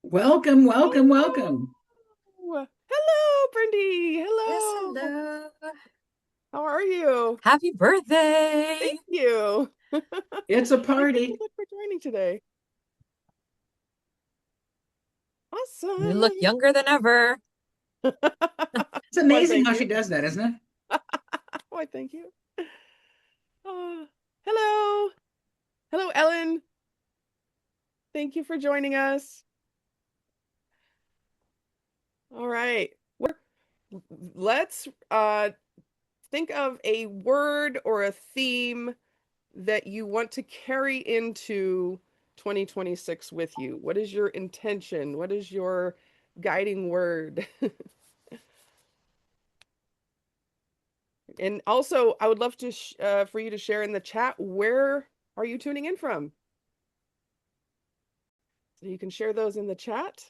Welcome, welcome, welcome. Hello. Hello, Brindy. Yes, Hello. hello. How are you? Happy birthday. Thank you. It's a Thank you so party. much for joining today. You look Awesome. younger than ever. It's Why, amazing thank how you. she does that, isn't it? Why, thank you. Hello. Hello, Ellen. Thank you for joining us. All right. Let's think of a word or a theme that you want to carry into 2026 with you. What is your intention? What is your guiding word? And also, I would love to for you to share in the chat, where are you tuning in from? So you can share those in the chat.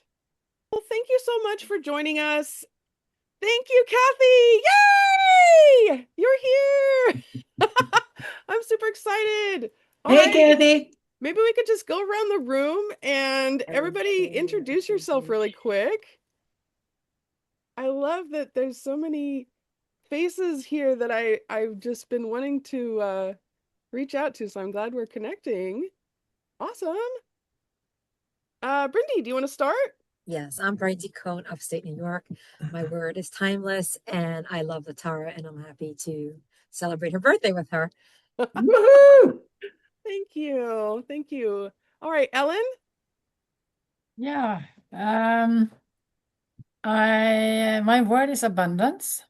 Well, thank you so much for joining us. Thank you, Kathy. Yay! You're here. I'm super excited. All Hey, right. Kathy. Maybe we could just go around the room and everybody introduce yourself really quick. I love that there's so many faces here that I've just been wanting to reach out to, so I'm glad we're connecting. Awesome. Brindy, do you want to start? Yes, I'm Bridie Cohn, upstate New York. My word is timeless, and I love Latara, and I'm happy to celebrate her birthday with her. Woohoo! Thank you. Thank you. All right, Ellen. Yeah. I my word is abundance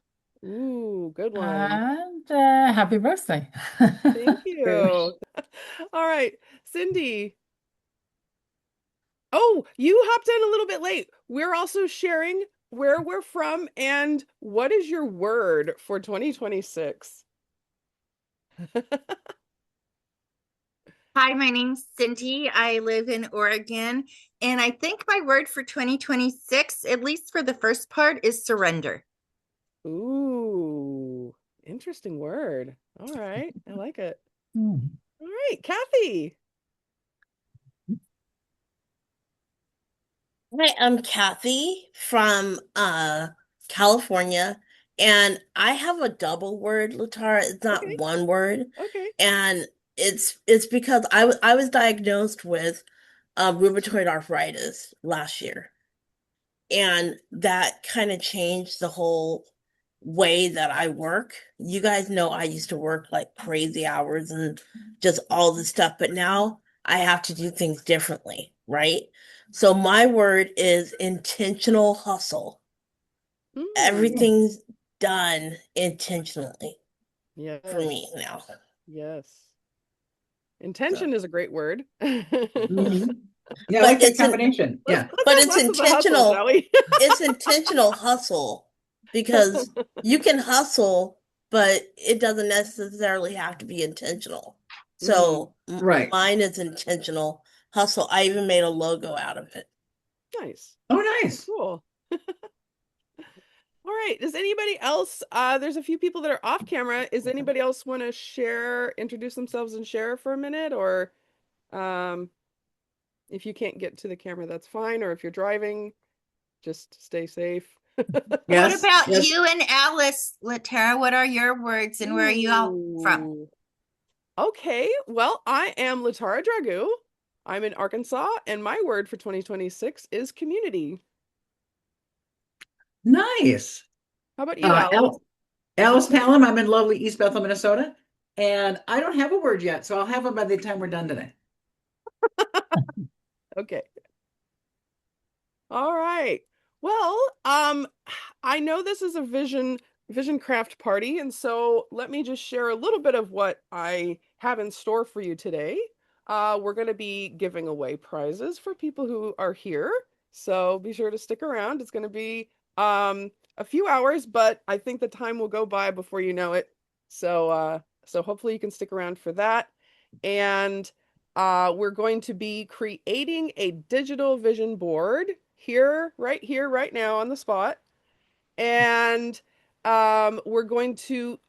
Ooh, good one. and happy birthday. Thank you. All right, Cindy. Oh, you hopped in a little bit late. We're also sharing where we're from and what is your word for 2026? Hi, my name's Cindy. I live in Oregon, and I think my word for 2026, at least for the first part, is surrender. Ooh, interesting word. All right, I like it. Hmm. All right, Kathy. Hi, I'm Kathy from California, and I have a double word, Latara. It's not Okay, one word, okay. and it's because I was diagnosed with rheumatoid arthritis last year, and that kind of changed the whole way that I work. You guys know I used to work like crazy hours and just all this stuff, but now I have to do things differently, right? So my word is intentional hustle. Mm, Everything's done intentionally for yes, me now. yes. So, Intention is a great word. hmm Yeah, I but like that it's an combination. Let's Yeah. but have it's lots of the hustle, shall intentional. we? It's intentional hustle because you can hustle, but it doesn't necessarily have to be intentional. Hmm. So Right. mine is intentional hustle. I even made a logo out of it. Nice. Oh, Very nice. cool. All right. Does anybody else, there's a few people that are off camera. Is anybody else want to share, introduce themselves and share for a minute? Or um, if you can't get to the camera, that's fine. Or if you're driving, just stay safe. What Yes, about yes. you and Alice, Latara? What are your words and where are you all from? Ooh. Okay. Well, I am Latara Dragoo. I'm in Arkansas, and my word for 2026 is community. Nice. How about you, Uh, Alice? Al Alice Palom. I'm in lovely East Bethel, Minnesota. And I don't have a word yet, so I'll have one by the time we're done today. Okay. All right. Well, I know this is a vision craft party, and so let me just share a little bit of what I have in store for you today. We're going to be giving away prizes for people who are here, so be sure to stick around. It's going to be a few hours, but I think the time will go by before you know it. So hopefully you can stick around for that. And we're going to be creating a digital vision board here, right now on the spot. And we're going to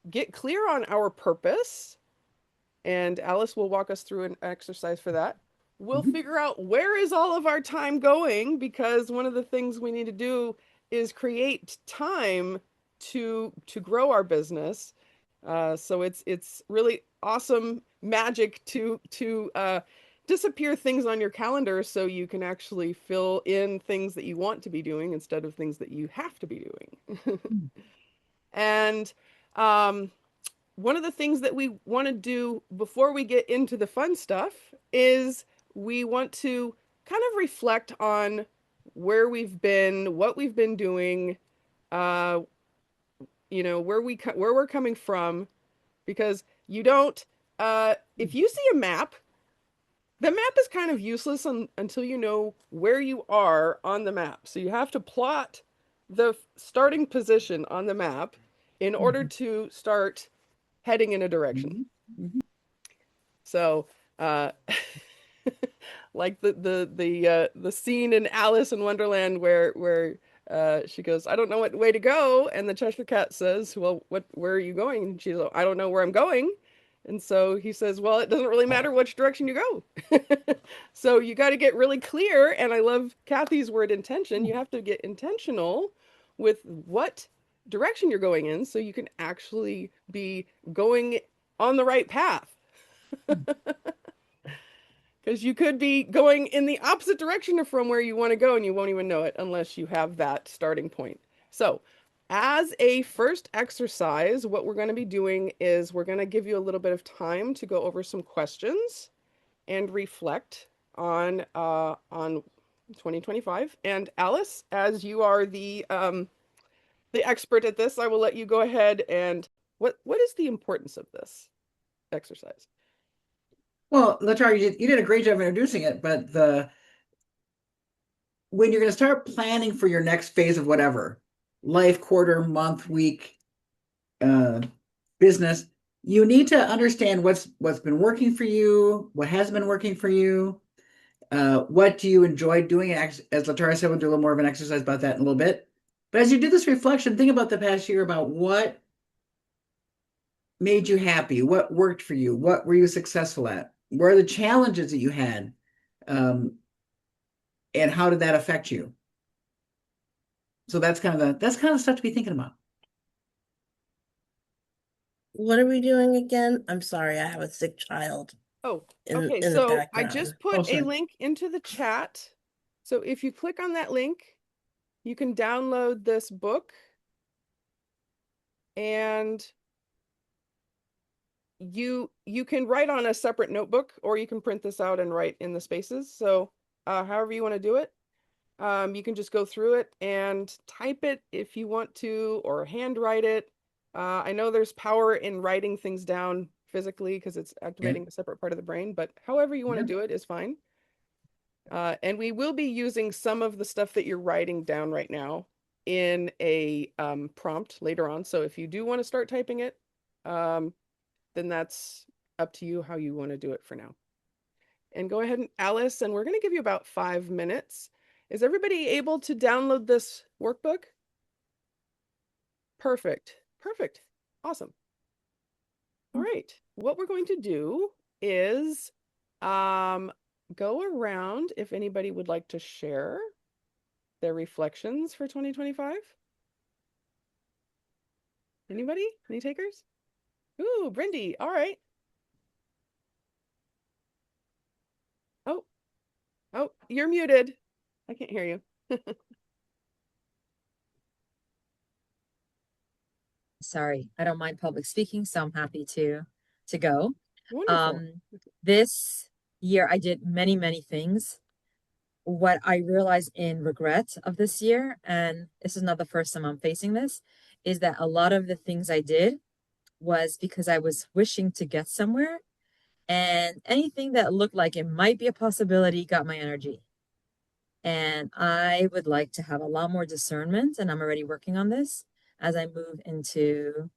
get clear on our purpose. And Alice will walk us through an exercise for that. we'll Mhm. figure out where is all of our time going, because one of the things we need to do is create time to grow our business. So it's really awesome magic to disappear things on your calendar so you can actually fill in things that you want to be doing instead of things that you have to be doing. And um, one of the things that we want to do before we get into the fun stuff is we want to kind of reflect on where we've been, what we've been doing, uh, where we're coming from, because you don't if you see a map, the map is kind of useless until you know where you are on the map. So you have to plot the starting position on the map in order to start heading in a direction. Mhm. Mhm. So, uh, like the scene in Alice in Wonderland where she goes, "I don't know what way to go," and the Cheshire Cat says, "Well, where are you going?" And she's like, "I don't know where I'm going." And so he says, "Well, it doesn't really matter which direction you go." So you got to get really clear. And I love Kathy's word intention. You have to get intentional with what direction you're going in so you can actually be going on the right path. Because you could be going in the opposite direction from where you want to go and you won't even know it unless you have that starting point. So, as a first exercise, what we're going to be doing is we're going to give you a little bit of time to go over some questions and reflect on 2025. And Alice, as you are the expert at this, I will let you go ahead and what is the importance of this exercise? Well, Latara, you did a great job introducing it, but when you're going to start planning for your next phase of whatever, life, quarter, month, week, uh, business, you need to understand what's been working for you, what has been working for you, what do you enjoy doing. As Latara said, we'll do a little more of an exercise about that in a little bit. But as you do this reflection, think about the past year, about what made you happy, what worked for you, what were you successful at, where are the challenges that you had, um, and how did that affect you? So that's kind of stuff to be thinking about. What are we doing again? I'm sorry, I have a sick child Oh, in okay. in the So I background. just Oh, put a sorry. link into the chat. So if you click on that link, you can download this book and you can write on a separate notebook, or you can print this out and write in the spaces. So however you want to do it, you can just go through it and type it if you want to, or handwrite it. I know there's power in writing things down physically because it's activating a separate part of the brain, but however you want to Yeah. do it is fine. And we will be using some of the stuff that you're writing down right now in a prompt later on. So if you do want to start typing it, um, then that's up to you how you want to do it for now. And go ahead and Alice, and we're going to give you about 5 minutes. Is everybody able to download this workbook? Perfect. Perfect. Awesome. All right. What we're going to do is go around if anybody would like to share their reflections for 2025. Anybody? Any takers? Ooh, Brindy. All right. Oh, oh, you're muted. I can't hear you. Sorry, I don't mind public speaking, so I'm happy to go. Wonderful. This year I did many, many things. What I realized in regret of this year, and this is not the first time I'm facing this, is that a lot of the things I did was because I was wishing to get somewhere, and anything that looked like it might be a possibility got my energy. And I would like to have a lot more discernment, and I'm already working on this as I move into,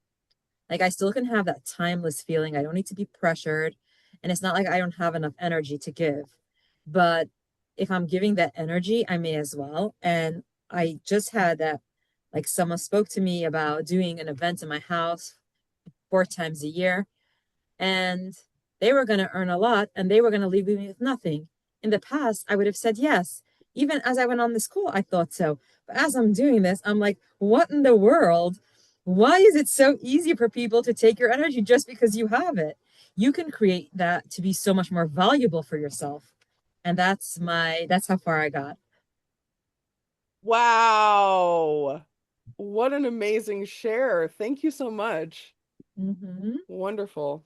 like, I still can have that timeless feeling. I don't need to be pressured. And it's not like I don't have enough energy to give. But if I'm giving that energy, I may as well. And I just had that, like, someone spoke to me about doing an event in my house 4 times a year. And they were going to earn a lot and they were going to leave me with nothing. In the past, I would have said yes. Even as I went on this call, I thought so. But as I'm doing this, I'm like, what in the world? Why is it so easy for people to take your energy just because you have it? You can create that to be so much more valuable for yourself. And that's how far I got. Wow. What an amazing share. Thank you so much. Mm-hmm. Wonderful.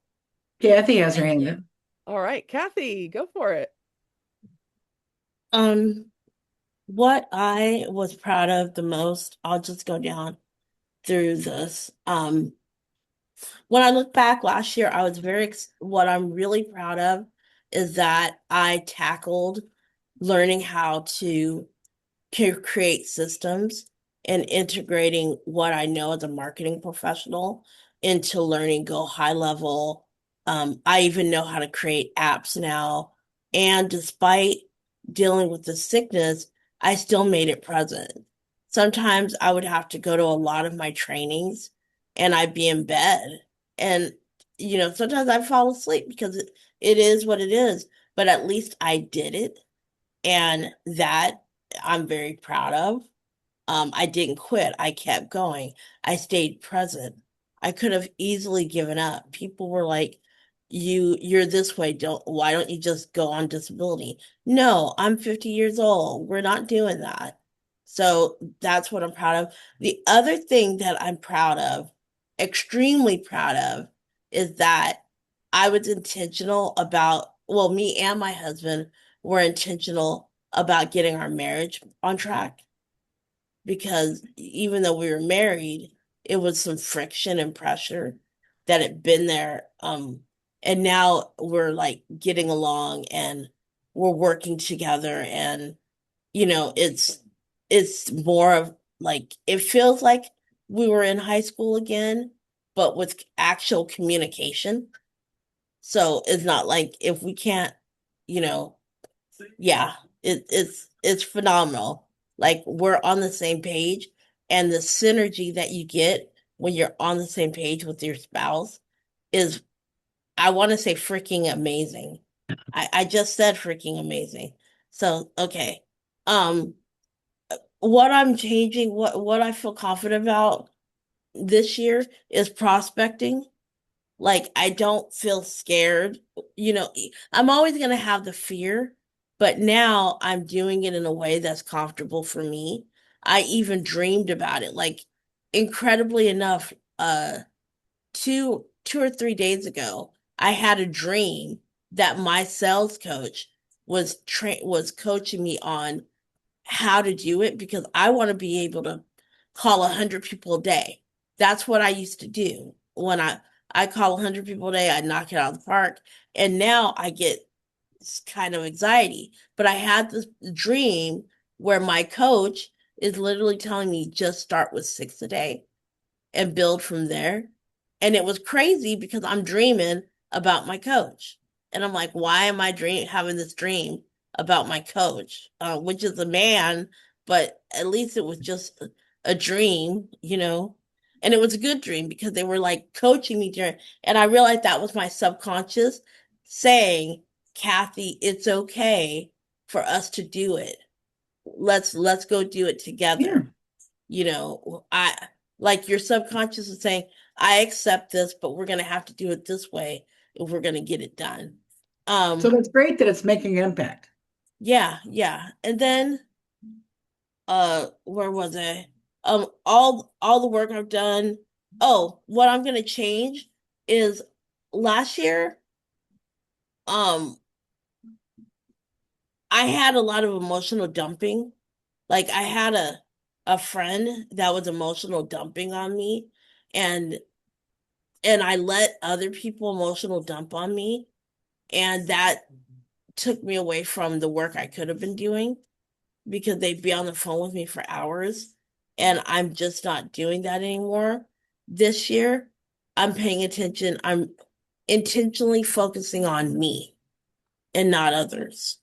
Kathy has her Thank hand you. up. All right, Kathy, go for it. Um, what I was proud of the most, I'll just go down through this. When I look back last year, I was what I'm really proud of is that I tackled learning how to create systems and integrating what I know as a marketing professional into learning go high level. I even know how to create apps now. And despite dealing with the sickness, I still made it present. Sometimes I would have to go to a lot of my trainings and I'd be in bed. And, sometimes I'd fall asleep because it is what it is. But at least I did it. And that I'm very proud of. I didn't quit. I kept going. I stayed present. I could have easily given up. People were like, you're this way. Why don't you just go on disability? No, I'm 50 years old. We're not doing that. So that's what I'm proud of. The other thing that I'm proud of, extremely proud of, is that I was intentional about, well, me and my husband were intentional about getting our marriage on track because even though we were married, it was some friction and pressure that had been there. And now we're like getting along and we're working together and it's more of like it feels like we were in high school again, but with actual communication. So it's not like if we can't, you know, yeah, it's phenomenal. Like we're on the same page, and the synergy that you get when you're on the same page with your spouse is, I want to say, freaking amazing. I just said freaking amazing. So okay, um, what I'm changing, what I feel confident about this year is prospecting. Like I don't feel scared. I'm always going to have the fear, but now I'm doing it in a way that's comfortable for me. I even dreamed about it. Like incredibly enough, 2 or 3 days ago, I had a dream that my sales coach was coaching me on how to do it because I want to be able to call 100 people a day. That's what I used to do. When I call 100 people a day, I knock it out of the park. And now I get kind of anxiety. But I had this dream where my coach is literally telling me just start with 6 a day and build from there. And it was crazy because I'm dreaming about my coach. And I'm like, why am I having this dream about my coach, which is a man, but at least it was just a dream. And it was a good dream because they were like coaching me during, and I realized that was my subconscious saying, Kathy, it's okay for us to do it. Let's go do it together. I like your subconscious is saying, I accept this, but we're gonna have to do it this way if we're gonna get it done. So that's great that it's making an impact. Yeah. And then where was I? All the work I've done. Oh, what I'm gonna change is last year, um, I had a lot of emotional dumping. Like I had a friend that was emotional dumping on me, and I let other people emotional dump on me, and that took me away from the work I could have been doing because they'd be on the phone with me for hours, and I'm just not doing that anymore. This year, I'm paying attention. I'm intentionally focusing on me and not others.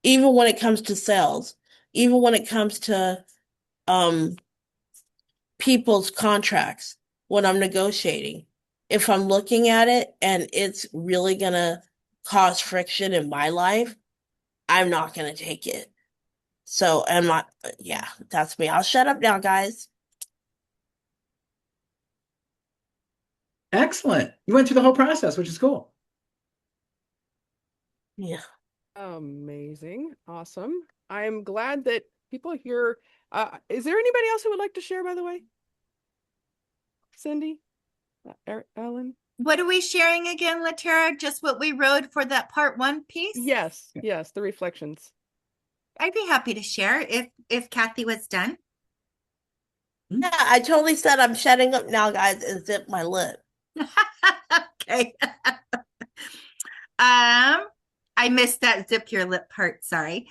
Even when it comes to sales, even when it comes to um people's contracts, when I'm negotiating, if I'm looking at it and it's really gonna cause friction in my life, I'm not going to take it. So, yeah, that's me. I'll shut up now, guys. Excellent. You went through the whole process, which is cool. Yeah. Amazing. Awesome. I'm glad that people here. Is there anybody else who would like to share, by the way? Cindy? Ellen? What are we sharing again, Latera? Just what we wrote for that part 1 piece? Yes, yes, the reflections. I'd be happy to share if Kathy was done. Yeah, I totally said I'm shutting up now, guys, and zip my lip. Okay. I missed that zip your lip part, sorry.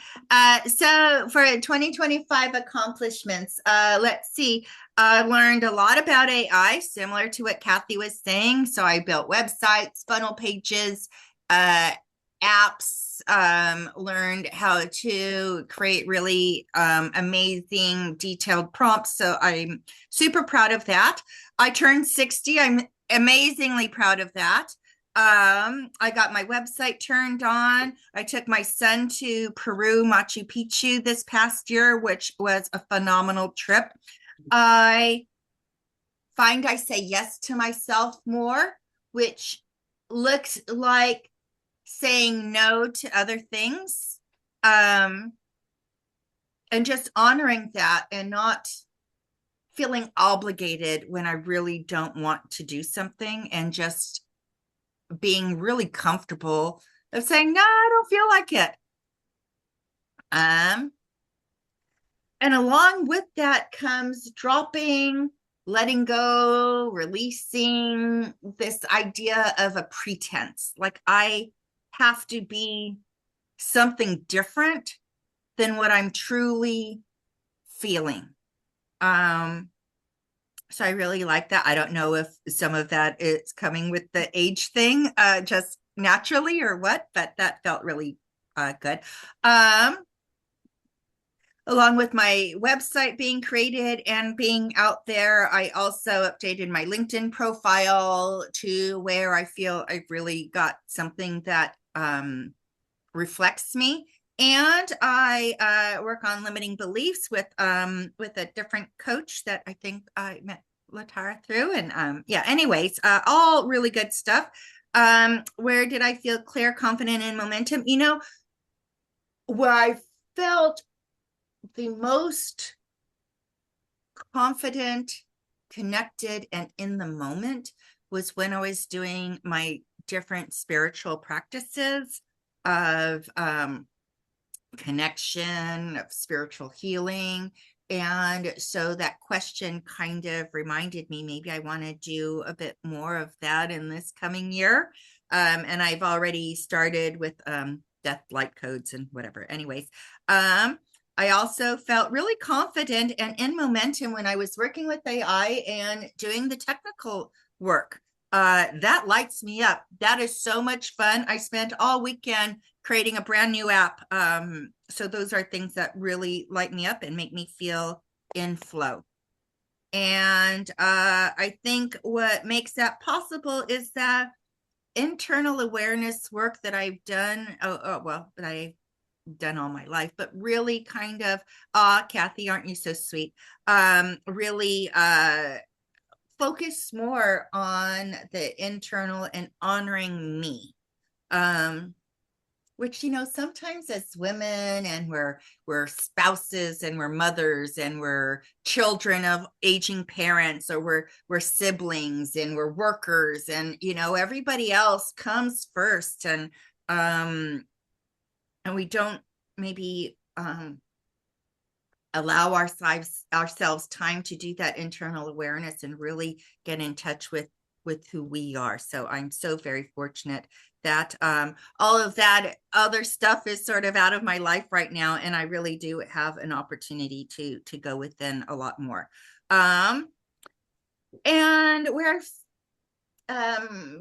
So for 2025 accomplishments, let's see. I learned a lot about AI, similar to what Kathy was saying. So I built websites, funnel pages, apps, learned how to create really amazing detailed prompts. So I'm super proud of that. I turned 60. I'm amazingly proud of that. I got my website turned on. I took my son to Peru, Machu Picchu this past year, which was a phenomenal trip. I find I say yes to myself more, which looks like saying no to other things. And just honoring that and not feeling obligated when I really don't want to do something, and just being really comfortable of saying, no, I don't feel like it. And along with that comes dropping, letting go, releasing this idea of a pretense. Like I have to be something different than what I'm truly feeling. So I really like that. I don't know if some of that is coming with the age thing, just naturally or what, but that felt really good. Along with my website being created and being out there, I also updated my LinkedIn profile to where I feel I've really got something that reflects me. And I work on limiting beliefs with a different coach that I think I met Latara through. And yeah, anyways, all really good stuff. Where did I feel clear, confident, and momentum? You know, where I felt the most confident, connected, and in the moment was when I was doing my different spiritual practices of connection, of spiritual healing. And so that question kind of reminded me, maybe I want to do a bit more of that in this coming year. And I've already started with death light codes and whatever. Anyways, I also felt really confident and in momentum when I was working with AI and doing the technical work. That lights me up. That is so much fun. I spent all weekend creating a brand new app. So those are things that really light me up and make me feel in flow. And I think what makes that possible is that internal awareness work that I've done. That I've done all my life, but really kind of, Kathy, aren't you so sweet? Really focus more on the internal and honoring me. Which, you know, sometimes as women, and we're spouses and we're mothers and we're children of aging parents, or we're siblings and we're workers, and you know, everybody else comes first, and we don't maybe allow ourselves time to do that internal awareness and really get in touch with who we are. So I'm so very fortunate that all of that other stuff is sort of out of my life right now, and I really do have an opportunity to go within a lot more. And where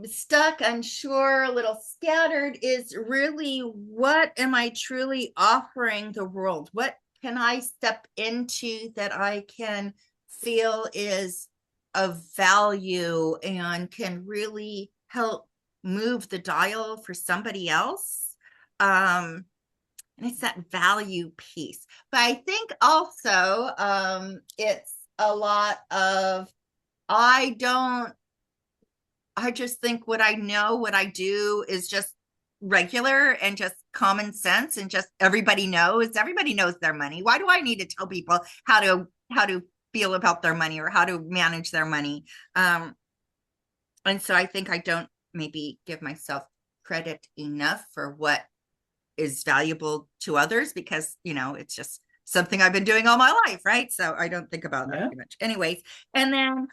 stuck, unsure, a little scattered is really, what am I truly offering the world? What can I step into that I can feel is of value and can really help move the dial for somebody else. And it's that value piece. But I think also it's a lot of, I just think what I know, what I do is just regular and just common sense, and just everybody knows their money. Why do I need to tell people how to feel about their money or how to manage their money? And so I think I don't maybe give myself credit enough for what is valuable to others, because it's just something I've been doing all my life, right? So I don't think about that too much. Anyways, and then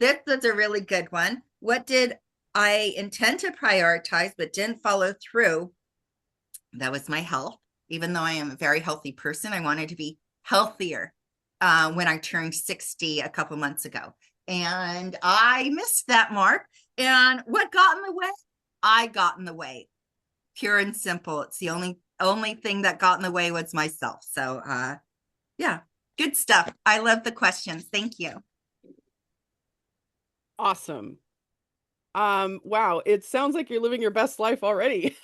this was a really good one. What did I intend to prioritize but didn't follow through? That was my health. Even though I am a very healthy person, I wanted to be healthier when I turned 60 a couple months ago. And I missed that mark. And what got in the way? I got in the way. Pure and simple. It's the only thing that got in the way was myself. So yeah, good stuff. I love the questions. Thank you. Awesome. Wow, it sounds like you're living your best life already.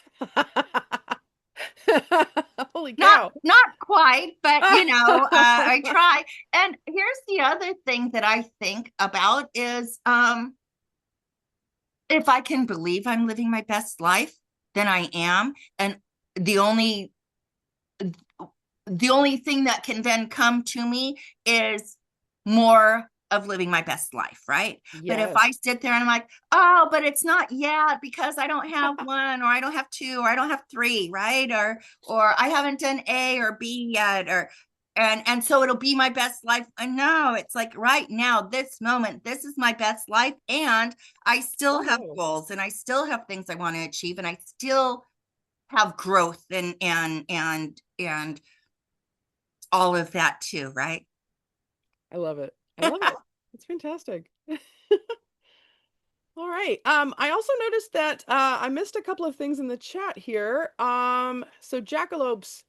Holy cow. Not quite, but I try. And here's the other thing that I think about is if I can believe I'm living my best life, then I am. And the only thing that can then come to me is more of living my best life, right? But if I sit there and I'm like, oh, but it's not yet because I don't have one, or I don't have two, or I don't have three, right? Or I haven't done A or B yet, and so it'll be my best life. And no, it's like right now, this moment, this is my best life, and I still have goals, and I still have things I want to achieve, and I still have growth and all of that too, right? I love it. I love it. It's fantastic. All right. I also noticed that I missed a couple of things in the chat here. So jackalopes,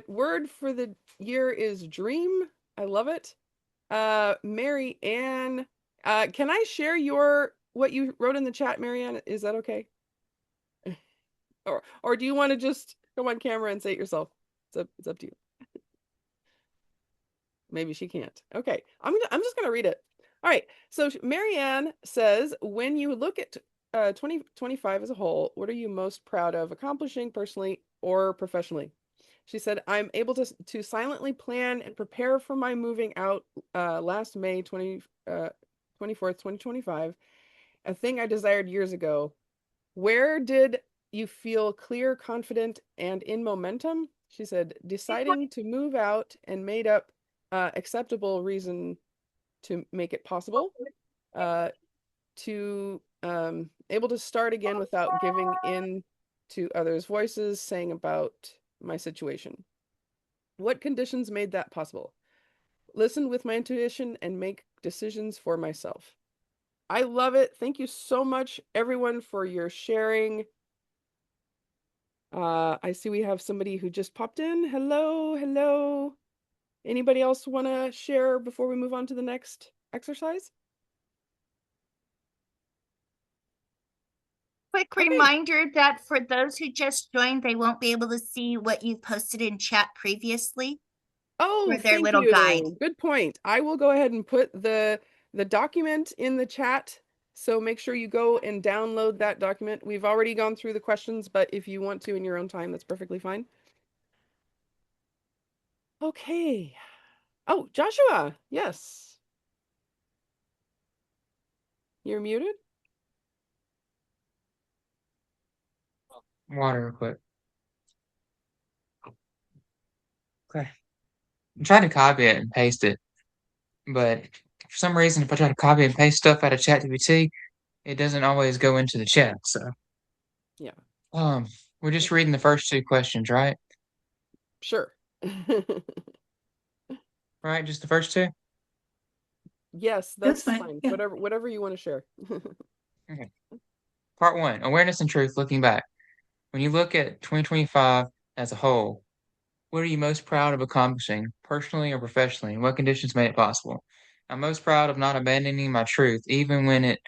word for the year is dream. I love it. Mary Ann, can I share what you wrote in the chat, Mary Ann? Is that okay? Or do you want to just go on camera and say it yourself? It's up to you. Maybe she can't. Okay, I'm just gonna read it. All right. So Marianne says, when you look at 2025 as a whole, what are you most proud of accomplishing personally or professionally? She said, I'm able to silently plan and prepare for my moving out last May 24th, 2025, a thing I desired years ago. Where did you feel clear, confident, and in momentum? She said, deciding to move out and made up acceptable reason to make it possible, to able to start again without giving in to others' voices saying about my situation. What conditions made that possible? Listen with my intuition and make decisions for myself. I love it. Thank you so much, everyone, for your sharing. I see we have somebody who just popped in. Hello, hello. Anybody else want to share before we move on to the next exercise? Quick reminder that for those who just joined, they won't be able to see what you've posted in chat previously. Oh, for their thank little you. guide. Good point. I will go ahead and put the document in the chat. So make sure you go and download that document. We've already gone through the questions, but if you want to in your own time, that's perfectly fine. Okay. Oh, Joshua. Yes. You're muted. Water real quick. Okay. I'm trying to copy it and paste it, but for some reason, if I try to copy and paste stuff out of ChatGPT, it doesn't always go into the chat. So, Yeah. we're just reading the first two questions, right? Sure. Right, just the first two? Yes, that's fine. fine. Yeah. Whatever you want to share. Okay. Part one, awareness and truth, looking back. When you look at 2025 as a whole, what are you most proud of accomplishing, personally or professionally, and what conditions made it possible? I'm most proud of not abandoning my truth, even when it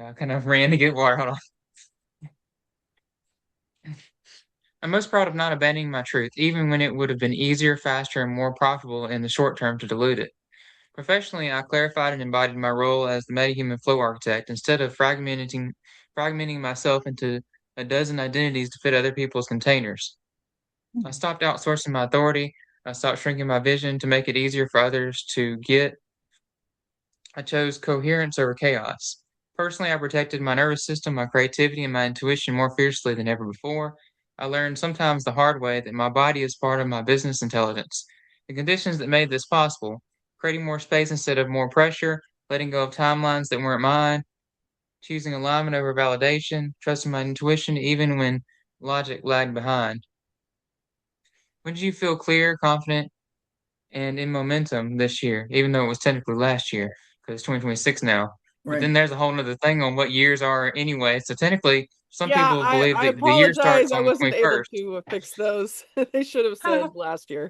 Okay, I kind of ran to get water. Hold on. I'm most proud of not abandoning my truth, even when it would have been easier, faster, and more profitable in the short term to dilute it. Professionally, I clarified and embodied my role as the metahuman flow architect instead of fragmenting myself into a dozen identities to fit other people's containers. I stopped outsourcing my authority. I stopped shrinking my vision to make it easier for others to get. I chose coherence over chaos. Personally, I protected my nervous system, my creativity, and my intuition more fiercely than ever before. I learned sometimes the hard way that my body is part of my business intelligence. The conditions that made this possible, creating more space instead of more pressure, letting go of timelines that weren't mine, choosing alignment over validation, trusting my intuition even when logic lagged behind. When did you feel clear, confident, and in momentum this year, even though it was technically last year, because it's 2026 now. But then Right. there's a whole nother thing on what years are anyway. So technically, some Yeah, people believe I that the year apologize. starts I on the wasn't able 21st. to fix those. They should have said last year.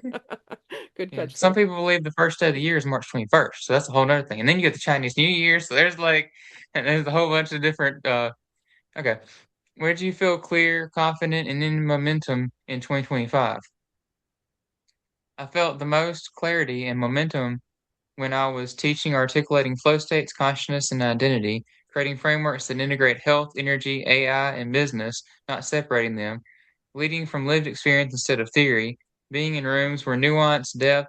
Good Yeah, catch, some though. people believe the first day of the year is March 21st. So that's a whole other thing. And then you get the Chinese New Year. So there's like, and there's a whole bunch of different. Okay. Where do you feel clear, confident, and in momentum in 2025? I felt the most clarity and momentum when I was teaching articulating flow states, consciousness, and identity, creating frameworks that integrate health, energy, AI, and business, not separating them, leading from lived experience instead of theory, being in rooms where nuance, depth,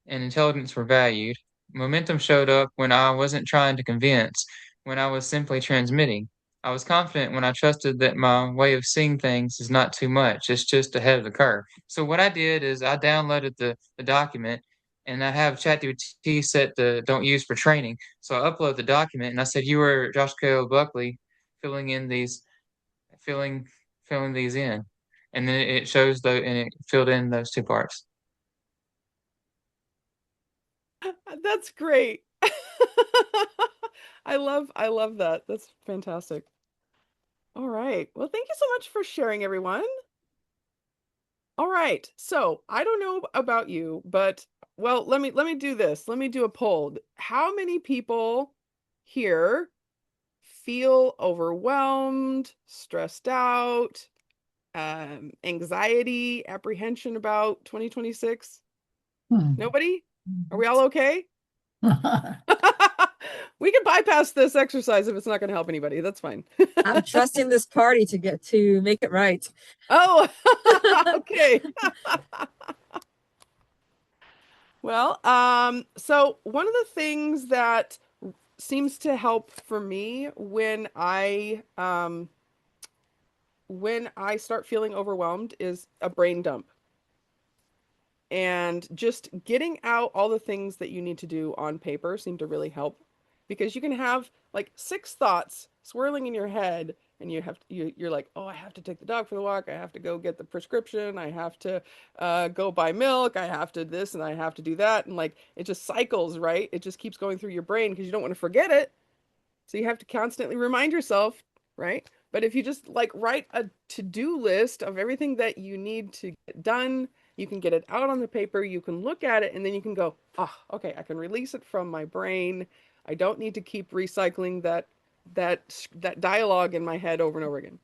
and intelligence were valued. Momentum showed up when I wasn't trying to convince, when I was simply transmitting. I was confident when I trusted that my way of seeing things is not too much, it's just ahead of the curve. So, what I did is I downloaded the document and I have ChatGPT set to don't use for training. So, I upload the document and I said, You were Josh K.O. Buckley filling in filling, filling these in. And then it shows and it filled in those two parts. That's great. I love that. That's fantastic. All right. Well, thank you so much for sharing, everyone. All right. So, I don't know about you, but well, let me do this. Let me do a poll. How many people here feel overwhelmed, stressed out, anxiety, apprehension about 2026? Nobody? Are we all okay? We can bypass this exercise if it's not going to help anybody. That's fine. I'm trusting this party to make it right. Oh, okay. Well, so one of the things that seems to help for me when I start feeling overwhelmed is a brain dump. And just getting out all the things that you need to do on paper seem to really help because you can have like six thoughts swirling in your head and you're like, oh, I have to take the dog for the walk, I have to go get the prescription, I have to go buy milk, I have to this and I have to do that, and like it just cycles, right? It just keeps going through your brain because you don't want to forget it, so you have to constantly remind yourself, right? But if you just like write a to-do list of everything that you need to get done, you can get it out on the paper, you can look at it, and then you can go, ah, okay, I can release it from my brain. I don't need to keep recycling that dialogue in my head over and over again.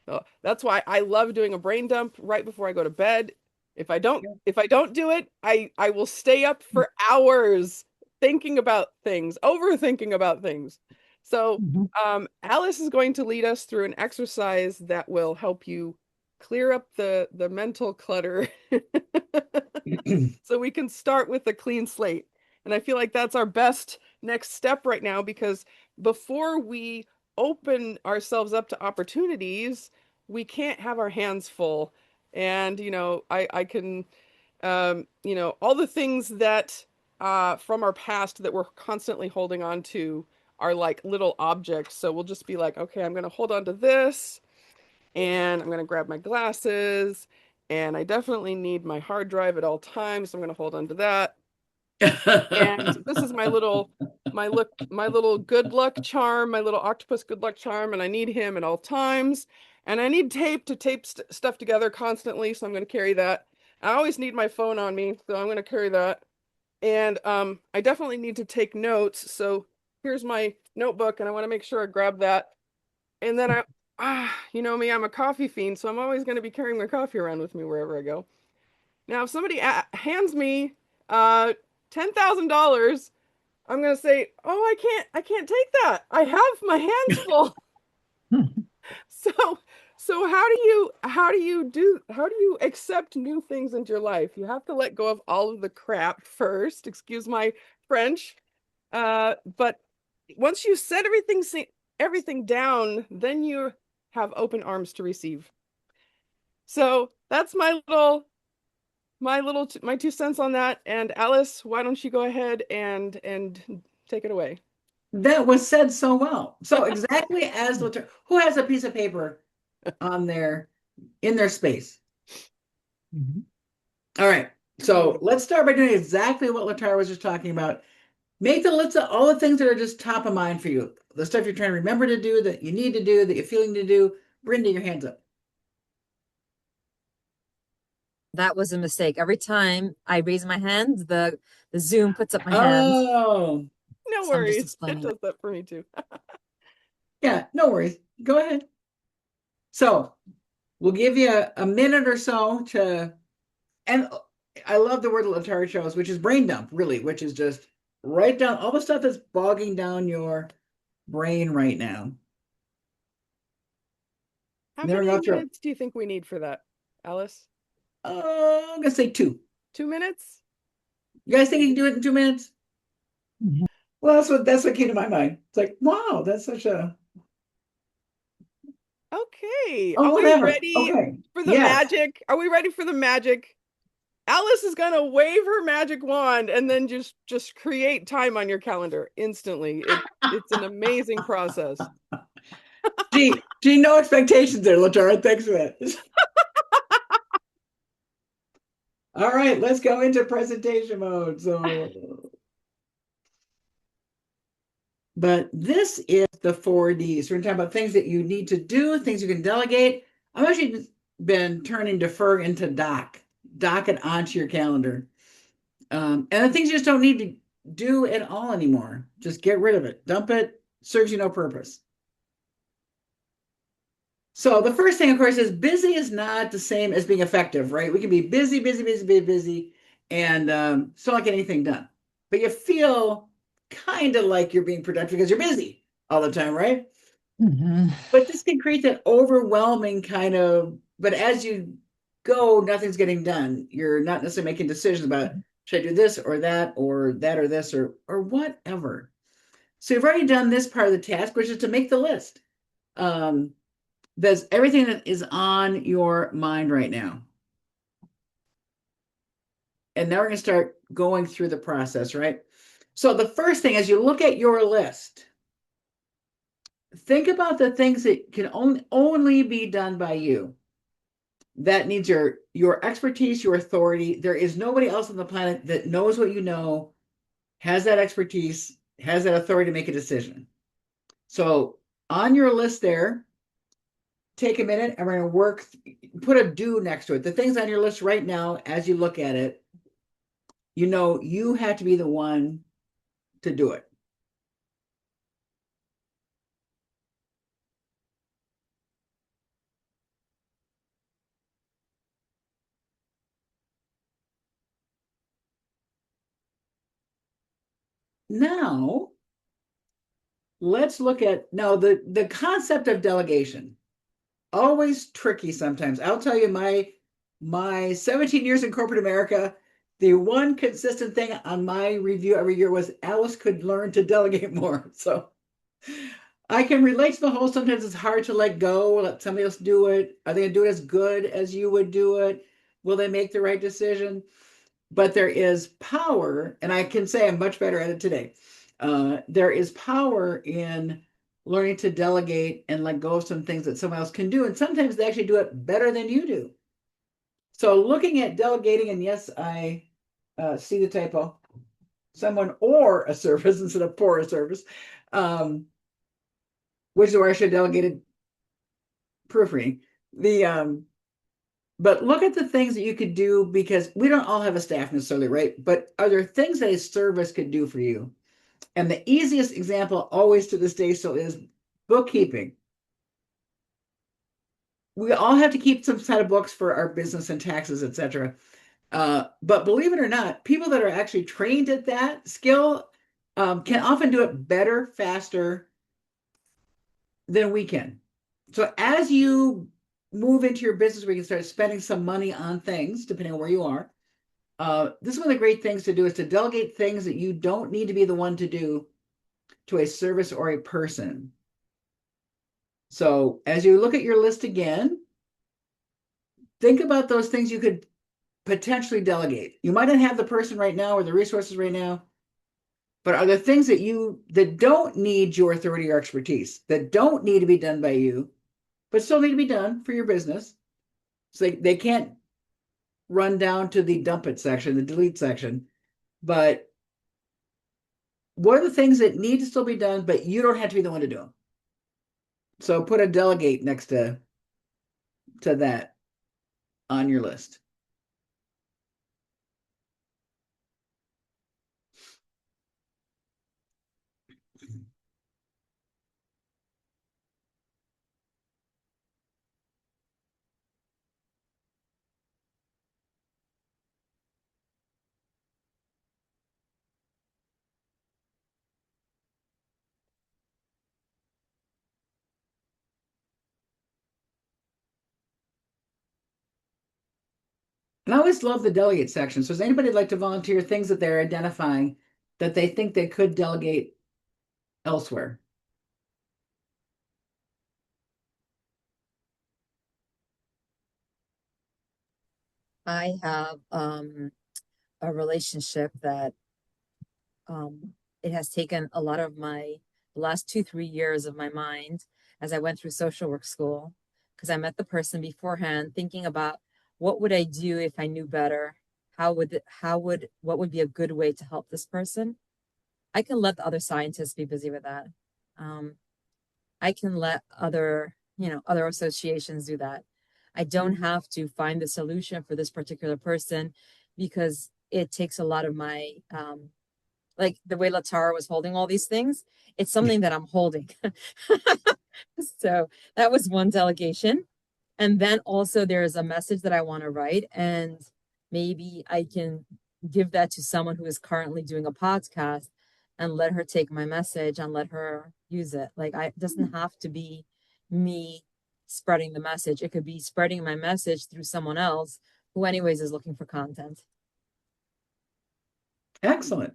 So that's why I love doing a brain dump right before I go to bed. If I don't do it, I will stay up for hours thinking about things, overthinking about things. So Alice is going to lead us through an exercise that will help you clear up the mental clutter so we can start with a clean slate. And I feel like that's our best next step right now because before we open ourselves up to opportunities, we can't have our hands full. And, I can, all the things that from our past that we're constantly holding on to are like little objects. So we'll just be like, okay, I'm going to hold on to this and I'm going to grab my glasses and I definitely need my hard drive at all times. So I'm going to hold on to that. And this is my little good luck charm, my little octopus good luck charm, and I need him at all times. And I need tape to tape stuff together constantly, so I'm going to carry that. I always need my phone on me, so I'm going to carry that. And I definitely need to take notes, so here's my notebook, and I want to make sure I grab that. And then you know me, I'm a coffee fiend, so I'm always going to be carrying my coffee around with me wherever I go. Now, if somebody hands me $10,000, I'm going to say, "Oh, I can't take that. I have my hands full." So, how do you accept new things into your life? You have to let go of all of the crap first. Excuse my French. But once you set everything down, then you have open arms to receive. So that's my 2 cents on that. And Alice, why don't you go ahead and take it away? That was said so well. So exactly as who has a piece of paper on in their space? All right. So let's start by doing exactly what Latara was just talking about. Make the list of all the things that are just top of mind for you. The stuff you're trying to remember to do, that you need to do, that you're feeling to do. Brenda, your hands up. That was a mistake. Every time I raise my hand, the Zoom puts up my hand. Oh, No So I'm just worries. It explaining does that for me too. yeah, no worries. Go ahead. So we'll give you a minute or so and I love the word Latara chose, which is brain dump, really, which is just write down all the stuff that's bogging down your brain right now. How Then we're many going through. minutes do you think we need for that, Alice? I'm gonna say 2. 2 minutes? You guys think you can do it in 2 minutes? Well, that's what came to my mind. It's like, wow, that's such a Okay. oh, Are we whatever. ready Okay. for the Yes. magic? Are we ready for the magic? Alice is gonna wave her magic wand and then just create time on your calendar instantly. It's an amazing process. Gee, no expectations there, Latara. Thanks for that. All right, let's go into presentation mode. But this is the 4Ds. We're going to talk about things that you need to do, things you can delegate. I've actually been turning defer into dock it onto your calendar. And the things you just don't need to do at all anymore. Just get rid of it. Dump it. Serves you no purpose. So the first thing, of course, is busy is not the same as being effective, right? We can be busy, and still not get anything done. But you feel kind of like you're being productive because you're busy all the time, right? But this can create that overwhelming kind of, but as you go, nothing's getting done. You're not necessarily making decisions about should I do this or that or that or this or whatever. So you've already done this part of the task, which is to make the list. That's everything that is on your mind right now. And now we're going to start going through the process, right? So the first thing, as you look at your list, think about the things that can only be done by you. That needs your expertise, your authority. There is nobody else on the planet that knows what you know, has that expertise, has that authority to make a decision. So on your list there, take a minute and we're going to put a do next to it. The things on your list right now, as you look at it, you know, you have to be the one to do it. Now, let's look at the concept of delegation. Always tricky sometimes. I'll tell you my 17 years in corporate America, the one consistent thing on my review every year was Alice could learn to delegate more. So I can relate to the whole. Sometimes it's hard to let go, let somebody else do it. Are they going to do it as good as you would do it? Will they make the right decision? But there is power, and I can say I'm much better at it today. There is power in learning to delegate and let go of some things that someone else can do. And sometimes they actually do it better than you do. So looking at delegating, and yes, I see the typo, someone or a service instead of for a service, which is where I should have delegated proofreading. But look at the things that you could do, because we don't all have a staff necessarily, right? But are there things that a service could do for you? And the easiest example always to this day still is bookkeeping. We all have to keep some set of books for our business and taxes, etc. But believe it or not, people that are actually trained at that skill can often do it better, faster than we can. So as you move into your business where you can start spending some money on things, depending on where you are, this is one of the great things to do is to delegate things that you don't need to be the one to do to a service or a person. So as you look at your list again, think about those things you could potentially delegate. You might not have the person right now or the resources right now, but are there things that don't need your authority or expertise, that don't need to be done by you, but still need to be done for your business? So they can't run down to the dump it section, the delete section, but what are the things that need to still be done, but you don't have to be the one to do them? So put a delegate next to that on your list. And I always love the delegate section. So does anybody like to volunteer things that they're identifying that they think they could delegate elsewhere? I have a relationship that it has taken a lot of the last 2-3 years of my mind as I went through social work school, because I met the person beforehand thinking about what would I do if I knew better? What would be a good way to help this person? I can let the other scientists be busy with that. I can let other associations do that. I don't have to find the solution for this particular person because it takes a lot of my, like the way Latara was holding all these things, it's something that I'm holding. So that was one delegation. And then also there's a message that I want to write, and maybe I can give that to someone who is currently doing a podcast and let her take my message and let her use it. It doesn't have to be me spreading the message. It could be spreading my message through someone else who anyways is looking for content. Excellent.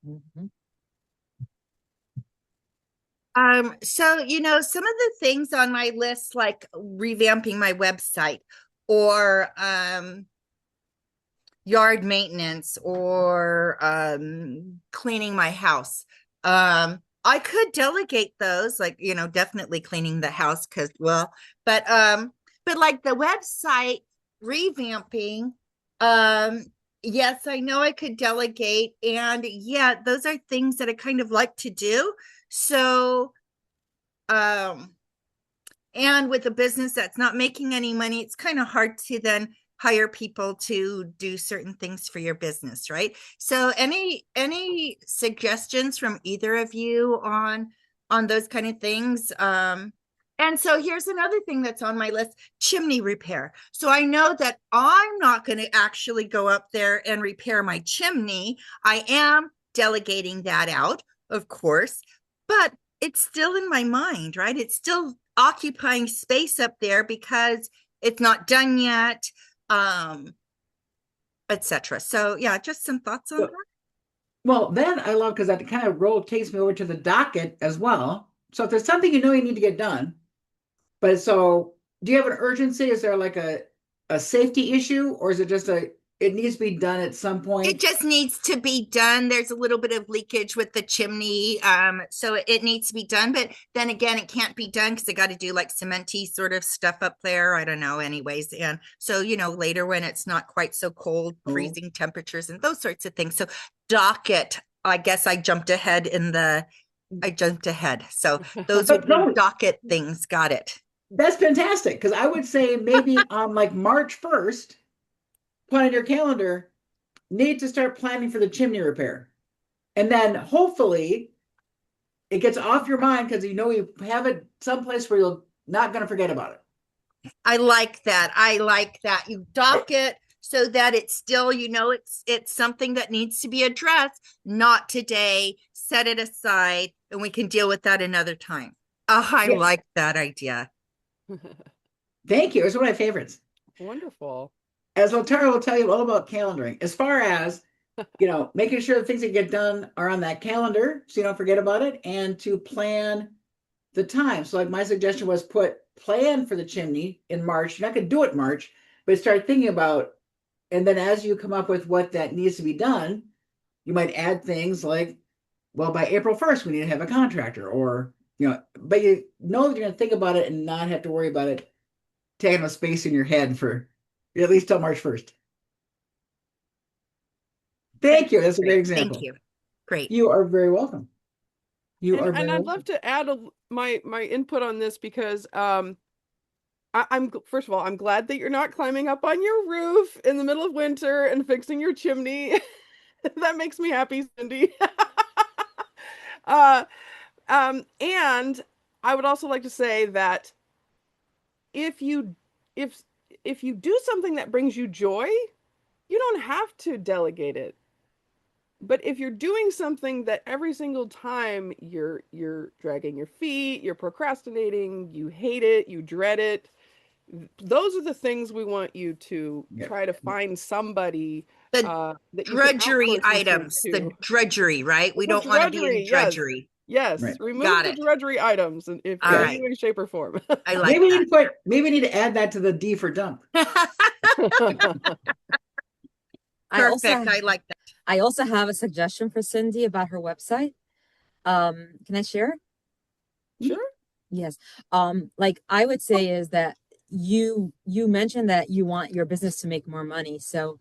Mm-hmm. So, some of the things on my list, like revamping my website or yard maintenance or cleaning my house. I could delegate those, like, definitely cleaning the house but like the website revamping, yes, I know I could delegate. And yeah, those are things that I kind of like to do. So, and with a business that's not making any money, it's kind of hard to then hire people to do certain things for your business, right? So any suggestions from either of you on those kind of things? And so here's another thing that's on my list: chimney repair. So I know that I'm not going to actually go up there and repair my chimney. I am delegating that out, of course, but it's still in my mind, right? It's still occupying space up there because it's not done yet, etc. So yeah, just some thoughts on that. Well, then I love, because that kind of takes me over to the docket as well. So if there's something you need to get done, but so do you have an urgency? Is there like a safety issue, or is it just it needs to be done at some point? It just needs to be done. There's a little bit of leakage with the chimney, so it needs to be done. But then again, it can't be done because I got to do like cementy sort of stuff up there. I don't know, anyways. And so later when it's not quite so cold, freezing temperatures and those sorts of things. So docket. I guess I jumped ahead. So those would be docket things. Got it. That's fantastic, because I would say maybe on like March 1st, put on your calendar, need to start planning for the chimney repair. And then hopefully it gets off your mind because you know you have it someplace where you're not going to forget about it. I like that. I like that. You dock it so that it's still, it's something that needs to be addressed, not today. Set it aside and we can deal with that another time. Oh, I Yes. like that idea. Thank you. It's one of my favorites. Wonderful. As Latara will tell you all about calendaring, as far as making sure the things that get done are on that calendar so you don't forget about it, and to plan the time. So like my suggestion was plan for the chimney in March. You're not going to do it in March, but start thinking about, and then as you come up with what that needs to be done, you might add things like, well, by April 1st, we need to have a contractor, or, but you know that you're going to think about it and not have to worry about it taking up space in your head for at least till March 1st. Thank you. That's a great example. Thank you. Great. You are very welcome. And I'd love to add my input on this because I'm first of all, I'm glad that you're not climbing up on your roof in the middle of winter and fixing your chimney. That makes me happy, Cindy. And I would also like to say that if you do something that brings you joy, you don't have to delegate it. But if you're doing something that every single time you're dragging your feet, you're procrastinating, you hate it, you dread it, those are the things we want you to try to find somebody The that drudgery items, the drudgery, right? We don't want to be in drudgery. Yes, Right. remove the drudgery items in any way, shape, or form. I like maybe we need to add that to the D for dump. Perfect. I like that. I also have a suggestion for Cindy about her website. Can I share? Sure. Yes. Like I would say is that you mentioned that you want your business to make more money. So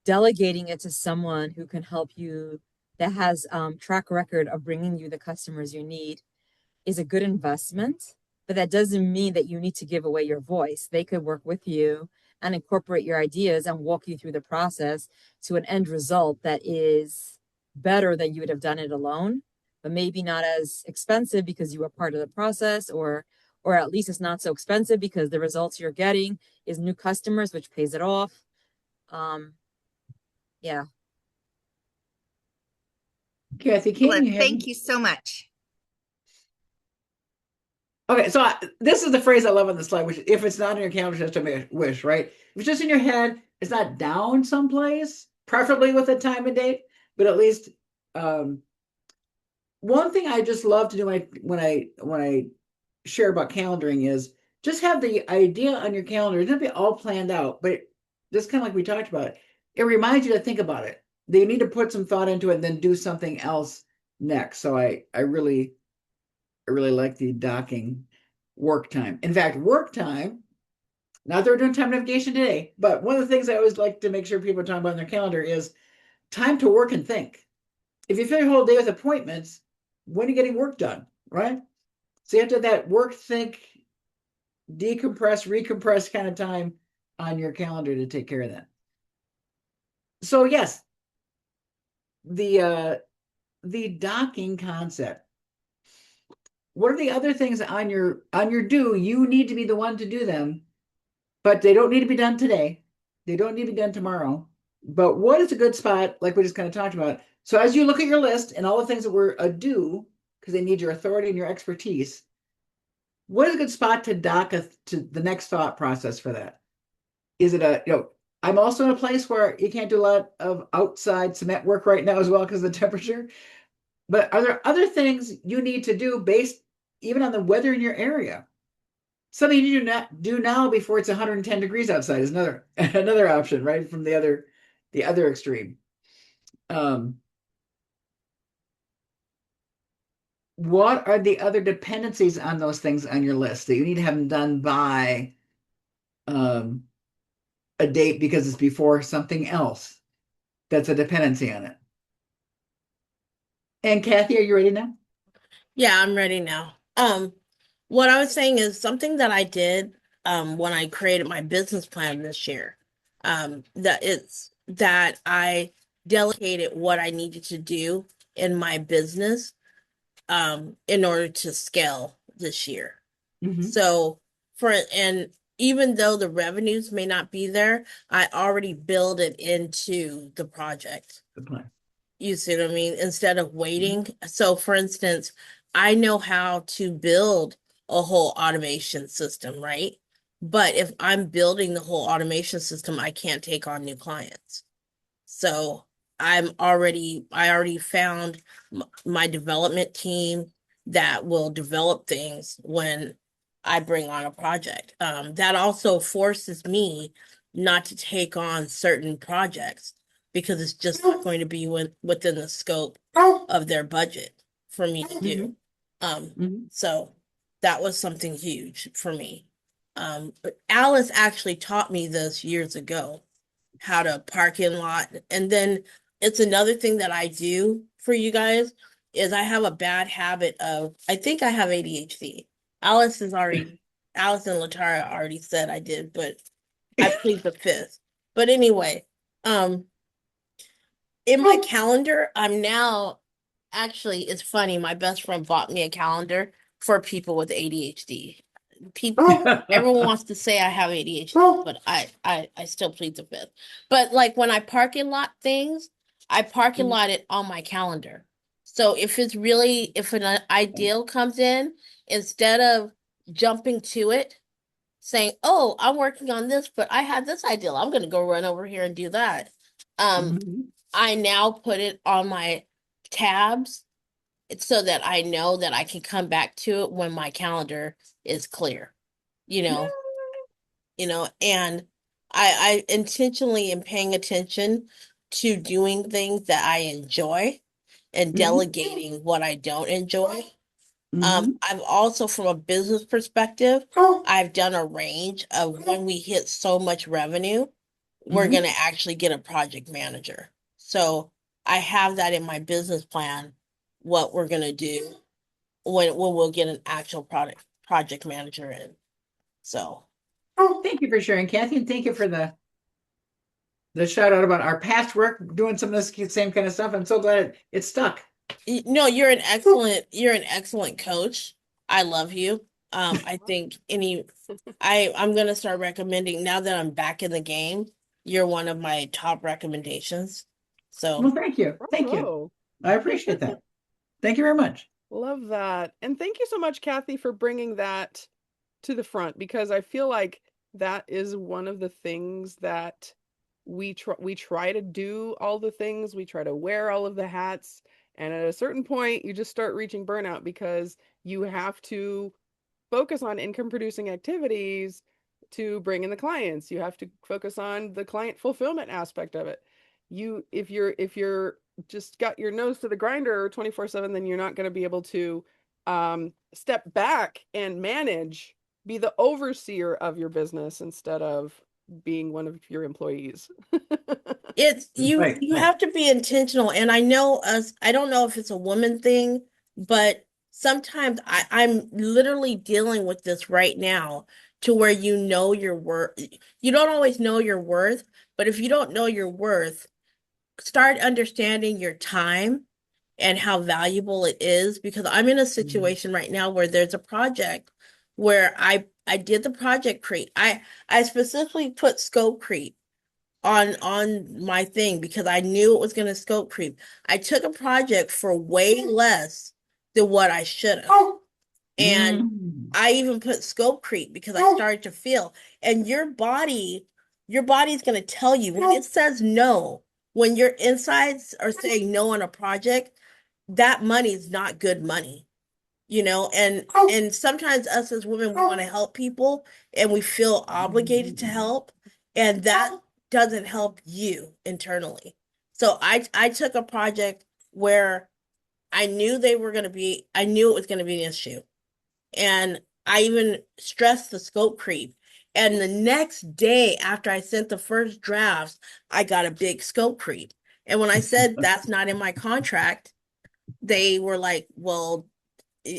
delegating it to someone who can help you, that has track record of bringing you the customers you need, is a good investment. But that doesn't mean that you need to give away your voice. They could work with you and incorporate your ideas and walk you through the process to an end result that is better than you would have done it alone, but maybe not as expensive because you were part of the process, or at least it's not so expensive because the results you're getting is new customers, which pays it off. Yeah. Kathy, thank you so much. Okay, so this is the phrase I love on the slide, which if it's not in your calendar, it's just a wish, right? If it's just in your head, it's not down someplace, preferably with a time and date, but at least one thing I just love to do when I share about calendaring is just have the idea on your calendar. It doesn't be all planned out, but just kind of like we talked about, it reminds you to think about it. That you need to put some thought into it and then do something else next. So I really like the docking work time. In fact, work time, not that we're doing time navigation today, but one of the things I always like to make sure people are talking about on their calendar is time to work and think. If you fill your whole day with appointments, when are you getting work done, right? So you have to have that work, think, decompress, recompress kind of time on your calendar to take care of that. So yes, the docking concept. What are the other things on your do? You need to be the one to do them, but they don't need to be done today. They don't need to be done tomorrow. But what is a good spot, like we just kind of talked about? So as you look at your list and all the things that were a do, because they need your authority and your expertise, what is a good spot to dock to the next thought process for that? Is it I'm also in a place where you can't do a lot of outside cement work right now as well because of the temperature. But are there other things you need to do based even on the weather in your area? Something you do now before it's 110 degrees outside is another option, right? From the other extreme. What are the other dependencies on those things on your list that you need to have them done by a date because it's before something else that's a dependency on it? And Kathy, are you ready now? Yeah, I'm ready now. What I was saying is something that I did when I created my business plan this year. That I delegated what I needed to do in my business in order to scale this year. Mhm. So and even though the revenues may not be there, I already build it into the project. Good plan. You see what I mean? Instead of waiting. So for instance, I know how to build a whole automation system, right? But if I'm building the whole automation system, I can't take on new clients. So I already found my development team that will develop things when I bring on a project. That also forces me not to take on certain projects because it's just not going to be within the scope of their budget for me to do. So that was something huge for me. Alice actually taught me this years ago, how to parking lot. And then it's another thing that I do for you guys is I have a bad habit of, I think I have ADHD. Alice and Latara already said I did, but I plead the fifth. But anyway, in my calendar, I'm now actually, it's funny, my best friend bought me a calendar for people with ADHD. Everyone wants to say I have ADHD, but I still plead the fifth. But like when I parking lot things, I parking lot it on my calendar. So if an ideal comes in, instead of jumping to it, saying, "Oh, I'm working on this, but I had this ideal. I'm going to go run over here and do that." I now put it on my tabs so that I know that I can come back to it when my calendar is clear. And I intentionally am paying attention to doing things that I enjoy and delegating what I don't enjoy. I've also, from a business perspective, I've done a range of when we hit so much revenue, we're going to actually get a project manager. So I have that in my business plan, what we're going to do when we'll get an actual project manager in. So Thank you for sharing, Kathy, and thank you for the shout out about our past work doing some of this same kind of stuff. I'm so glad it stuck. No, you're an excellent coach. I love you. I think I'm gonna start recommending now that I'm back in the game. You're one of my top recommendations. Well, So thank you. Thank you. Bravo. I appreciate that. Thank you very much. Love that. And thank you so much, Kathy, for bringing that to the front, because I feel like that is one of the things that we try to do all the things, we try to wear all of the hats, and at a certain point you just start reaching burnout because you have to focus on income producing activities to bring in the clients. You have to focus on the client fulfillment aspect of it. If you're just got your nose to the grinder 24/7, then you're not going to be able to step back and be the overseer of your business instead of being one of your employees. it's Right. you have to be intentional. And I don't know if it's a woman thing, but sometimes I'm literally dealing with this right now to where you know your worth. You don't always know your worth, but if you don't know your worth, start understanding your time and how valuable it is, because I'm in a situation right now where there's a project where I did the project creep. I specifically put scope creep on my thing because I knew it was going to scope creep. I took a project for way less than what I should have. And I even put scope creep because I started to feel, and your body's going to tell you when it says no, when your insides are saying no on a project, that money is not good money, and sometimes us as women, we want to help people and we feel obligated to help, and that doesn't help you internally. So I took a project where I knew I knew it was going to be an issue. And I even stressed the scope creep. And the next day after I sent the first drafts, I got a big scope creep. And when I said that's not in my contract, they were like, well,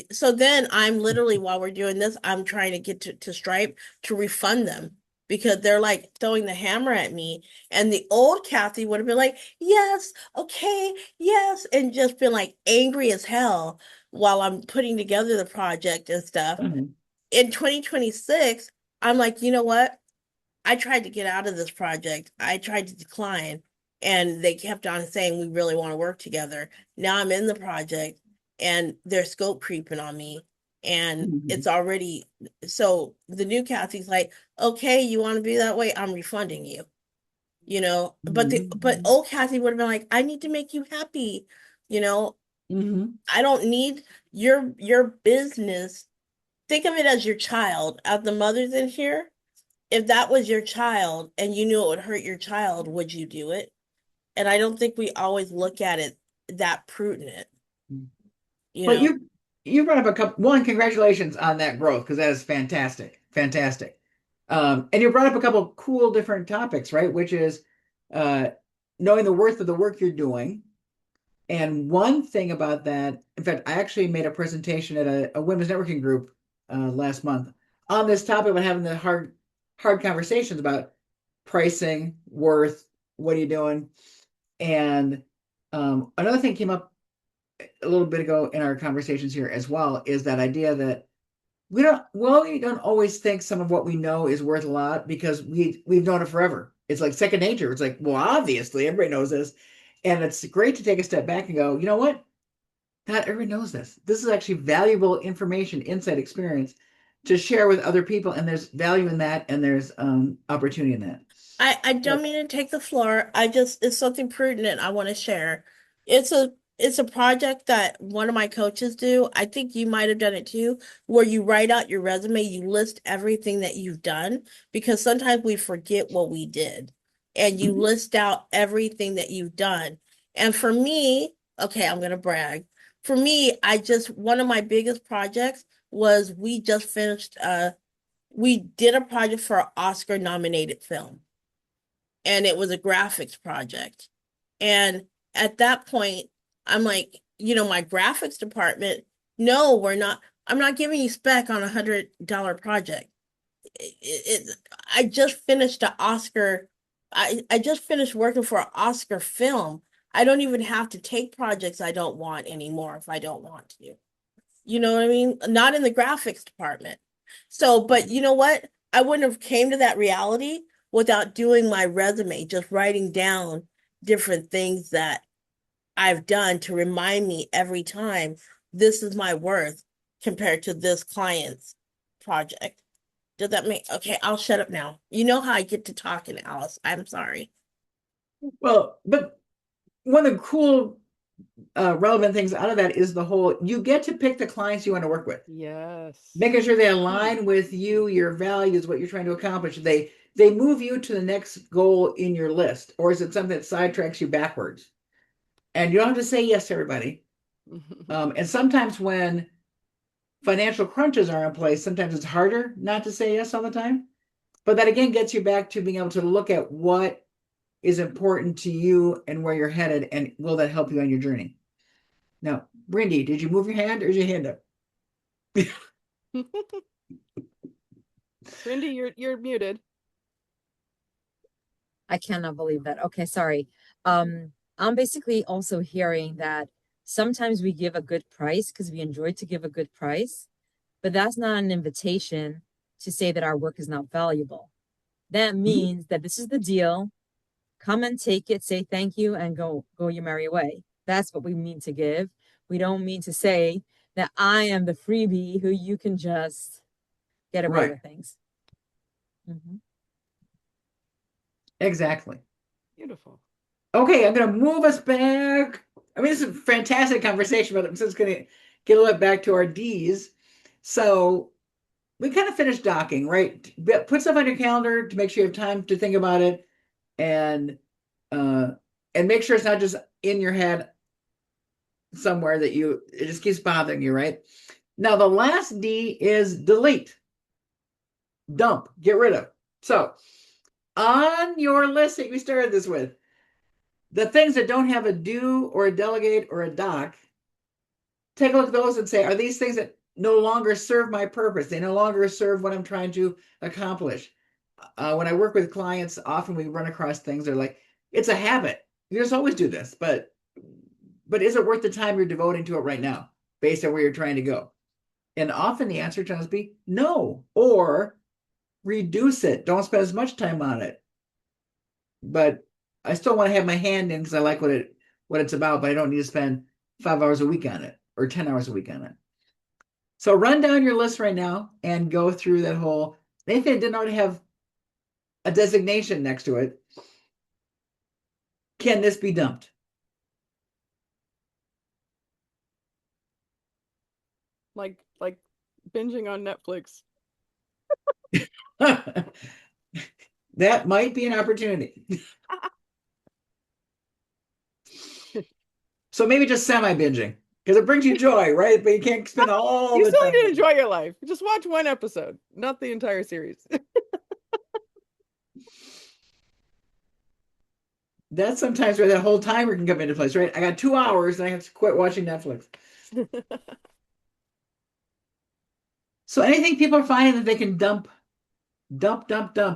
so then I'm literally, while we're doing this, I'm trying to get to Stripe to refund them because they're like throwing the hammer at me. And the old Kathy would have been like, yes, okay, yes, and just been like angry as hell while I'm putting together the project and stuff. Mhm. In 2026, I'm like, you know what? I tried to get out of this project. I tried to decline, and they kept on saying we really want to work together. Now I'm in the project, and they're scope creeping on me, and it's Mhm. already so the new Kathy's like, okay, you want to be that way? I'm refunding you. But Mhm. old Kathy would have been like, I need to make you happy. You know, Mhm. I don't need your business. Think of it as your child. As the mothers in here, if that was your child and you knew it would hurt your child, would you do it? And I don't think we always look at it that prudent, you But know. you brought up a couple. One, congratulations on that growth because that is fantastic, fantastic. And you brought up a couple cool different topics, right? Which is uh, knowing the worth of the work you're doing. And one thing about that, in fact, I actually made a presentation at a women's networking group last month on this topic about having the hard conversations about pricing, worth, what are you doing? And another thing came up a little bit ago in our conversations here as well is that idea that we don't always think some of what we know is worth a lot because we've known it forever. It's like second nature. It's like, well, obviously everybody knows this. And it's great to take a step back and go, you know what? Not everybody knows this. This is actually valuable information, insight, experience to share with other people. And there's value in that, and there's opportunity in that. I don't So, mean to take the floor. It's something prudent I want to share. It's a project that one of my coaches do. I think you might have done it too, where you write out your resume, you list everything that you've done, because sometimes we forget what we did. And you mhm. list out everything that you've done. And for me, okay, I'm gonna brag. For me, one of my biggest projects was we did a project for an Oscar nominated film, and it was a graphics project. And at that point, I'm like, my graphics department, no, I'm not giving you spec on $100 project. I just finished an Oscar. I just finished working for an Oscar film. I don't even have to take projects I don't want anymore if I don't want to. You know what I mean? Not in the graphics department. So, but you know what? I wouldn't have came to that reality without doing my resume, just writing down different things that I've done to remind me every time this is my worth compared to this client's project. Does that make okay? I'll shut up now. You know how I get to talking, Alice. I'm sorry. Well, but one of the cool relevant things out of that is the whole you get to pick the clients you want to work with, Yes. making sure they align with you, your values, what you're trying to accomplish. They move you to the next goal in your list, or is it something that sidetracks you backwards? And you don't have to say yes to everybody. And sometimes when financial crunches are in place, sometimes it's harder not to say yes all the time. But that again gets you back to being able to look at what is important to you and where you're headed, and will that help you on your journey? Now, Brindy, did you move your hand or is your hand up? Brindy, you're muted. I cannot believe that. Okay, sorry. I'm basically also hearing that sometimes we give a good price because we enjoy to give a good price, but that's not an invitation to say that our work is not valuable. That means that this is the deal. Come and take it, say thank you, and go your merry way. That's what we mean to give. We don't mean to say that I am the freebie who you can just get away Right. with things. Mm-hmm. Exactly. Beautiful. Okay, I'm going to move us back. I mean, this is a fantastic conversation, but I'm just going to get a little bit back to our D's. So we kind of finished docking, right? Put stuff on your calendar to make sure you have time to think about it, and uh, and make sure it's not just in your head somewhere that it just keeps bothering you, right? Now the last D is delete, dump, get rid of. So on your list that we started this with, the things that don't have a do or a delegate or a doc, take a look at those and say, are these things that no longer serve my purpose? They no longer serve what I'm trying to accomplish. when I work with clients, often we run across things that are like, it's a habit. You just always do this, but is it worth the time you're devoting to it right now based on where you're trying to go? And often the answer tends to be no, or reduce it. Don't spend as much time on it. But I still want to have my hand in because I like what it's about, but I don't need to spend 5 hours a week on it or 10 hours a week on it. So run down your list right now and go through that whole, anything that did not have a designation next to it. Can this be dumped? Like binging on Netflix. That might be an opportunity. So maybe just semi-binging because it brings you joy, right? But you can't spend all You the still time. need to enjoy your life. Just watch one episode, not the entire series. That's sometimes where that whole timer can come into place, right? I got 2 hours and I have to quit watching Netflix. So anything people are finding that they can dump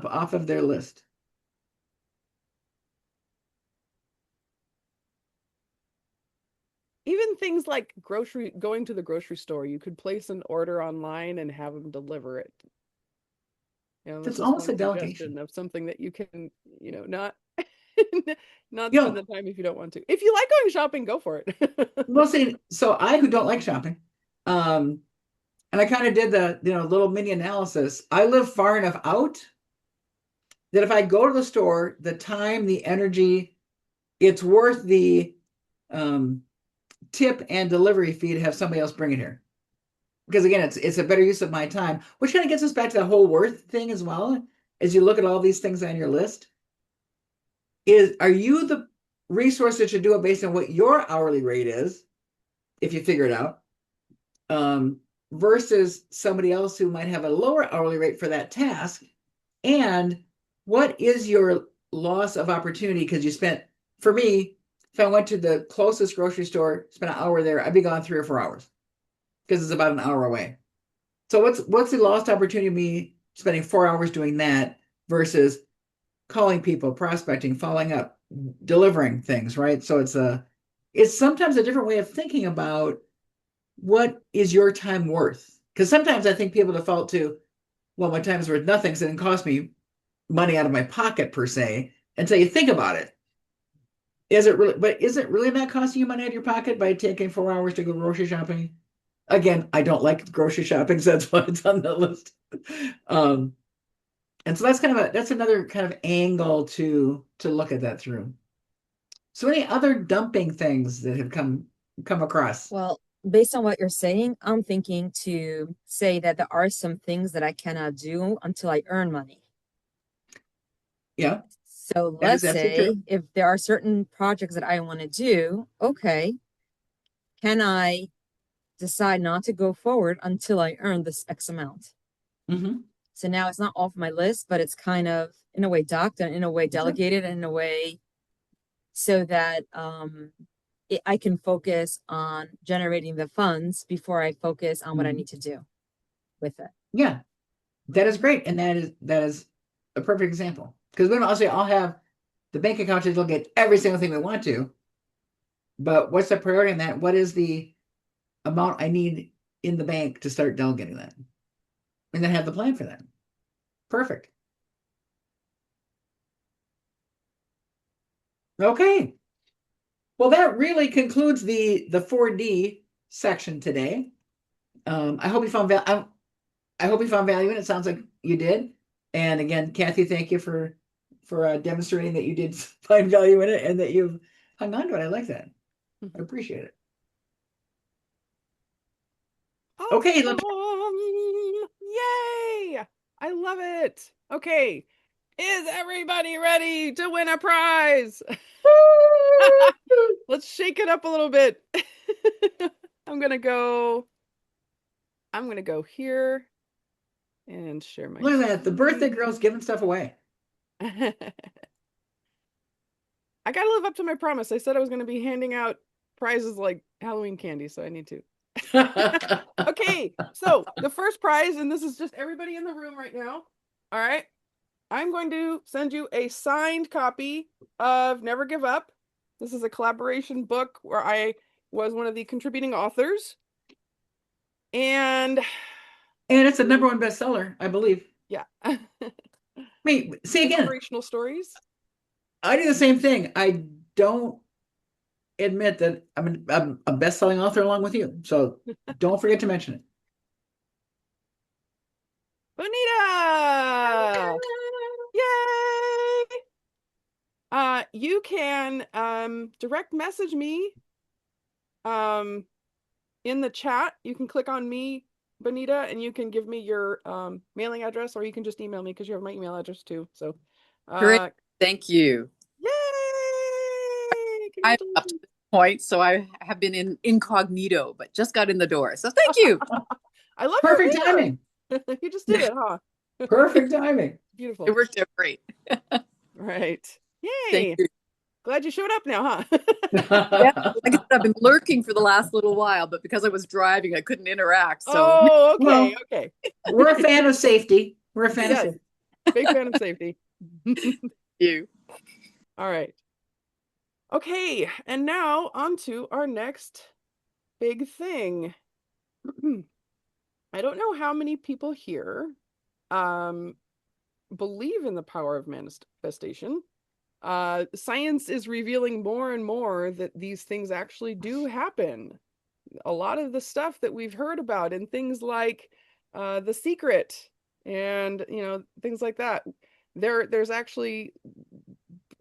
off of their list. Even things like going to the grocery store, you could place an order online and have them deliver it. That's This is almost one a suggestion delegation. of something that you can, not not Yeah. spend the time if you don't want to. If you like going shopping, go for it. Well, see, so I who don't like shopping, and I kind of did the little mini analysis. I live far enough out that if I go to the store, the time, the energy, it's worth the tip and delivery fee to have somebody else bring it here. Because again, it's a better use of my time, which kind of gets us back to the whole worth thing as well. As you look at all these things on your list, are you the resource that should do it based on what your hourly rate is, if you figure it out, versus somebody else who might have a lower hourly rate for that task? And what is your loss of opportunity? Because you spent, for me, if I went to the closest grocery store, spent an hour there, I'd be gone 3 or 4 hours because it's about an hour away. So what's the lost opportunity of me spending 4 hours doing that versus calling people, prospecting, following up, delivering things, right? So it's sometimes a different way of thinking about what is your time worth. Because sometimes I think people default to, well, my time is worth nothing, so it didn't cost me money out of my pocket per se. Until you think about it. Is it really not costing you money out of your pocket by taking 4 hours to go grocery shopping? Again, I don't like grocery shopping, so that's why it's on the list. And so that's another kind of angle to look at that through. So any other dumping things that have come across? Well, based on what you're saying, I'm thinking to say that there are some things that I cannot do until I earn money. Yeah. So That is let's absolutely say true. if there are certain projects that I want to do, okay, can I decide not to go forward until I earn this X amount? Mm-hmm. So now it's not off my list, but it's kind of in a way docked and in a way Sure. delegated and in a way so that I can focus on generating the funds before I focus on what I need to do with it. Yeah, that is great, and that is a perfect example. Because we don't also all have the bank account to look at every single thing we want to, but what's the priority in that? What is the amount I need in the bank to start delegating that, and then have the plan for that? Perfect. Okay. Well, that really concludes the 4D section today. I hope you found I hope you found value in it. Sounds like you did. And again, Kathy, thank you for demonstrating that you did find value in it and that you've hung on to it. I like that. I appreciate it. Okay, Yay! I love it. Okay. Is everybody ready to win a prize? Let's shake it up a little bit. I'm gonna go here and share my Look at that. The birthday screen. girl's giving stuff away. I gotta live up to my promise. I said I was gonna be handing out prizes like Halloween candy, so I need to. Okay, so the first prize, and this is just everybody in the room right now. All right. I'm going to send you a signed copy of Never Give Up. This is a collaboration book where I was one of the contributing authors. And it's a #1 bestseller, I believe. yeah. Wait, say again. Inspirational stories. I do the same thing. I don't admit that I'm a best-selling author along with you. So don't forget to mention it. Bonita! Yay! You can direct message me in the chat. You can click on me, Bonita, and you can give me your mailing address, or you can just email me because you have my email address too. So Great. Thank you. Yay! I'm up to Congratulations. this point, so I have been in incognito, but just got in the door. So thank you. I love Perfect your hair. timing. You just did it, huh? Perfect timing. Beautiful. It worked out great. Right. Yay. Thank you. Glad you showed up now, huh? Yeah, like I said, I've been lurking for the last little while, but because I was driving, I couldn't interact. So Oh, okay. Well, Okay. we're a fan of safety. We're a fan of Yes. safety. Big fan of safety. you. All right. Okay. And now on to our next big thing. I don't know how many people here believe in the power of manifestation. Science is revealing more and more that these things actually do happen. A lot of the stuff that we've heard about in things like The Secret and things like that. There's actually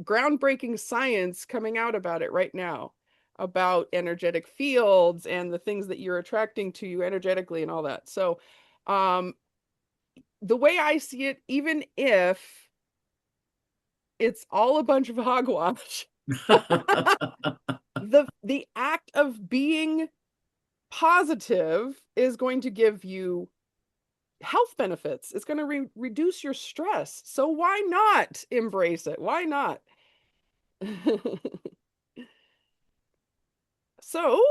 groundbreaking science coming out about it right now, about energetic fields and the things that you're attracting to you energetically and all that. So the way I see it, even if it's all a bunch of hogwash, the act of being positive is going to give you health benefits. It's going to reduce your stress. So why not embrace it? Why not? So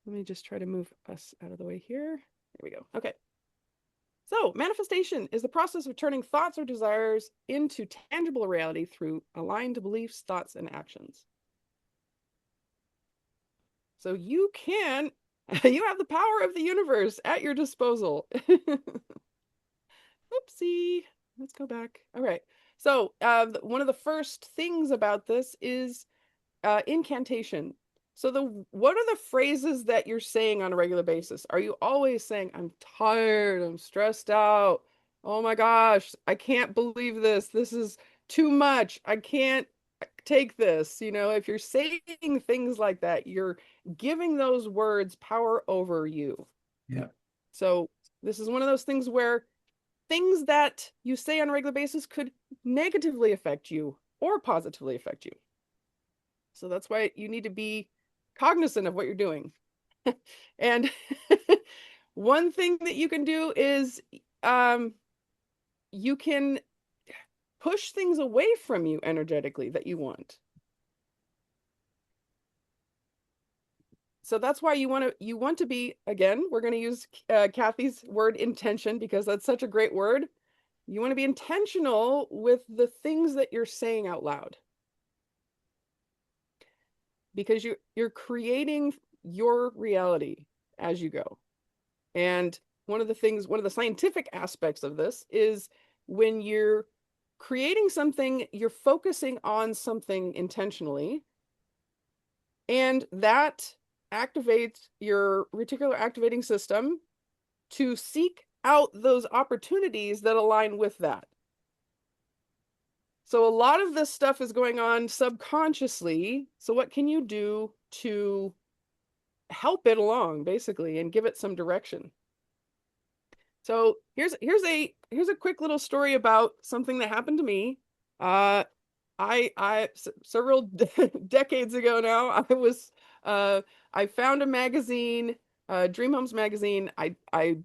let me just try to move us out of the way here. There we go. Okay. So manifestation is the process of turning thoughts or desires into tangible reality through aligned beliefs, thoughts, and actions. So you have the power of the universe at your disposal. Oopsie. Let's go back. All right. So one of the first things about this is incantation. So what are the phrases that you're saying on a regular basis? Are you always saying, I'm tired, I'm stressed out, oh my gosh, I can't believe this, this is too much, I can't take this? If you're saying things like that, you're giving those words power over you. Yeah. So this is one of those things where things that you say on a regular basis could negatively affect you or positively affect you. So that's why you need to be cognizant of what you're doing. And one thing that you can do is you can push things away from you energetically that you want. So that's why you want to be, again, we're going to use Kathy's word intention, because that's such a great word. You want to be intentional with the things that you're saying out loud, because you're creating your reality as you go. And one of the scientific aspects of this is when you're creating something, you're focusing on something intentionally, and that activates your reticular activating system to seek out those opportunities that align with that. So a lot of this stuff is going on subconsciously. So what can you do to help it along, basically, and give it some direction? So here's a quick little story about something that happened to me. Several decades ago now, I found a magazine, Dream Homes magazine. I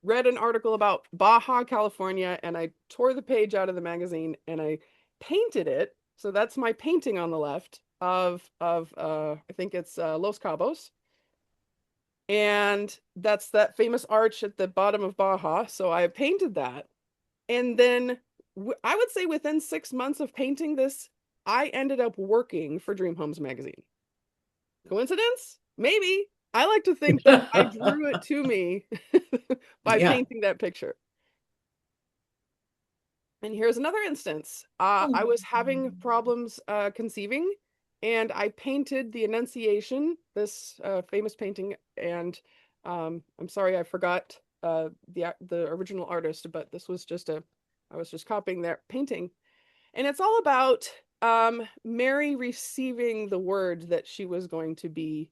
read an article about Baja, California, and I tore the page out of the magazine and I painted it. So that's my painting on the left of I think it's Los Cabos. And that's that famous arch at the bottom of Baja. So I painted that. And then I would say within 6 months of painting this, I ended up working for Dream Homes magazine. Coincidence? Maybe. I like to think that I drew it to me by Yeah. painting that picture. And here's another instance. I was having problems conceiving, and I painted the Annunciation, this famous painting. And I'm sorry, I forgot the original artist, but this was just I was just copying that painting. And it's all about Mary receiving the word that she was going to be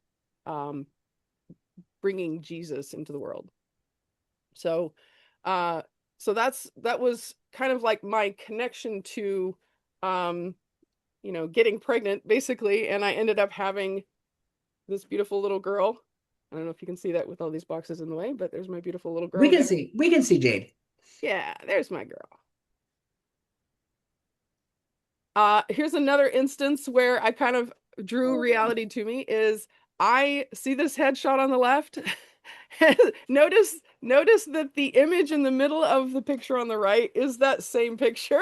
bringing Jesus into the world. So, so that was kind of like my connection to, getting pregnant, basically. And I ended up having this beautiful little girl. I don't know if you can see that with all these boxes in the way, but there's my beautiful little girl. We can see Jade. Yeah, there's my girl. Here's another instance where I kind of drew reality to me. Is I see this headshot on the left. notice that the image in the middle of the picture on the right is that same picture.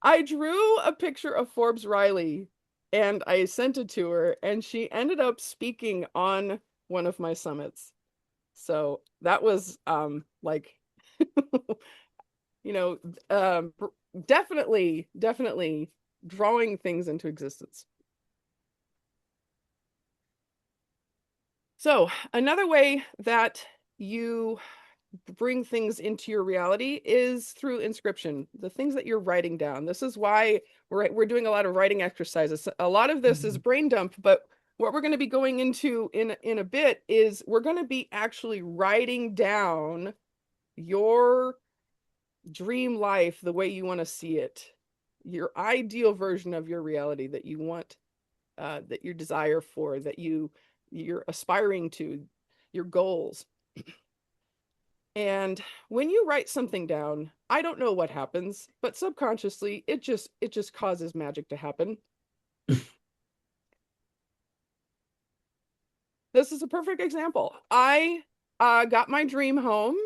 I drew a picture of Forbes Riley and I sent it to her, and she ended up speaking on one of my summits. So that was like definitely drawing things into existence. So another way that you bring things into your reality is through inscription, the things that you're writing down. This is why we're doing a lot of writing exercises. A lot of this is brain dump, but what we're going to be going into in a bit is we're going to be actually writing down your dream life the way you want to see it, your ideal version of your reality that you want, that you desire for, that you're aspiring to, your goals. And when you write something down, I don't know what happens, but subconsciously it just causes magic to happen. This is a perfect example. I got my dream home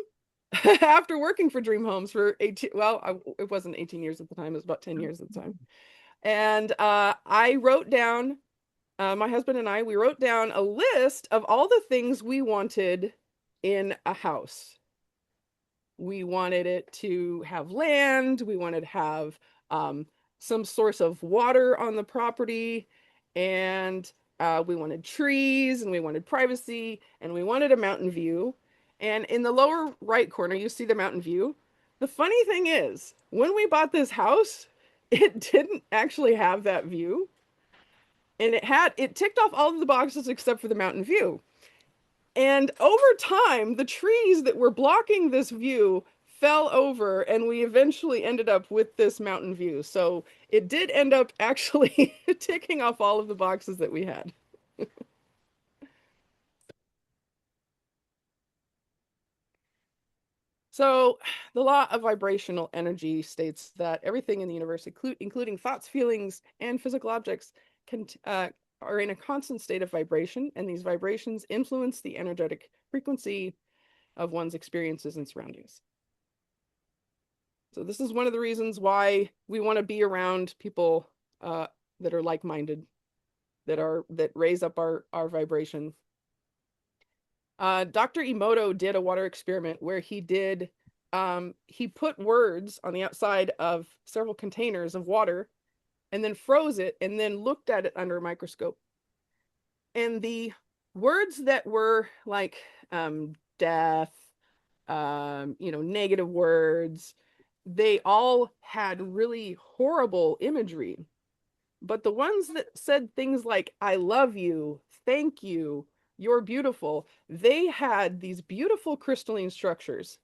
after working for Dream Homes for 18, it wasn't 18 years at the time, it was about 10 years at the time. And I wrote down, my husband and we wrote down a list of all the things we wanted in a house. We wanted it to have land, we wanted to have some source of water on the property, and we wanted trees, and we wanted privacy, and we wanted a mountain view. And in the lower right corner, you see the mountain view. The funny thing is, when we bought this house, it didn't actually have that view. And it ticked off all of the boxes except for the mountain view. And over time, the trees that were blocking this view fell over, and we eventually ended up with this mountain view. So it did end up actually ticking off all of the boxes that we had. So the law of vibrational energy states that everything in the universe, including thoughts, feelings, and physical objects, are in a constant state of vibration, and these vibrations influence the energetic frequency of one's experiences and surroundings. So this is one of the reasons why we want to be around people that are like-minded, that raise up our vibration. Dr. Emoto did a water experiment where he put words on the outside of several containers of water and then froze it and then looked at it under a microscope. And the words that were like death, negative words, they all had really horrible imagery. But the ones that said things like, I love you, thank you, you're beautiful, they had these beautiful crystalline structures.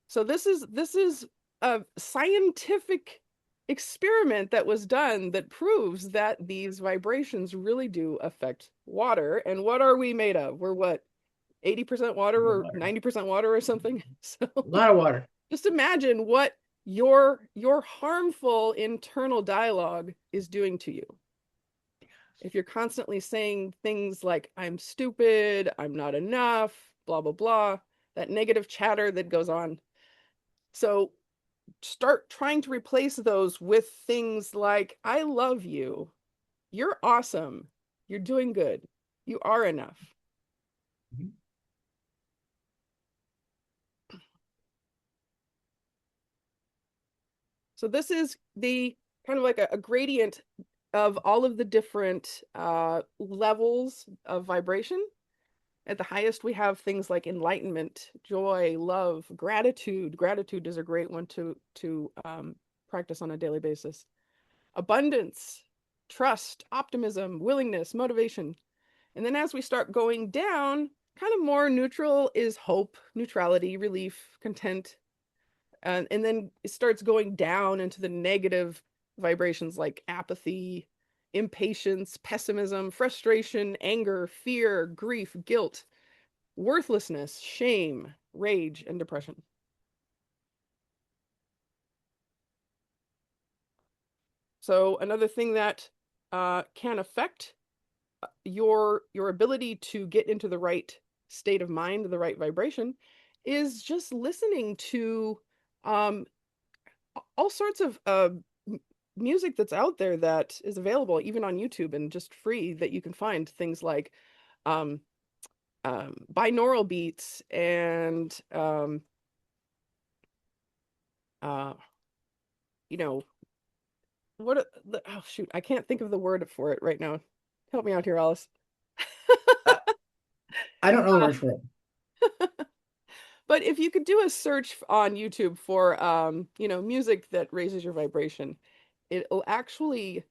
So this is a scientific experiment that was done that proves that these vibrations really do affect water. And what are we made of? We're what, 80% water or 90% water or something? So A lot of water. just imagine what your harmful internal dialogue is doing to you. If you're constantly saying things like, I'm stupid, I'm not enough, blah, blah, blah, that negative chatter that goes on. So start trying to replace those with things like, I love you. You're awesome. You're doing good. You are enough. Mhm. So this is the kind of like a gradient of all of the different levels of vibration. At the highest, we have things like enlightenment, joy, love, gratitude. Gratitude is a great one to practice on a daily basis. Abundance, trust, optimism, willingness, motivation. And then as we start going down, kind of more neutral is hope, neutrality, relief, content. And then it starts going down into the negative vibrations like apathy, impatience, pessimism, frustration, anger, fear, grief, guilt, worthlessness, shame, rage, and depression. So another thing that can affect your ability to get into the right state of mind, the right vibration, is just listening to um, all sorts of music that's out there that is available even on YouTube and just free, that you can find things like um, binaural beats and uh, you know, oh shoot, I can't think of the word for it right now. Help me out here, Alice. I don't know the word for it. But if you could do a search on YouTube for music that raises your vibration, it'll actually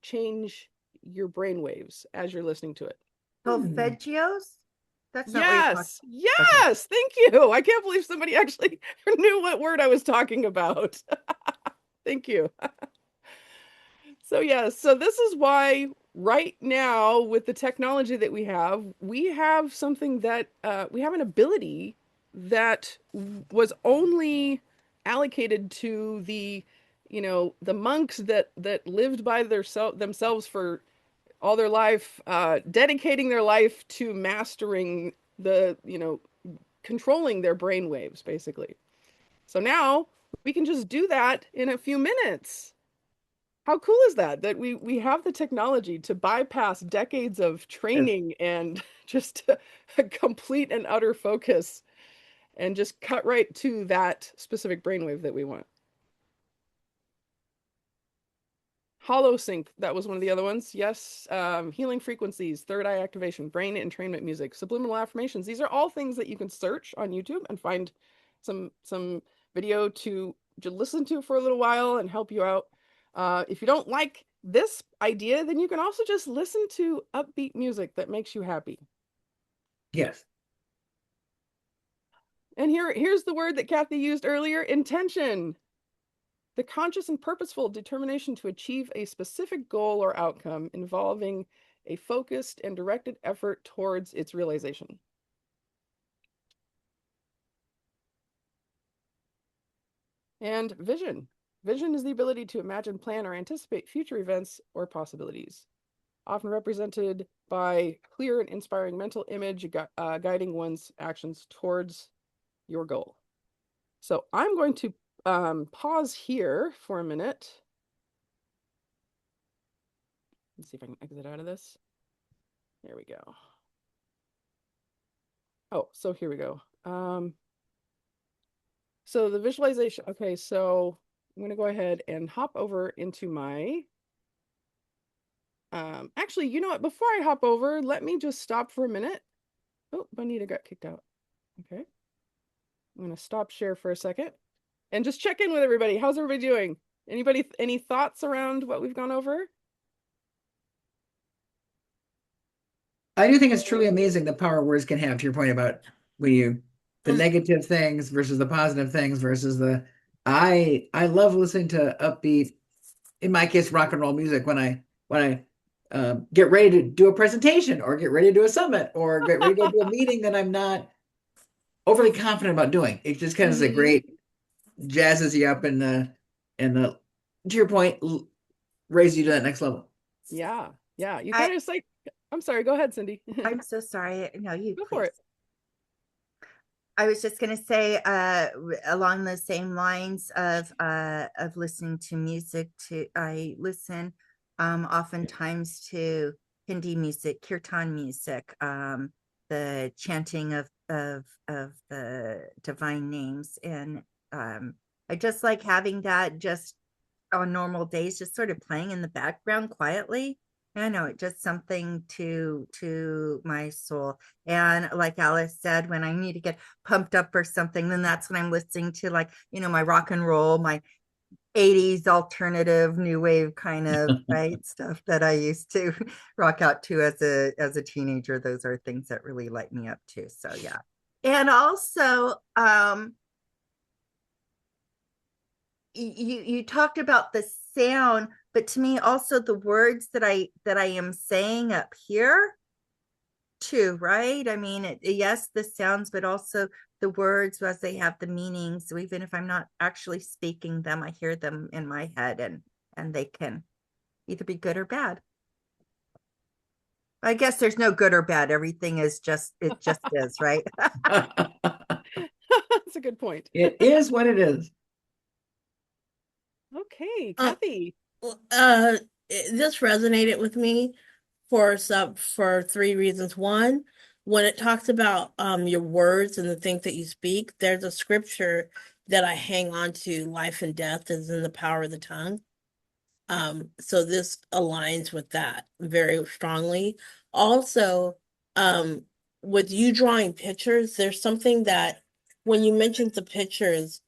change your brain waves as you're listening to it. Solfeggios? That's not what you're talking. Yes, yes, thank you. I can't believe somebody actually knew what word I was talking about. Thank you. So yes, so this is why right now with the technology that we have something that we have an ability that was only allocated to the monks that lived by themselves for all their life, dedicating their life to mastering controlling their brain waves, basically. So now we can just do that in a few minutes. How cool is that? That we have the technology to bypass decades of training and just complete and utter focus and just cut right to that specific brainwave that we want. Hollow sync, that was one of the other ones. Yes, healing frequencies, third eye activation, brain entrainment music, subliminal affirmations. These are all things that you can search on YouTube and find some video to listen to for a little while and help you out. If you don't like this idea, then you can also just listen to upbeat music that makes you happy. Yes. And here's the word that Kathy used earlier, intention. The conscious and purposeful determination to achieve a specific goal or outcome involving a focused and directed effort towards its realization. And vision. Vision is the ability to imagine, plan, or anticipate future events or possibilities, often represented by clear and inspiring mental image guiding one's actions towards your goal. So I'm going to pause here for a minute. Let's see if I can exit out of this. There we go. Oh, so here we go. So the visualization. Okay, so I'm going to go ahead and hop over into my actually, you know what? Before I hop over, let me just stop for a minute. Oh, Bonita got kicked out. Okay. I'm going to stop share for a second and just check in with everybody. How's everybody doing? Anybody, any thoughts around what we've gone over? I do think it's truly amazing the power words can have, to your point about the negative things versus the positive things versus I love listening to upbeat, in my case, rock and roll music when I get ready to do a presentation or get ready to do a summit or get ready to go do a meeting that I'm not overly confident about doing. It just kind of is a great jazzes you up and to your point, raise you to that next level. Yeah. You kind of like, I'm sorry, go ahead, Cindy. I'm so sorry. No, you Go please. for it. I was just going to say, along the same lines of listening to music, I listen oftentimes to Hindi music, kirtan music, the chanting of the divine names, and I just like having that just on normal days, just sort of playing in the background quietly. I know it just something to my soul. And like Alice said, when I need to get pumped up or something, then that's when I'm listening to, like, my rock and roll, my 80s alternative new wave kind of right stuff that I used to rock out to as a teenager. Those are things that really light me up too. So yeah. And also you talked about the sound, but to me also the words that I am saying up here too, right? I mean, yes, the sounds, but also the words as they have the meanings. So even if I'm not actually speaking them, I hear them in my head, and they can either be good or bad. I guess there's no good or bad. Everything is it just is, right? That's a good point. It is what it is. Okay, Kathy. This resonated with me for 3 reasons. One, when it talks about your words and the things that you speak, there's a scripture that I hang on to: life and death is in the power of the tongue. So this aligns with that very strongly. Also, with you drawing pictures, there's something that when you mentioned the pictures,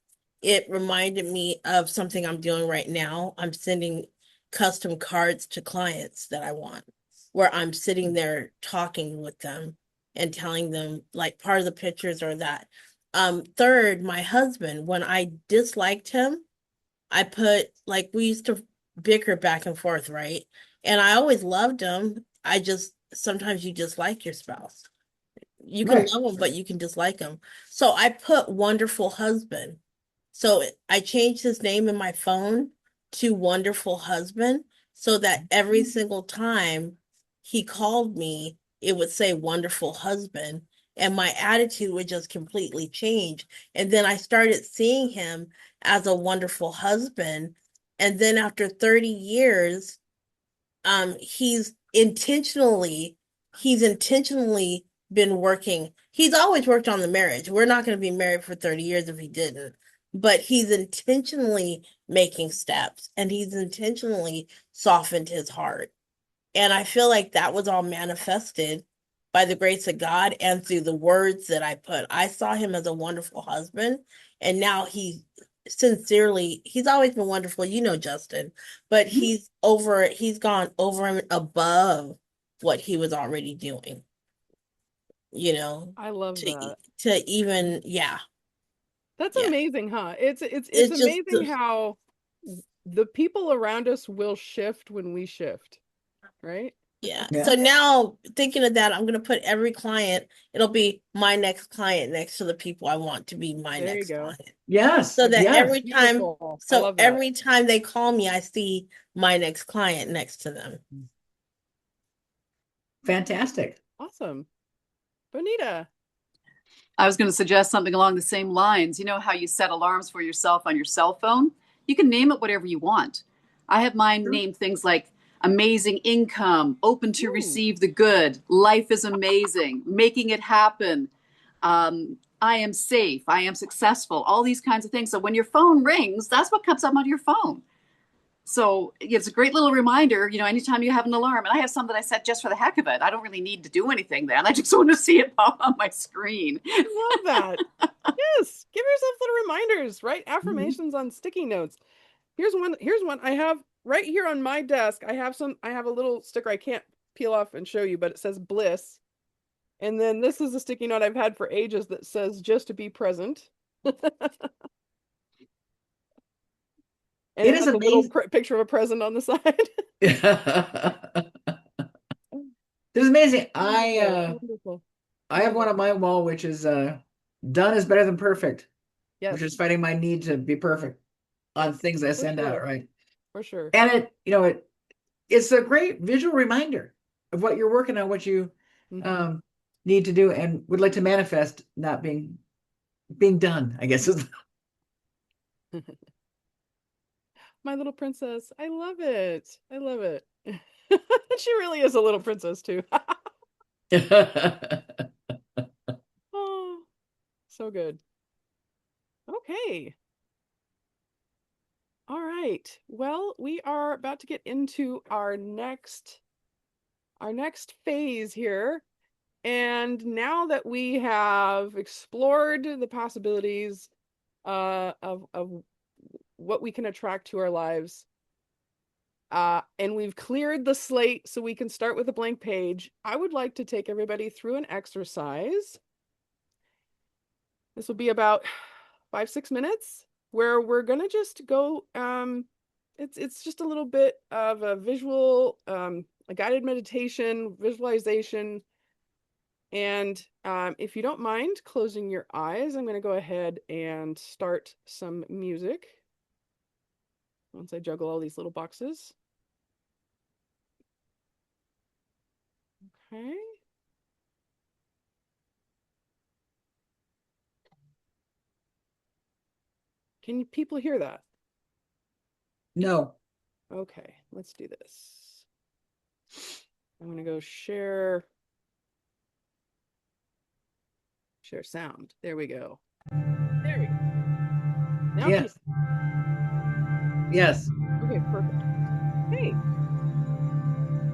it reminded me of something I'm doing right now. I'm sending custom cards to clients that I want, where I'm sitting there talking with them and telling them, like, part of the pictures are that. Third, my husband, when I disliked him, I put, like, we used to bicker back and forth, right? And I always loved him. Sometimes you dislike your spouse. You can Right. love them, but you can dislike them. So I put wonderful husband. So I changed his name in my phone to wonderful husband, so that every single time he called me, it would say wonderful husband, and my attitude would just completely change. And then I started seeing him as a wonderful husband. And then after 30 years, he's intentionally been working. He's always worked on the marriage. We're not going to be married for 30 years if he didn't. But he's intentionally making steps, and he's intentionally softened his heart. And I feel like that was all manifested by the grace of God and through the words that I put. I saw him as a wonderful husband, and now he's always been wonderful, Justin, but he's gone over and above what he was already doing, I love that. to even, yeah. That's Yeah. amazing, huh? It's It's just amazing how the people around us will shift when we shift, right? Yeah. Yeah. So now, thinking of that, I'm going to put every client, it'll be my next client next to the people I want to be my There you next go. client. Yes. So that Yes. Beautiful. I love that. every time they call me, I see my next client next to them. Fantastic. Awesome. Bonita. I was going to suggest something along the same lines. You know how you set alarms for yourself on your cell phone? You can name it whatever you want. I have mine named things like amazing income, open to receive the good, life is amazing, making it happen. I am safe, I am successful, all these kinds of things. So when your phone rings, that's what comes up on your phone. So it's a great little reminder, anytime you have an alarm. And I have some that I set just for the heck of it. I don't really need to do anything then. I just want to see it pop on my screen. I love that. Yes. Give yourself little reminders, right? Affirmations on sticky notes. Here's one I have right here on my desk. I have a little sticker I can't peel off and show you, but it says bliss. And then this is a sticky note I've had for ages that says just to be present. And It it is has a little amazing. picture of a present on the side. This is amazing. Wonderful. I have one on my wall, which is done is better than perfect. Yes. Which is fighting my need to be perfect on Yes, things I for send sure. out, right? For sure. And it's a great visual reminder of what you're working on, what you need to do and would like to manifest not being being done, I guess. My little princess. I love it. I love it. She really is a little princess too. Oh, so good. Okay. All right. Well, we are about to get into our next phase here. And now that we have explored the possibilities of what we can attract to our lives, and we've cleared the slate so we can start with a blank page, I would like to take everybody through an exercise. This will be about 5-6 minutes where we're gonna just go. It's just a little bit of a visual, a guided meditation, visualization. And if you don't mind closing your eyes, I'm going to go ahead and start some music once I juggle all these little boxes. Okay. Can people hear that? No. Okay, let's do this. I'm going to go share sound. There we go. There we go. Now Yes. Yes. Okay, perfect. Hey.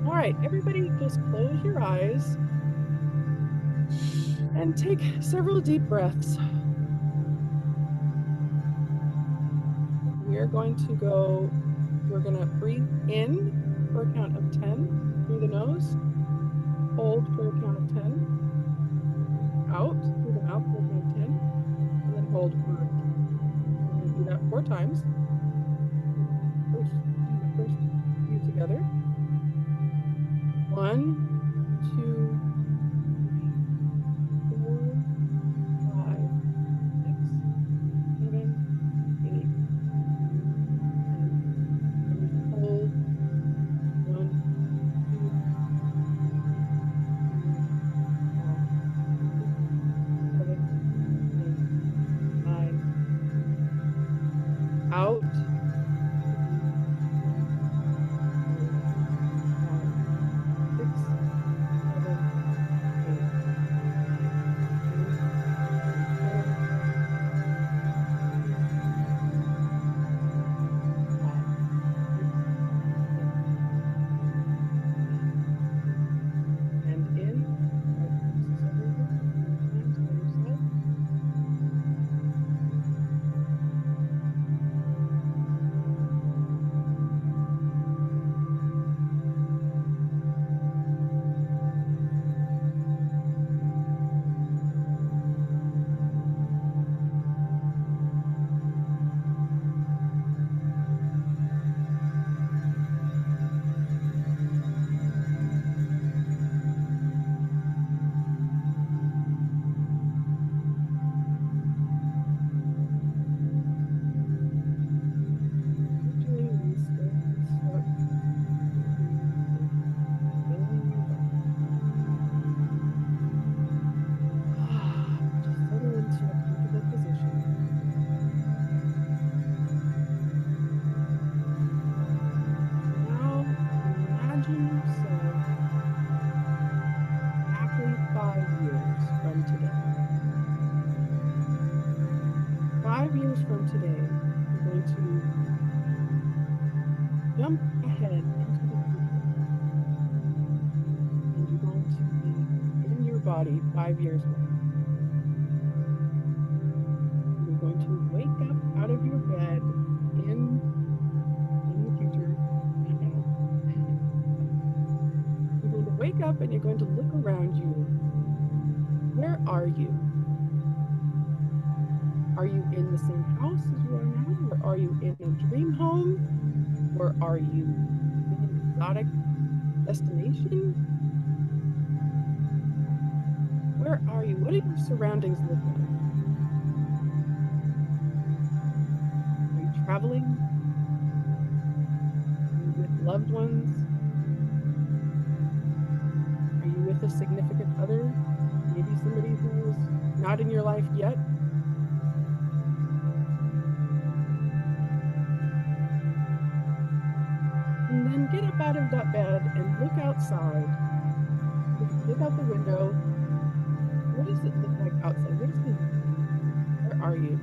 All right, everybody just close your eyes and take several deep breaths. We're going to breathe in for a count of 10 through the nose, hold for a count of 10, out through the mouth for a count of 10, and then hold for 10. We're going to do that 4 times. First, do the first few together. 1, 2, 3, 4, 5, 6, 7, 8, 10. And we hold 1, 2, 3, 4, 5, 6, 7, 8, 9. Out. 3, 4, 5, 6, 7, 8, 9, 10, and hold 1, 2, 3, 4, 5, 6, 7, 8, 9. And in. Try to do this several times by yourself. Gradually, we slowly start moving your attention, filling your body. Just settle into a comfortable position. Now, imagine yourself exactly 5 years from today. 5 years from today, you're going to jump ahead into the future, and you're going to be in your body 5 years from now. You're going to wake up out of your bed in the future, not now. You're going to wake up and you're going to look around you. Where are you? Are you in the same house as you are now? Or are you in a dream home? Or are you in an exotic destination? Where are you? What do your surroundings look like? Are you traveling? Are you with loved ones? Are you with a significant other? Maybe somebody who is not in your life yet? And then get up out of that bed and look outside. Look out the window. What does it look like outside? Where are you?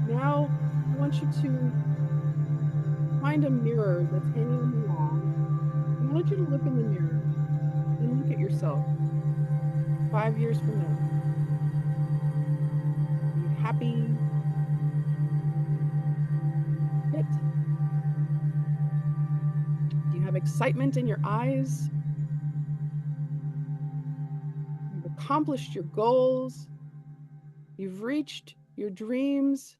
Now, I want you to find a mirror that's hanging on the wall. I want you to look in the mirror and look at yourself 5 years from now. Are you happy? Fit? Do you have excitement in your eyes? You've accomplished your goals. You've reached your dreams.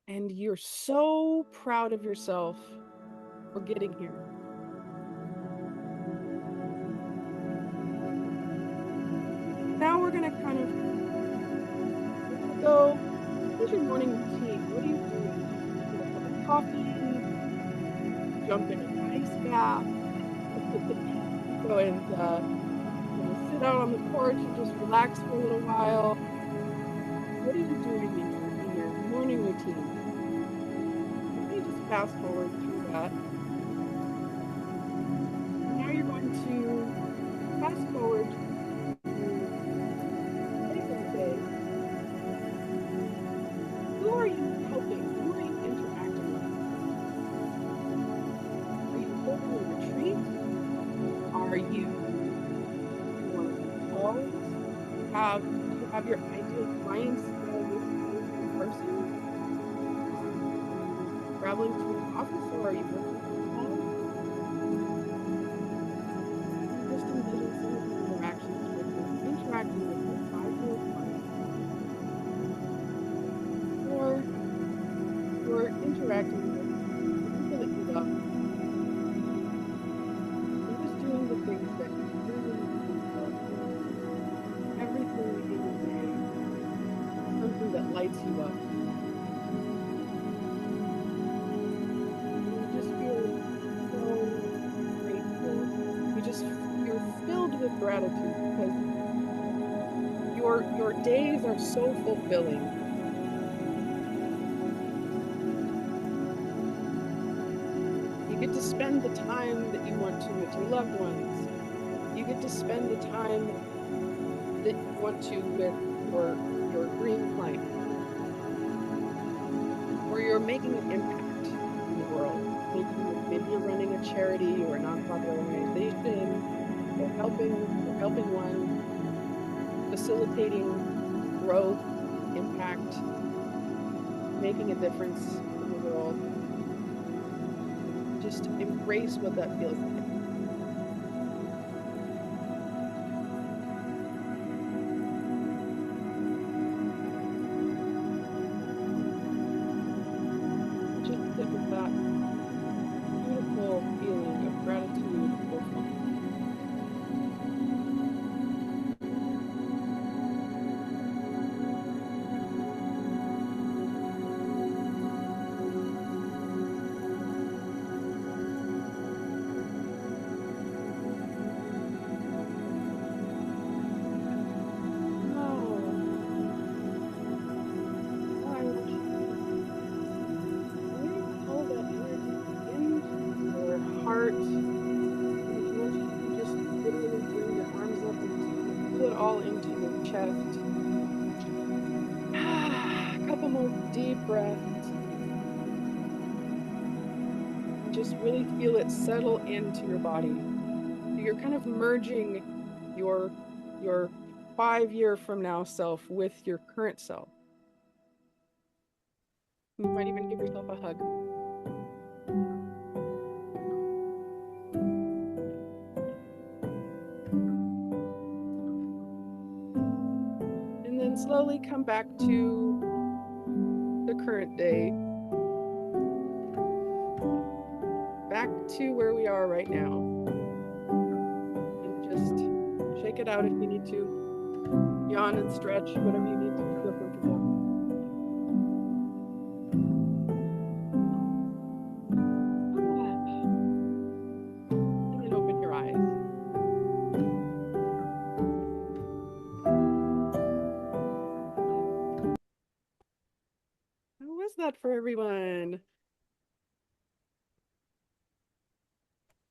And you're so proud of yourself for getting here. Now we're going to go, what's your morning routine? What are you doing? Get a cup of coffee, jump in an ice bath, go and sit out on the porch and just relax for a little while. What are you doing in your morning routine? Let me just fast forward through that. Now you're going to fast forward to later today. Who are you helping? Who are you interacting with? Are you holding a retreat? Are you on calls? Do you have your ideal clients with you in person? Traveling to an office, or are you working from home? Just envision some of the interactions with you, interacting with your ideal clients. Or you're interacting with people that you love. You're just doing the things that you really love. Everything in your day, something that lights you up. You just feel so grateful. You're filled with gratitude because your days are so fulfilling. You get to spend the time that you want to with your loved ones. You get to spend the time that you want to with your dream client. Or you're making an impact in the world. Maybe you're running a charity or a nonprofit organization, or helping one, facilitating growth, impact, making a difference in the world. Just embrace what that feels like. Just sit with that beautiful feeling of gratitude and fulfillment. Heart. If you want to just literally bring your arms up and pull it all into your chest. A couple more deep breaths. Just really feel it settle into your body. You're kind of merging your 5 year from now self with your current self. You might even give yourself a hug. And then slowly come back to the current day. Back to where we are right now. And just shake it out if you need to. Yawn and stretch, whatever you need to feel comfortable. And then open your eyes. that for everyone.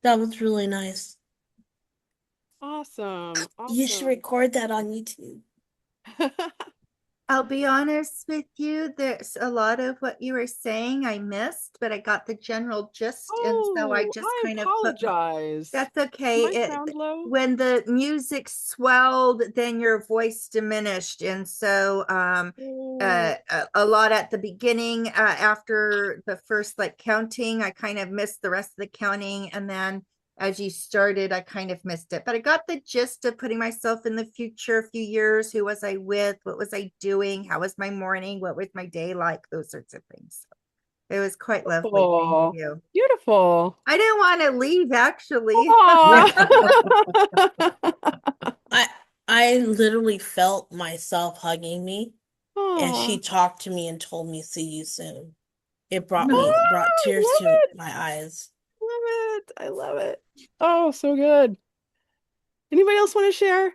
That was really nice. Awesome. You should Awesome. record that on YouTube. I'll be honest with you, there's a lot of what you were saying I missed, but I got the general gist, and so I Oh, just I kind of put apologize. that's okay. Does my sound low? When the music swelled, then your voice diminished, and so Oh, a lot at the beginning, after the first like counting, I kind of missed the rest of the counting, and then as you started, I kind of missed it, but I got the gist of putting myself in the future, a few years. Who was I with? What was I doing? How was my morning? What was my day like? Those sorts of things. It was quite lovely. Thank beautiful. you. Beautiful. I didn't want to leave, actually. Aw. I literally felt myself hugging me, and Aw. she talked to me and told me, "See you soon." It brought I tears love to it. my eyes. Love it. I love it. Oh, so good. Anybody else want to share?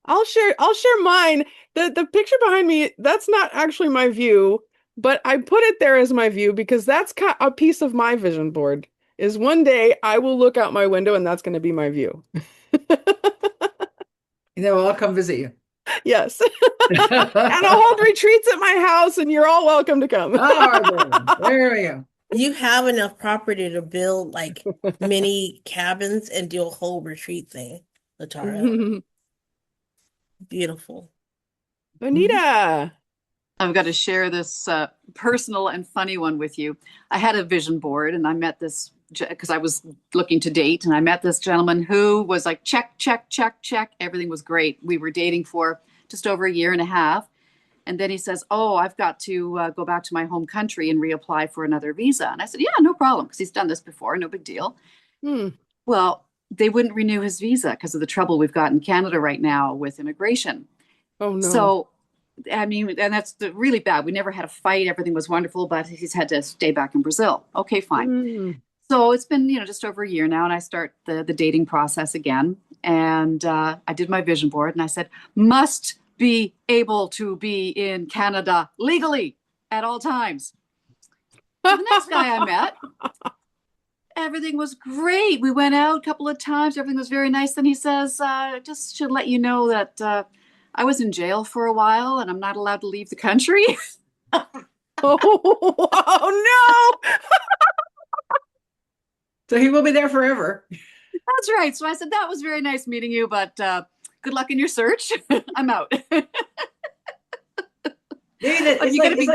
I'll share mine. The picture behind me, that's not actually my view, but I put it there as my view because that's a piece of my vision board. Is one day I will look out my window and that's going to be my view. And then we'll all come visit you. Yes. And I'll hold retreats at my house and you're all welcome to come. Oh, there we go. You have enough property to build like mini cabins and do a whole retreat thing, Latara. Beautiful. Bonita. I've got to share this personal and funny one with you. I had a vision board and I met this because I was looking to date, and I met this gentleman who was like, check, check, check, check. Everything was great. We were dating for just over a year and a half. And then he says, oh, I've got to go back to my home country and reapply for another visa. And I said, yeah, no problem, because he's done this before. No big deal. Well, they wouldn't renew his visa because of the trouble we've got in Canada right now with immigration. Oh, no. So, I mean, and that's really bad. We never had a fight. Everything was wonderful, but he's had to stay back in Brazil. Okay, fine. So it's been, just over a year now, and I start the dating process again. And I did my vision board, and I said, must be able to be in Canada legally at all times. So the next guy I met, everything was great. We went out a couple of times. Everything was very nice. Then he says, just should let you know that I was in jail for a while and I'm not allowed to leave the country. Oh, no. So he will be there forever. That's right. So I said, that was very nice meeting you, but good luck in your search. I'm out. It's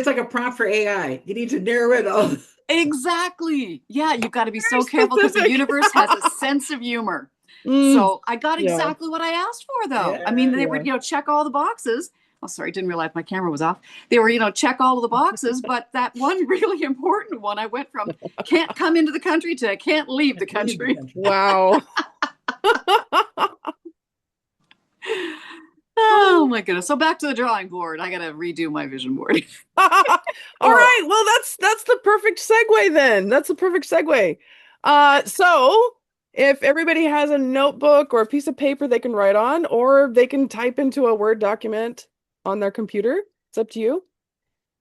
like a prompt for AI. You need to narrow it all. Exactly. Yeah, you've got to be so careful because the universe has a sense of humor. So I got exactly what I asked for, though. Yeah, I mean, they would, check all the boxes. Oh, sorry, didn't realize my camera was off. They were, check all of the boxes, but that one really important one, I went from can't come into the country to can't leave the country. Wow. Oh my goodness. So back to the drawing board. I got to redo my vision board. All right. Well, that's the perfect segue then. That's the perfect segue. So if everybody has a notebook or a piece of paper they can write on, or they can type into a Word document on their computer, it's up to you.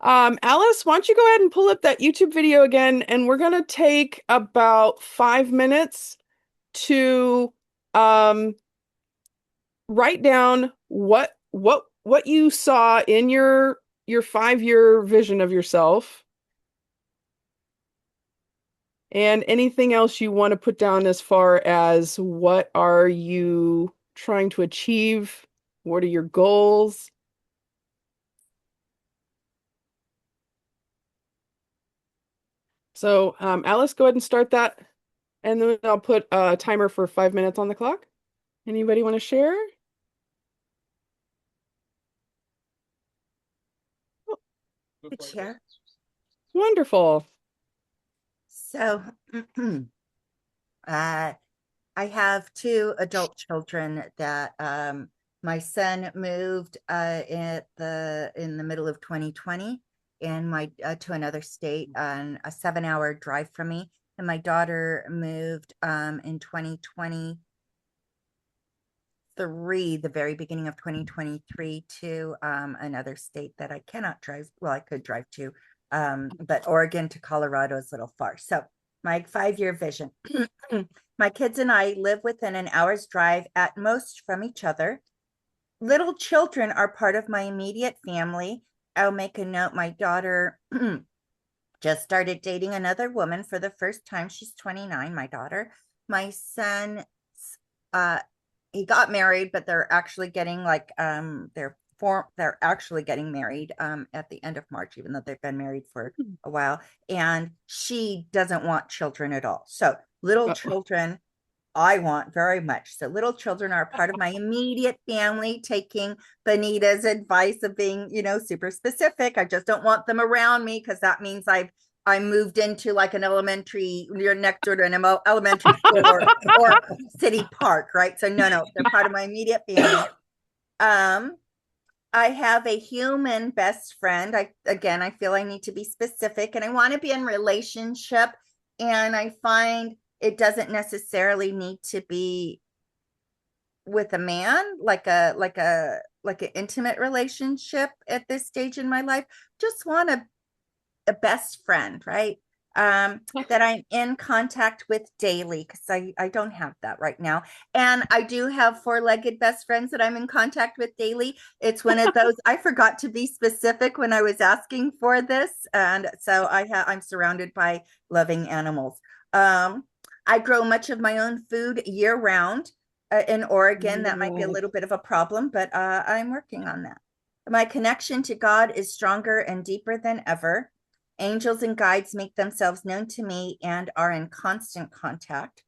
Alice, why don't you go ahead and pull up that YouTube video again, and we're gonna take about 5 minutes to write down what you saw in your 5-year vision of yourself, and anything else you want to put down as far as what are you trying to achieve, what are your goals. So Alice, go ahead and start that, and then I'll put a timer for 5 minutes on the clock. Anybody want to share? Share. Wonderful. So I have 2 adult children that my son moved in the middle of 2020, and my to another state on a 7-hour drive from me, and my daughter moved in 2020 the very beginning of 2023, to another state that I cannot drive. Well, I could drive to, but Oregon to Colorado is a little far. So my 5-year vision. My kids and I live within an hour's drive at most from each other. Little children are part of my immediate family. I'll make a note. My daughter just started dating another woman for the first time. She's 29, my daughter. My son, he got married, but they're actually getting they're actually getting married at the end of March, even though they've been married for a while. And she doesn't want children at all. So little children I want very much. So little children are part of my immediate family, taking Benita's advice of being, super specific. I just don't want them around me, because that means I moved into like an elementary, you're next door to an elementary school or city park, right? So no, they're part of my immediate family. I have a human best friend. I feel I need to be specific, and I want to be in relationship, and I find it doesn't necessarily need to be with a man, like an intimate relationship at this stage in my life. Just want a best friend, right? That I'm in contact with daily, because I don't have that right now. And I do have 4-legged best friends that I'm in contact with daily. It's one of those, I forgot to be specific when I was asking for this. And so I'm surrounded by loving animals. I grow much of my own food year round in Oregon. That might be a little bit of a problem, but I'm working on that. My connection to God is stronger and deeper than ever. Angels and guides make themselves known to me and are in constant contact.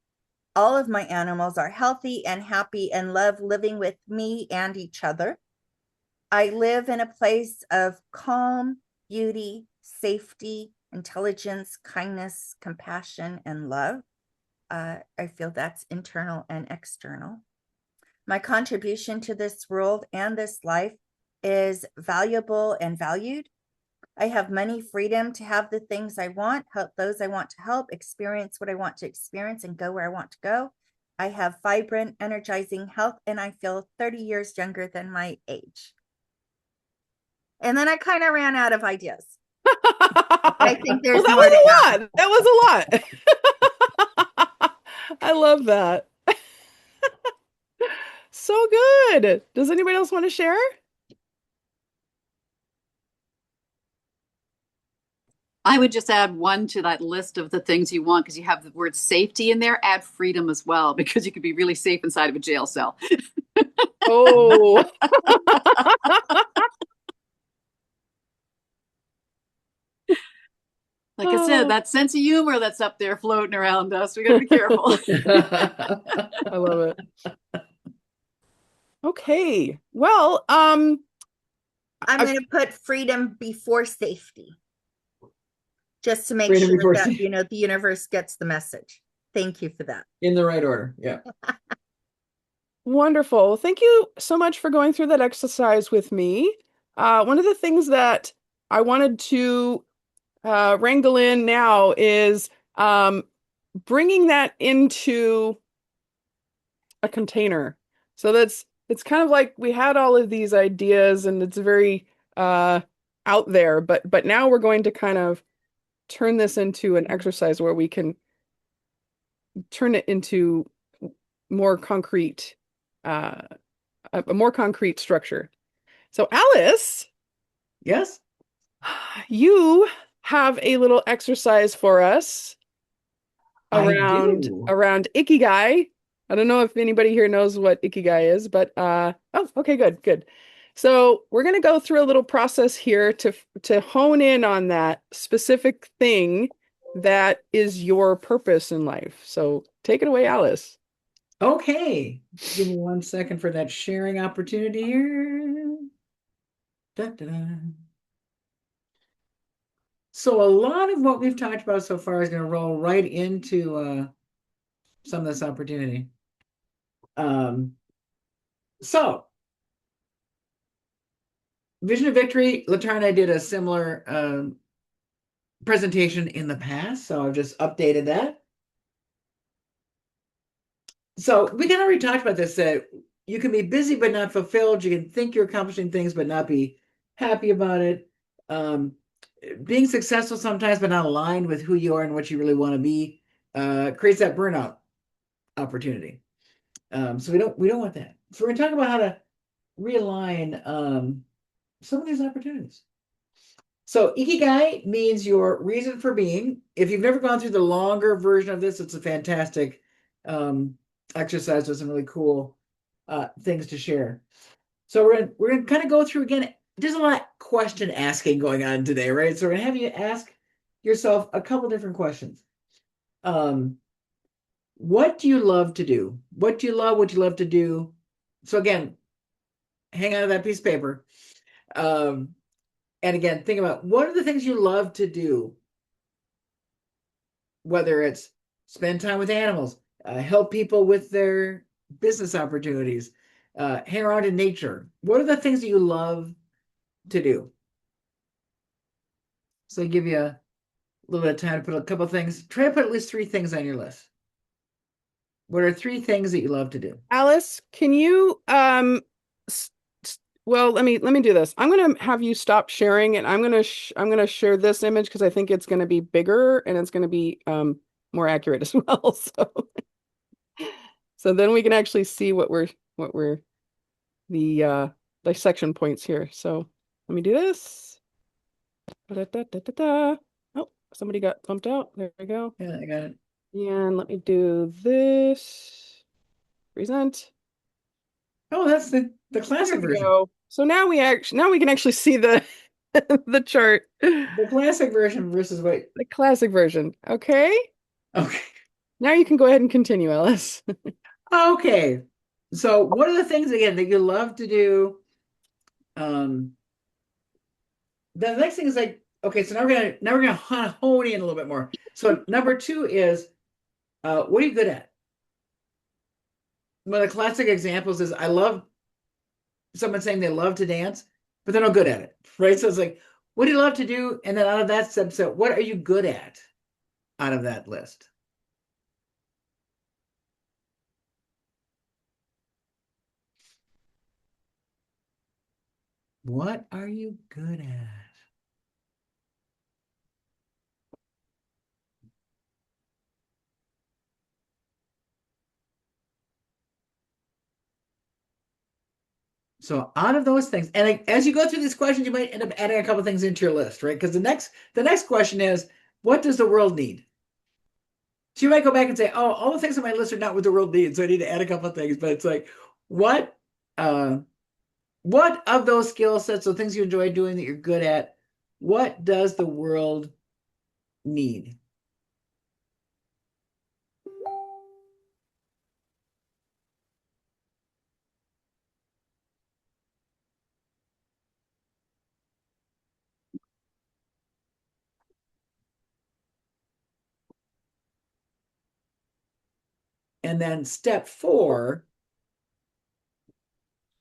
All of my animals are healthy and happy and love living with me and each other. I live in a place of calm, beauty, safety, intelligence, kindness, compassion, and love. I feel that's internal and external. My contribution to this world and this life is valuable and valued. I have money, freedom to have the things I want, help those I want to help, experience what I want to experience, and go where I want to go. I have vibrant, energizing health, and I feel 30 years younger than my age. And then I kind of ran out of ideas. I think there's that more was to a add. lot. That was a lot. I love that. So good. Does anybody else want to share? I would just add one to that list of the things you want, because you have the word safety in there. Add freedom as well, because you could be really safe inside of a jail cell. Oh. Like I said, that sense of humor that's up there floating around us, we got to be careful. I love it. Okay. Well, I'm going to put freedom before safety, just to make Freedom sure before that, safety. the universe gets the message. Thank you for that. In the right order. Yeah. wonderful. Thank you so much for going through that exercise with me. One of the things that I wanted to wrangle in now is bringing that into a container. So it's kind of like we had all of these ideas, and it's very out there, but now we're going to kind of turn this into an exercise where we can turn it into more concrete, a more concrete structure. So Alice, Yes. you have a little exercise for us I do. around Ikigai. I don't know if anybody here knows what Ikigai is, but oh, okay, good. So we're going to go through a little process here to hone in on that specific thing that is your purpose in life. So take it away, Alice. Okay. Give me 1 second for that sharing opportunity here. Da-da-da. So a lot of what we've talked about so far is going to roll right into some of this opportunity. So Vision of Victory, Latar and I did a similar presentation in the past, so I've just updated that. So we kind of already talked about this. you can be busy but not fulfilled. You can think you're accomplishing things but not be happy about it. Being successful sometimes but not aligned with who you are and what you really want to be creates that burnout opportunity. So we don't want that. So we're gonna talk about how to realign some of these opportunities. So ikigai means your reason for being. If you've never gone through the longer version of this, it's a fantastic exercise with some really cool things to share. So we're gonna kind of go through again. There's a lot of question asking going on today, right? So we're gonna have you ask yourself a couple different questions. What do you love to do? What do you love? What you love to do? So again, hang on to that piece of paper. And again, think about what are the things you love to do? Whether it's spend time with animals, help people with their business opportunities, hang around in nature. What are the things that you love to do? So I give you a little bit of time to put a couple of things. Try to put at least 3 things on your list. What are 3 things that you love to do? Alice, can you well, let me do this. I'm going to have you stop sharing, and I'm going to share this image because I think it's going to be bigger and it's going to be more accurate as well. So then we can actually see what we're the dissection points here. So let me do this. Oh, somebody got bumped out. There we go. Yeah, I got it. And let me do this. Present. Oh, that's the There classic we version. go. So now we can actually see the the chart. The classic version versus what? The classic version. Okay. Okay. Now you can go ahead and continue, Alice. Okay. So what are the things again that you love to do? The next thing is like, okay, so now we're gonna hone in a little bit more. So number 2 is what are you good at? One of the classic examples is I love someone saying they love to dance, but they're not good at it. Right. So it's like, what do you love to do? And then out of that subset, what are you good at out of that list? What are you good at? So out of those things, and as you go through these questions, you might end up adding a couple things into your list, right? Because the next question is, what does the world need? So you might go back and say, oh, all the things on my list are not what the world needs, so I need to add a couple of things. But it's like, what of those skill sets, so things you enjoy doing that you're good at, what does the world need? And then step 4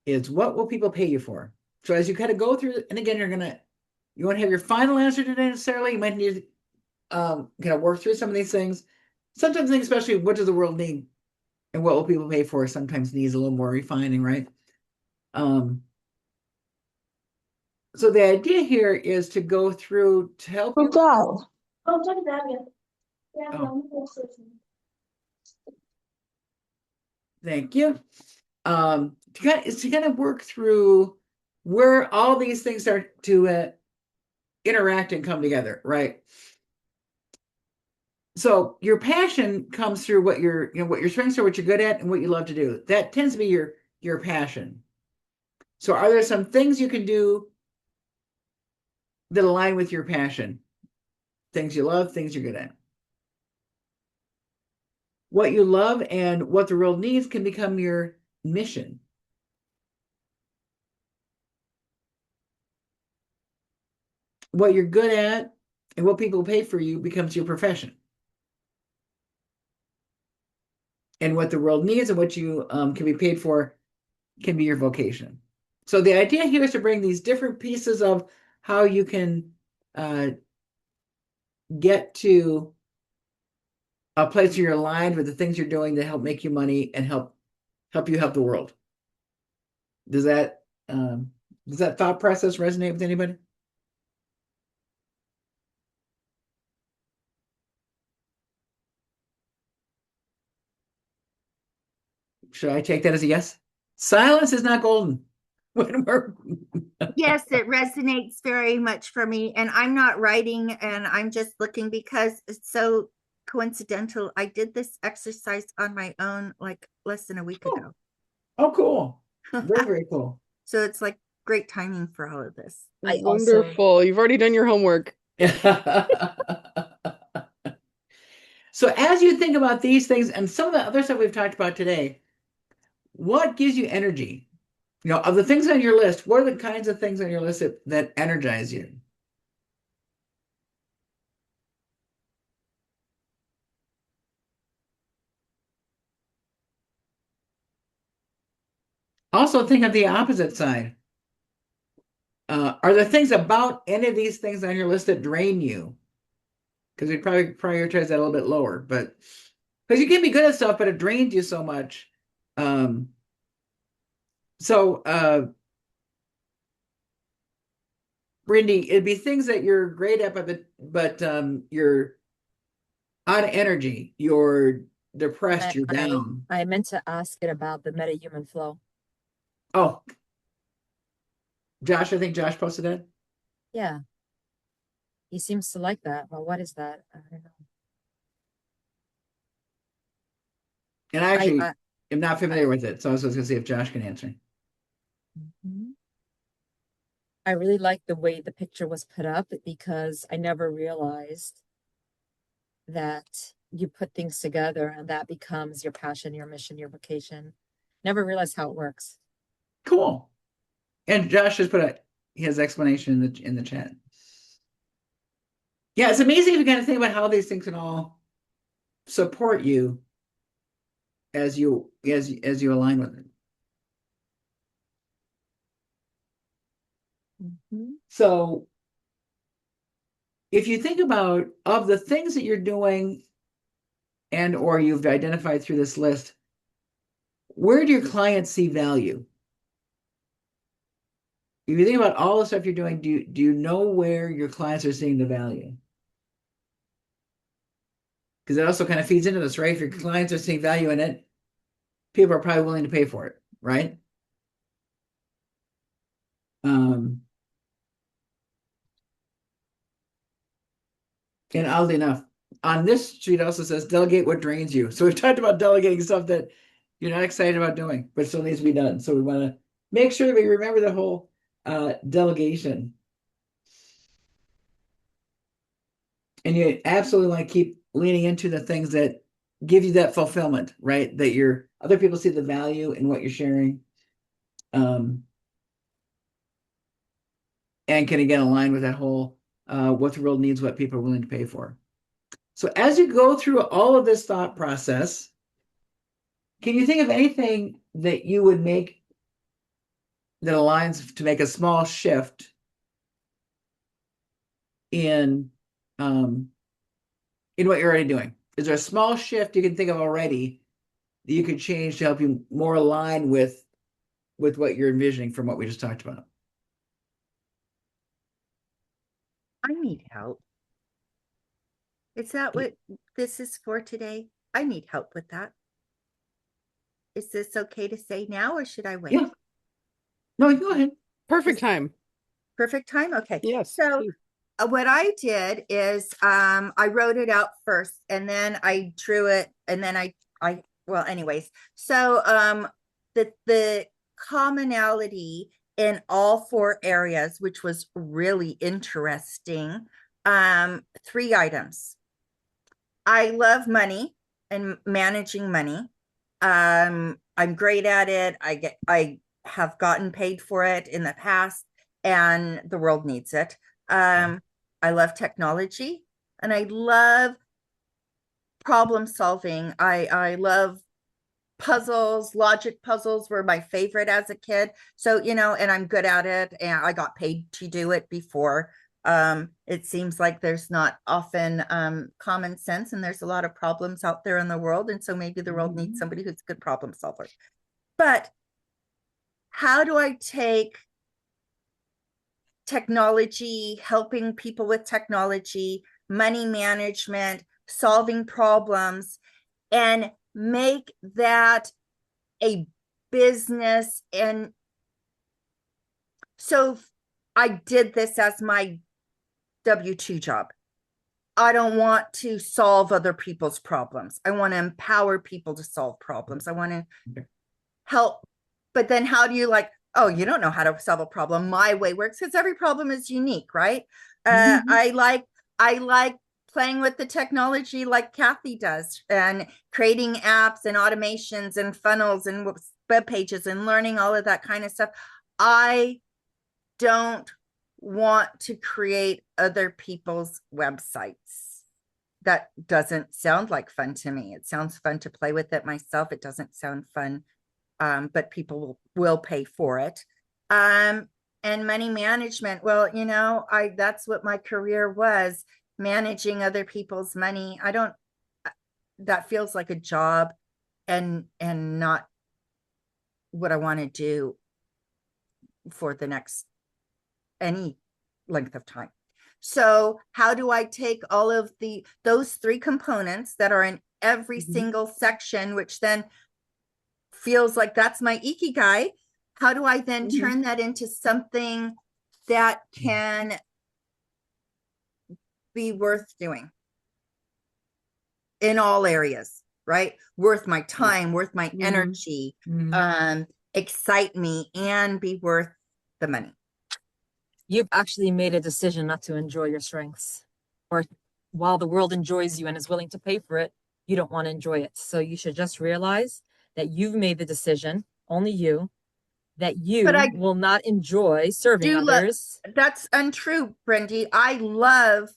is what will people pay you for? So as you kind of go through, and again, you want to have your final answer today necessarily. You might need to kind of work through some of these things. Sometimes things, especially what does the world need and what will people pay for, sometimes needs a little more refining, right? So the idea here is to go through to help you. Oh. Thank you. To kind of work through where all these things start to interact and come together, right? So your passion comes through what your strengths are, what you're good at, and what you love to do. That tends to be your passion. So are there some things you can do that align with your passion? Things you love, things you're good at. What you love and what the world needs can become your mission. What you're good at and what people pay for you becomes your profession. And what the world needs and what you can be paid for can be your vocation. So the idea here is to bring these different pieces of how you can get to a place where you're aligned with the things you're doing that help make you money and help you help the world. Does that thought process resonate with anybody? Should I take that as a yes? Silence is not golden. When we're Yes, it resonates very much for me. And I'm not writing, and I'm just looking because it's so coincidental. I did this exercise on my own like less than a week ago. Oh, cool. Very, very cool. So it's like great timing for all of this. I also Wonderful. You've already done your homework. So as you think about these things and some of the other stuff we've talked about today, what gives you energy? You know, of the things on your list, what are the kinds of things on your list that energize you? Also think of the opposite side. Are there things about any of these things on your list that drain you? Because we probably prioritize that a little bit lower, but because you can be good at stuff, but it drains you so much. Brindy, it'd be things that you're great at, but you're out of energy, you're depressed, you're down. I meant to ask it about the metahuman flow. Oh, Josh, I think Josh posted that. Yeah. He seems to like that. Well, what is that? I don't know. And I actually am not familiar with it, so I was going to see if Josh can answer. I really like the way the picture was put up because I never realized that you put things together and that becomes your passion, your mission, your vocation. Never realized how it works. Cool. And Josh has put his explanation in the chat. Yeah, it's amazing if you kind of think about how these things can all support you as you align with it. So if you think about of the things that you're doing and or you've identified through this list, where do your clients see value? If you think about all the stuff you're doing, do you know where your clients are seeing the value? Because it also kind of feeds into this, right? If your clients are seeing value in it, people are probably willing to pay for it, right? And oddly enough, on this sheet also says delegate what drains you. So we've talked about delegating stuff that you're not excited about doing, but still needs to be done. So we want to make sure that we remember the whole delegation. And you absolutely want to keep leaning into the things that give you that fulfillment, right? That your other people see the value in what you're sharing. And can again align with that whole what the world needs, what people are willing to pay for. So as you go through all of this thought process, can you think of anything that you would make that aligns to make a small shift in what you're already doing? Is there a small shift you can think of already that you could change to help you more align with what you're envisioning from what we just talked about? I need help. Is that what this is for today? I need help with that. Is this okay to say now or should I wait? Yeah. No, go ahead. Perfect time. Perfect time? Okay. Yes. So what I did is I wrote it out first and then I drew it and then well, anyways. So the commonality in all four areas, which was really interesting, 3 items. I love money and managing money. I'm great at it. I have gotten paid for it in the past and the world needs it. I love technology and I love problem solving. I love puzzles. Logic puzzles were my favorite as a kid. So, and I'm good at it and I got paid to do it before. It seems like there's not often common sense and there's a lot of problems out there in the world. And so maybe the world needs somebody who's a good problem solver. But how do I take technology, helping people with technology, money management, solving problems, and make that a business? And so I did this as my W-2 job. I don't want to solve other people's problems. I want to empower people to solve problems. I want to help. But then how do you oh, you don't know how to solve a problem. My way works, because every problem is unique, right? I like playing with the technology like Kathy does, and creating apps and automations and funnels and web pages and learning all of that kind of stuff. I don't want to create other people's websites. That doesn't sound like fun to me. It sounds fun to play with it myself. It doesn't sound fun, but people will pay for it. And money management, well, that's what my career was, managing other people's money. That feels like a job and not what I want to do for the next any length of time. So how do I take all of those three components that are in every single section, which then feels like that's my ikigai? How do I then turn that into something that can be worth doing in all areas, right? Worth my time, worth my energy, excite me, and be worth the money. You've actually made a decision not to enjoy your strengths, or while the world enjoys you and is willing to pay for it, you don't want to enjoy it. So you should just realize that you've made the decision, only you, that you will not enjoy serving others. That's untrue, Brendy. I love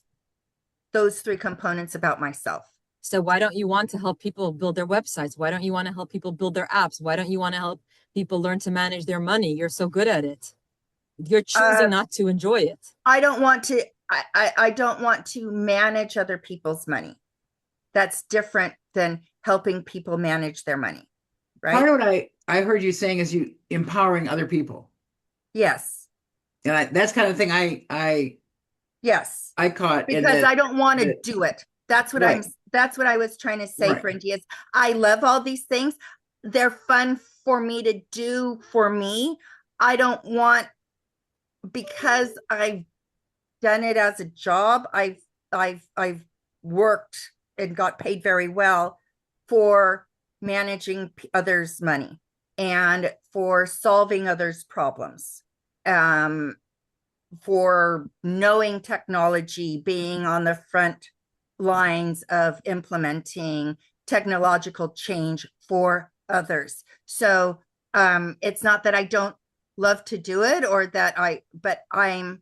those three components about myself. So why don't you want to help people build their websites? Why don't you want to help people build their apps? Why don't you want to help people learn to manage their money? You're so good at it. You're choosing not to enjoy it. I don't want to. I don't want to manage other people's money. That's different than helping people manage their money, right? Part of what I heard you saying is you empowering other people. Yes. And that's kind of thing I caught, because I don't want to do it. That's what that's what I was trying to say, Brendy, is I love all these things. They're fun for me to do for me. I don't want, because I've done it as a job. I've worked and got paid very well for managing others' money and for solving others' problems, for knowing technology, being on the front lines of implementing technological change for others. So it's not that I don't love to do it, or that but I'm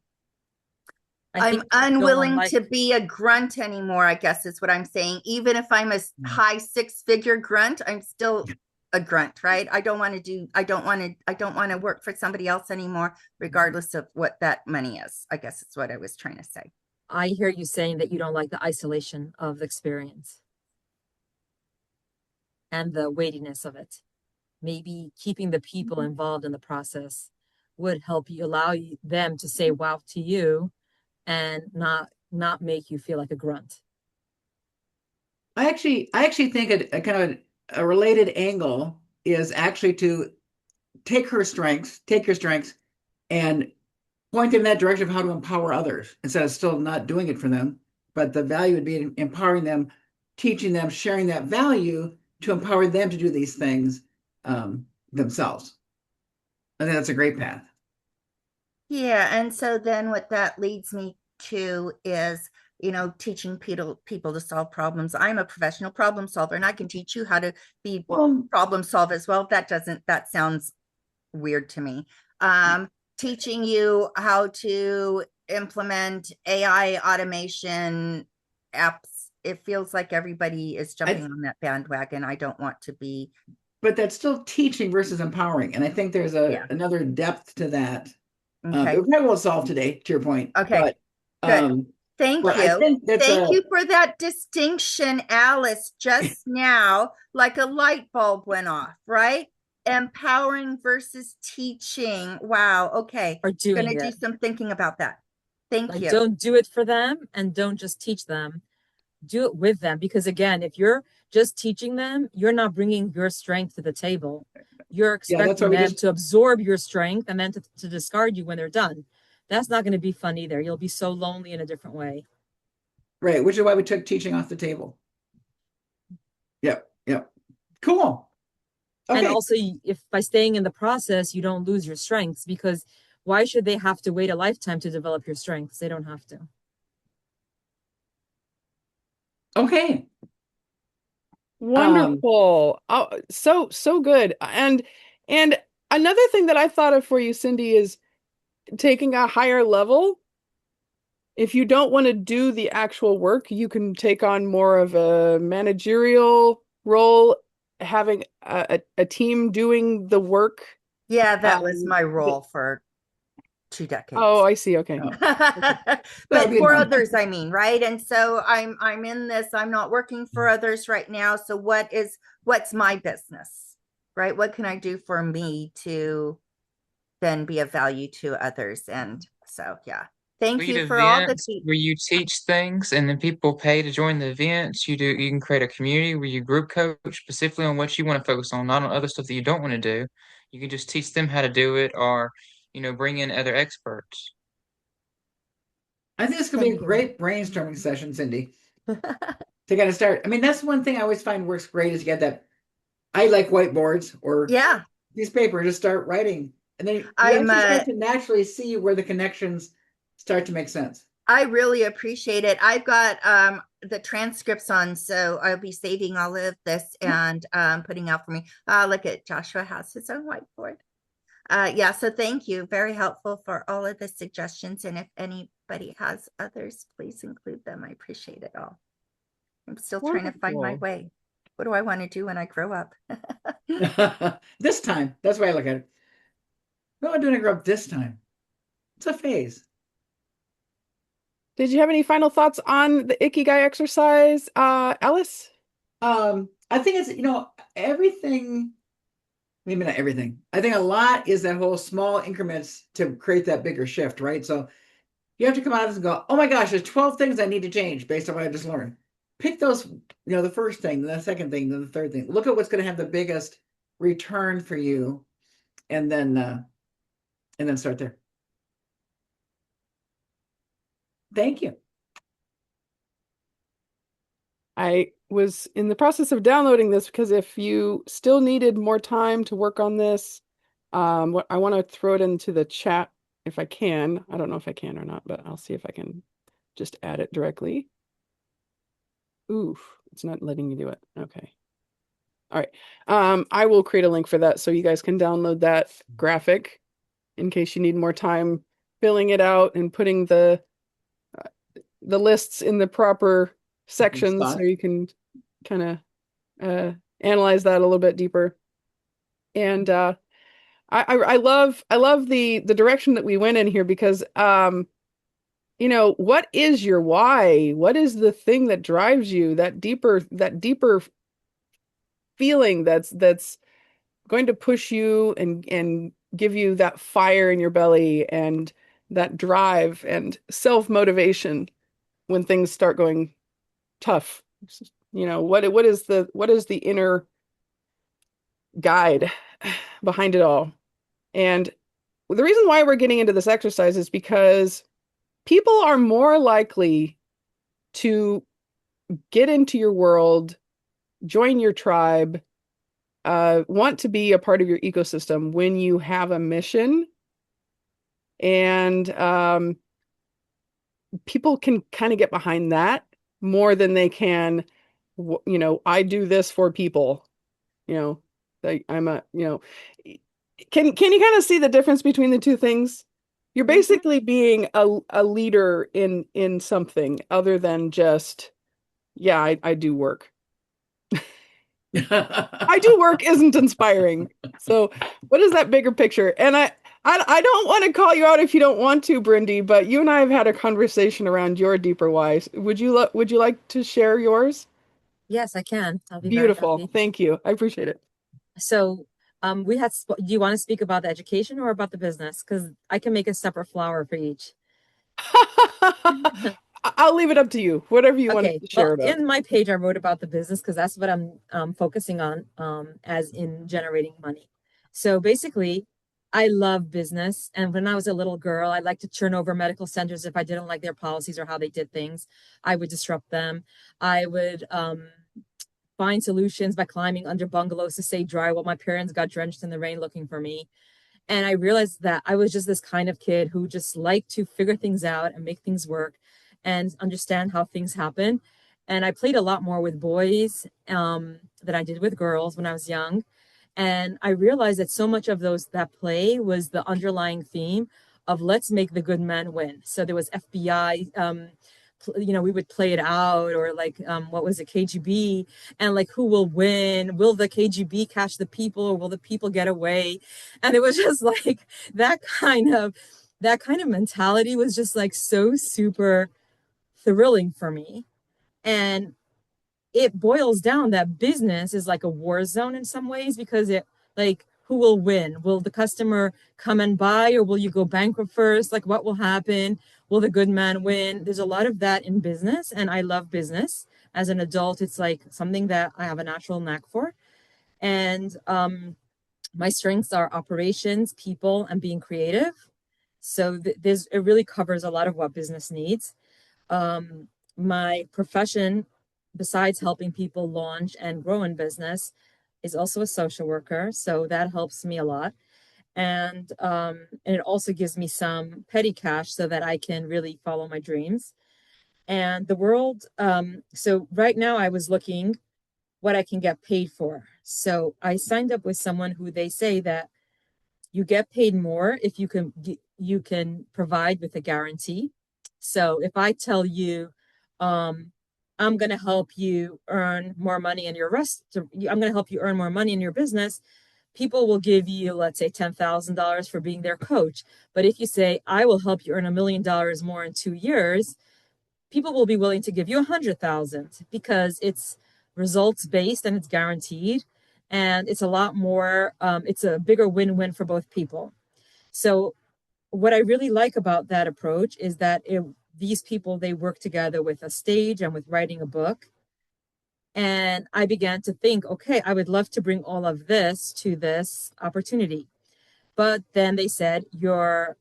unwilling to be a grunt anymore, I guess is what I'm saying. Even if I'm a high six-figure grunt, I'm still a grunt, right? I don't want to work for somebody else anymore, regardless of what that money is. I guess it's what I was trying to say. I hear you saying that you don't like the isolation of the experience and the weightiness of it. Maybe keeping the people involved in the process would help you, allow them to say wow to you and not make you feel like a grunt. I actually think a kind of a related angle is actually to take your strengths, and point them in that direction of how to empower others, instead of still not doing it for them. But the value would be empowering them, teaching them, sharing that value to empower them to do these things themselves. I think that's a great path. Yeah, and so then what that leads me to is, teaching people to solve problems. I'm a professional problem solver, and I can teach you how to be problem solve as well. That sounds weird to me. Teaching you how to implement AI automation apps. It feels like everybody is jumping on that bandwagon. I don't want to be. But that's still teaching versus empowering. And I think there's another depth to that. Okay. It probably won't solve today, to your point. Okay. But, good. Thank you. Thank you for that distinction, Alice, just now, like a light bulb went off, right? Empowering versus teaching. Wow. Okay. Are doing Gonna do it. some thinking about that. Thank Like, you. don't do it for them and don't just teach them. Do it with them. Because again, if you're just teaching them, you're not bringing your strength to the table. You're Yeah, that's why expecting we them just to absorb your strength and then to discard you when they're done. That's not going to be fun either. You'll be so lonely in a different way. right, which is why we took teaching off the table. Yep, yep. Cool. And Okay. also, if by staying in the process, you don't lose your strengths, because why should they have to wait a lifetime to develop your strengths? They don't have to. Okay. Wonderful. Oh, so good. And another thing that I thought of for you, Cindy, is taking a higher level. If you don't want to do the actual work, you can take on more of a managerial role, having a team doing the work. Yeah, that was my role for 2 decades. Oh, I see. Okay. Oh. But be for enough. others, I mean, right? And so I'm in this, I'm not working for others right now. So what's my business, right? What can I do for me to then be of value to others? And so, yeah. Thank Lead you for all the events where you teach things and then people pay to join the events. You can create a community where you group coach specifically on what you want to focus on, not on other stuff that you don't want to do. You can just teach them how to do it, or bring in other experts. I think this could be a great brainstorming session, Cindy. To kind of start. I mean, that's one thing I always find works great is you get that. I like whiteboards or Yeah. piece of paper, just start writing. And then you I'm actually start to naturally see where the connections start to make sense. I really appreciate it. I've got the transcripts on, so I'll be saving all of this and putting out for me. Look at Joshua has his own whiteboard. Yeah, so thank you. Very helpful for all of the suggestions. And if anybody has others, please include them. I appreciate it all. I'm still trying to find my Wonderful. way. What do I want to do when I grow up? This time, that's why I look at it. What am I doing to grow up this time? It's a phase. Did you have any final thoughts on the Ikigai exercise, Alice? I think it's, everything, maybe not everything. I think a lot is that whole small increments to create that bigger shift, right? So you have to come out of this and go, oh my gosh, there's 12 things I need to change based on what I just learned. Pick those, the first thing, then the second thing, then the third thing. Look at what's going to have the biggest return for you, and then start there. Thank you. I was in the process of downloading this because if you still needed more time to work on this, I want to throw it into the chat if I can. I don't know if I can or not, but I'll see if I can just add it directly. Oof, it's not letting me do it. Okay. All right. I will create a link for that so you guys can download that graphic in case you need more time filling it out and putting the lists in the proper sections so you can kind of analyze that a little bit deeper. And I love the direction that we went in here because what is your why? What is the thing that drives you? That deeper feeling that's going to push you and give you that fire in your belly and that drive and self-motivation when things start going tough. What is the inner guide behind it all? And the reason why we're getting into this exercise is because people are more likely to get into your world, join your tribe, want to be a part of your ecosystem when you have a mission. And people can kind of get behind that more than they can, I do this for people, I'm can you kind of see the difference between the two things? You're basically being a leader in something other than just, yeah, I do work. I do work isn't inspiring. So what is that bigger picture? And I don't want to call you out if you don't want to, Brindy, but you and I have had a conversation around your deeper whys. Would you like to share yours? Yes, I can. I'll be Beautiful. very happy. Thank you. I appreciate it. So Do you want to speak about the education or about the business? Because I can make a separate flower for each. I'll leave it up to you. Whatever you want Okay, to well, share about. in my page, I wrote about the business because that's what I'm focusing on as in generating money. So basically, I love business. And when I was a little girl, I liked to turn over medical centers if I didn't like their policies or how they did things. I would disrupt them. I would find solutions by climbing under bungalows to stay dry while my parents got drenched in the rain looking for me. And I realized that I was just this kind of kid who just liked to figure things out and make things work and understand how things happen. And I played a lot more with boys than I did with girls when I was young. And I realized that so much of that play was the underlying theme of let's make the good men win. So there was FBI, we would play it out, or like what was it, KGB, and like who will win? Will the KGB catch the people, or will the people get away? And it was just like that kind of mentality was just like so super thrilling for me. And it boils down that business is like a war zone in some ways, because it, like, who will win? Will the customer come and buy, or will you go bankrupt first? Like, what will happen? Will the good man win? There's a lot of that in business, and I love business. As an adult, it's like something that I have a natural knack for. And my strengths are operations, people, and being creative. So it really covers a lot of what business needs. My profession, besides helping people launch and grow in business, is also a social worker. So that helps me a lot. And it also gives me some petty cash so that I can really follow my dreams. And the world, so right now I was looking what I can get paid for. So I signed up with someone who they say that you get paid more if you can provide with a guarantee. So if I tell you, I'm going to help you earn more money in I'm going to help you earn more money in your business, people will give you, let's say, $10,000 for being their coach. But if you say, I will help you earn $1 million more in 2 years, people will be willing to give you 100,000 because it's results based and it's guaranteed. And it's a lot more, it's a bigger win-win for both people. So what I really like about that approach is that these people, they work together with a stage and with writing a book. And I began to think, okay, I would love to bring all of this to this opportunity. But then they said, your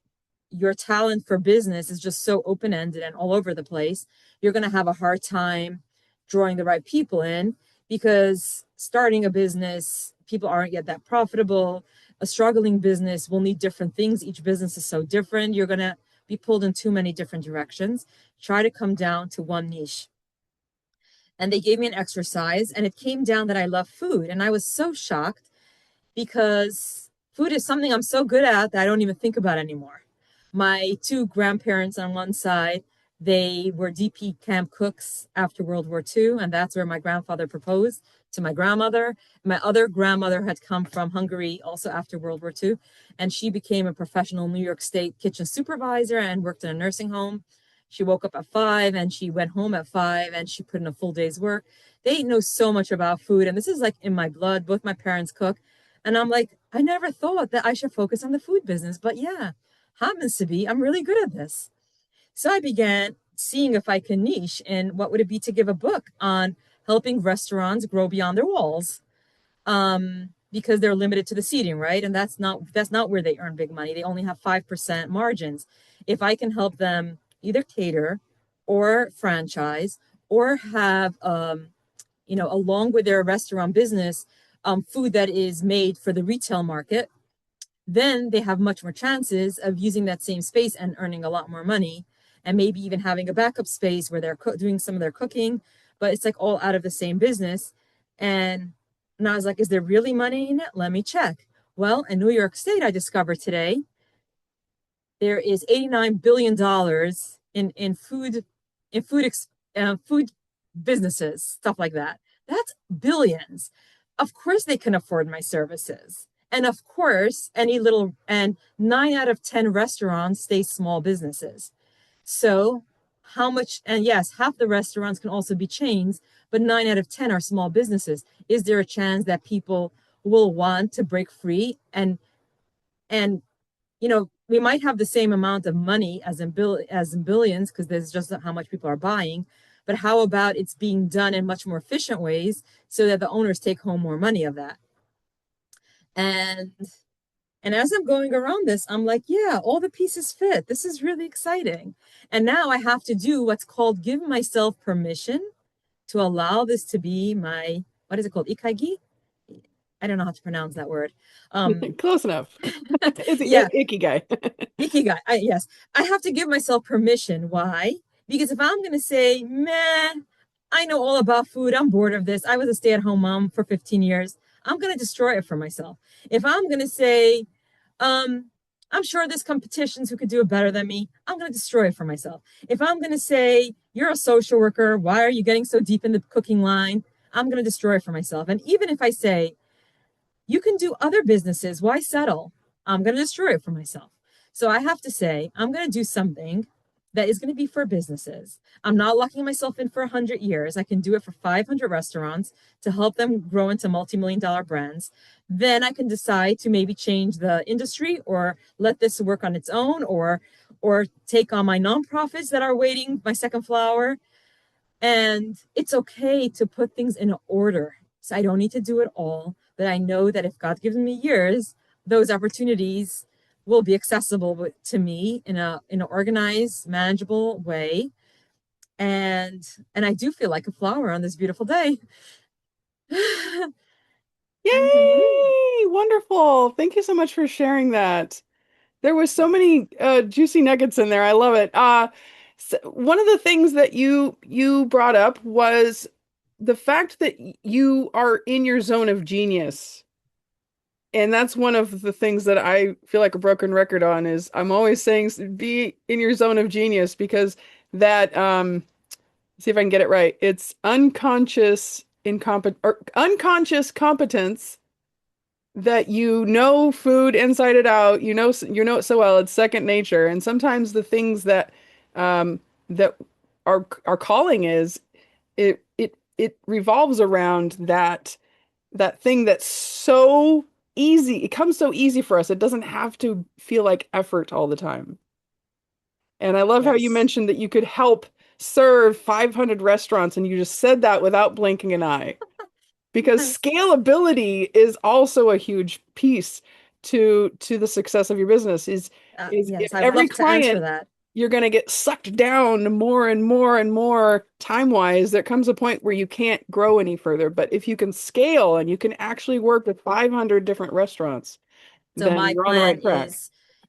talent for business is just so open-ended and all over the place. You're going to have a hard time drawing the right people in, because starting a business, people aren't yet that profitable. A struggling business will need different things. Each business is so different. You're going to be pulled in too many different directions. Try to come down to one niche. And they gave me an exercise, and it came down that I love food. And I was so shocked, because food is something I'm so good at that I don't even think about anymore. My two grandparents on one side, they were DP camp cooks after World War II, and that's where my grandfather proposed to my grandmother. My other grandmother had come from Hungary also after World War II, and she became a professional New York State kitchen supervisor and worked in a nursing home. She woke up at 5 and she went home at 5 and she put in a full day's work. They know so much about food, and this is like in my blood. Both my parents cook. And I'm like, I never thought that I should focus on the food business, but yeah, happens to be, I'm really good at this. So I began seeing if I can niche in what would it be to give a book on helping restaurants grow beyond their walls. Because they're limited to the seating, right? And that's not where they earn big money. They only have 5% margins. If I can help them either cater or franchise or have, along with their restaurant business, food that is made for the retail market, then they have much more chances of using that same space and earning a lot more money, and maybe even having a backup space where they're doing some of their cooking, but it's like all out of the same business. And I was like, is there really money in it? Let me check. Well, in New York State, I discovered today, there is $89 billion in food businesses, stuff like that. That's billions. Of course they can afford my services. And of course, 9 out of 10 restaurants stay small businesses. So how much, and yes, half the restaurants can also be chains, but 9 out of 10 are small businesses. Is there a chance that people who will want to break free and we might have the same amount of money as in billions because there's just how much people are buying, but how about it's being done in much more efficient ways so that the owners take home more money of that? And as I'm going around this, I'm like, yeah, all the pieces fit. This is really exciting. And now I have to do what's called give myself permission to allow this to be my, what is it called? Ikagi? I don't know how to pronounce that word. Close enough. It's Yeah. ikigai. Ikigai. Yes. I have to give myself permission. Why? Because if I'm going to say, meh, I know all about food. I'm bored of this. I was a stay-at-home mom for 15 years. I'm going to destroy it for myself. If I'm going to say, I'm sure there's competitions who could do it better than me, I'm going to destroy it for myself. If I'm going to say, you're a social worker, why are you getting so deep in the cooking line? I'm going to destroy it for myself. And even if I say, you can do other businesses, why settle? I'm going to destroy it for myself. So I have to say, I'm going to do something that is going to be for businesses. I'm not locking myself in for 100 years. I can do it for 500 restaurants to help them grow into multi-million-dollar brands. Then I can decide to maybe change the industry or let this work on its own or take on my nonprofits that are waiting, my second flower. And it's okay to put things in order. So I don't need to do it all, but I know that if God gives me years, those opportunities will be accessible to me in an organized, manageable way. And I do feel like a flower on this beautiful day. Yay! Wonderful. Thank you so much for sharing that. There was so many juicy nuggets in there. I love it. So one of the things that you brought up was the fact that you are in your zone of genius. And that's one of the things that I feel like a broken record on is I'm always saying be in your zone of genius because that see if I can get it right. It's unconscious competence that you know food inside it out. You know it so well. It's second nature. And sometimes the things that that our calling is it revolves around that thing that's so easy. It comes so easy for us. It doesn't have to feel like effort all the time. And I love how you Yes. mentioned that you could help serve 500 restaurants, and you just said that without blinking an eye. Because scalability is also a huge piece to the success of your business. Is Yes, I would every love to answer client that. you're going to get sucked down more and more and more time-wise. There comes a point where you can't grow any further. But if you can scale and you can actually work with 500 different restaurants, So then my you're on the plan right track.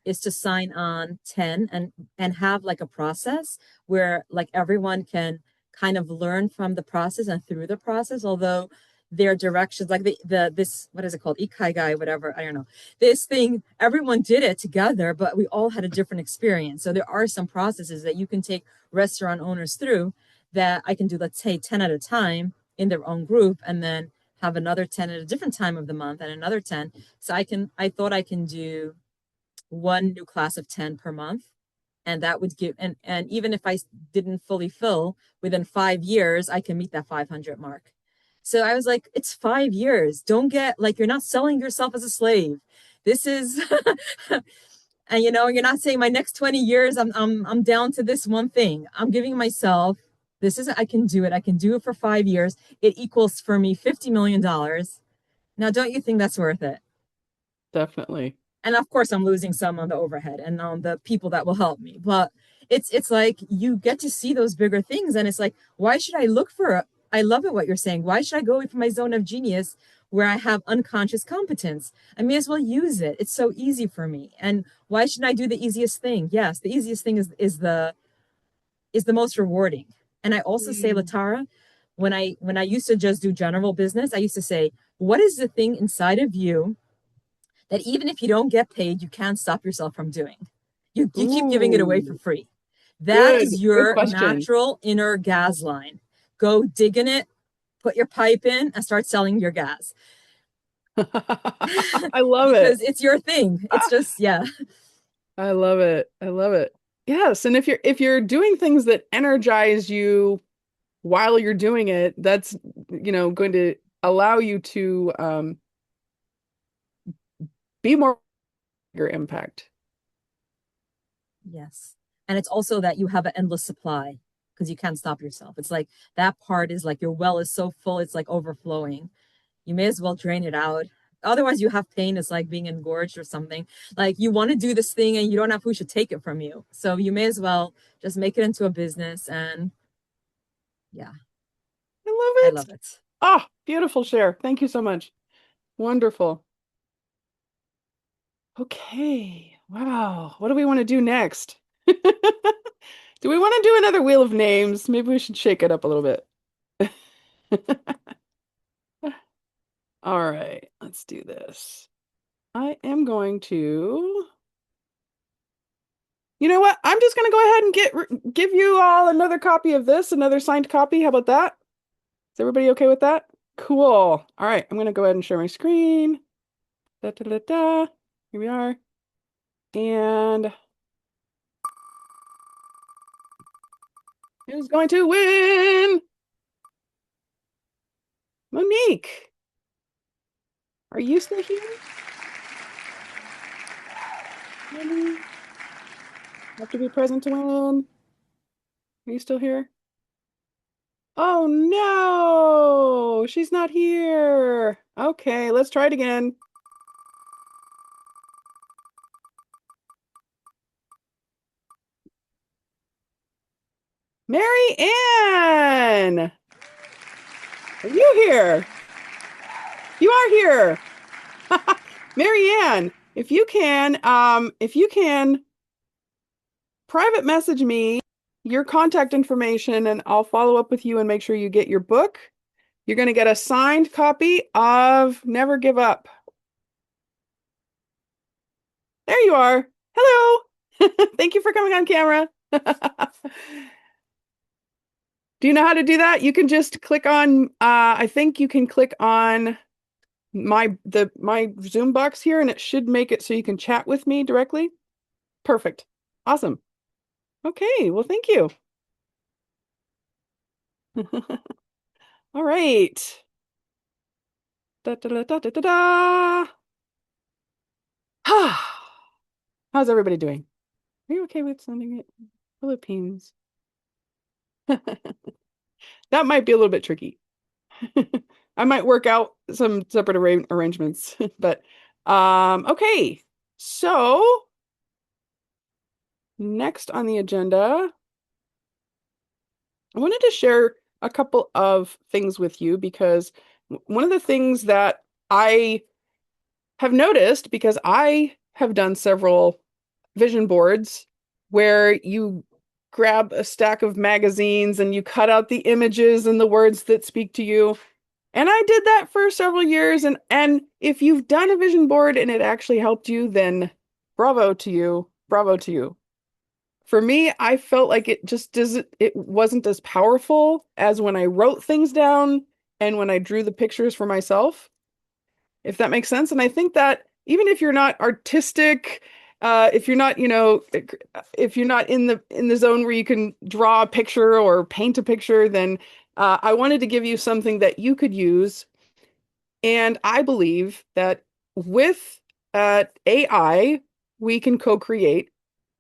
is to sign on 10 and have like a process where like everyone can kind of learn from the process and through the process, although their directions like this what is it called, ikigai, whatever, I don't know, this thing, everyone did it together but we all had a different experience. So there are some processes that you can take restaurant owners through that I can do, let's say 10 at a time in their own group, and then have another 10 at a different time of the month and another 10. So I thought I can do one new class of 10 per month. And that would give, and even if I didn't fully fill within 5 years, I can meet that 500 mark. So I was like, it's 5 years. Don't get like, you're not selling yourself as a slave. This is, and you're not saying my next 20 years, I'm down to this one thing. I'm giving myself, this is, I can do it. I can do it for 5 years. It equals for me $50 million. Now, don't you think that's worth it? Definitely. And of course, I'm losing some on the overhead and on the people that will help me. But it's like you get to see those bigger things, and it's like, why should I look for? I love it what you're saying. Why should I go away from my zone of genius where I have unconscious competence? I may as well use it. It's so easy for me. And why should I do the easiest thing? Yes, the easiest thing is the most rewarding. And I also say, Latara, when I used to just do general business, I used to say, what is the thing inside of you that even if you don't get paid, you can't stop yourself from doing? You keep giving it away for Ooh, free. That is good your question. natural inner gas line. Go dig in it, put your pipe in, and start selling your gas. I love it. Because it's your thing. It's just, yeah. I love it. I love it. Yes, and if you're doing things that energize you while you're doing it, that's going to allow you to be more bigger impact. Yes. And it's also that you have an endless supply because you can't stop yourself. It's like that part is like your well is so full, it's like overflowing. You may as well drain it out. Otherwise, you have pain. It's like being engorged or something. Like you want to do this thing and you don't have who should take it from you. So you may as well just make it into a business. And yeah, I love it. I love it. Ah, beautiful share. Thank you so much. Wonderful. Okay. Wow. What do we want to do next? Do we want to do another wheel of names? Maybe we should shake it up a little bit. All right, let's do this. I am going to, you know what? I'm just going to go ahead and give you all another copy of this, another signed copy. How about that? Is everybody okay with that? Cool. All right, I'm going to go ahead and share my screen. Da, da, da, da. Here we are. And who's going to win? Monique. Are you still here? Monique? Have to be present to win. Are you still here? Oh no, she's not here. Okay, let's try it again. Mary Ann, are you here? You are here. Mary Ann, if you can private message me your contact information and I'll follow up with you and make sure you get your book. You're going to get a signed copy of Never Give Up. There you are. Hello. Thank you for coming on camera. Do you know how to do that? You can just click on, I think you can click on my Zoom box here and it should make it so you can chat with me directly. Perfect. Awesome. Okay, well, thank you. All right. Da, da, da, da, da, da, da. How's everybody doing? Are you okay with sending it? Philippines. That might be a little bit tricky. I might work out some separate arrangements, but okay. So next on the agenda, I wanted to share a couple of things with you because one of the things that I have noticed, because I have done several vision boards where you grab a stack of magazines and you cut out the images and the words that speak to you. And I did that for several years. And if you've done a vision board and it actually helped you, then bravo to you. Bravo to you. For me, I felt like it wasn't as powerful as when I wrote things down and when I drew the pictures for myself, if that makes sense. And I think that even if you're not artistic, if you're not, if you're not in the zone where you can draw a picture or paint a picture, then I wanted to give you something that you could use. And I believe that with AI, we can co-create,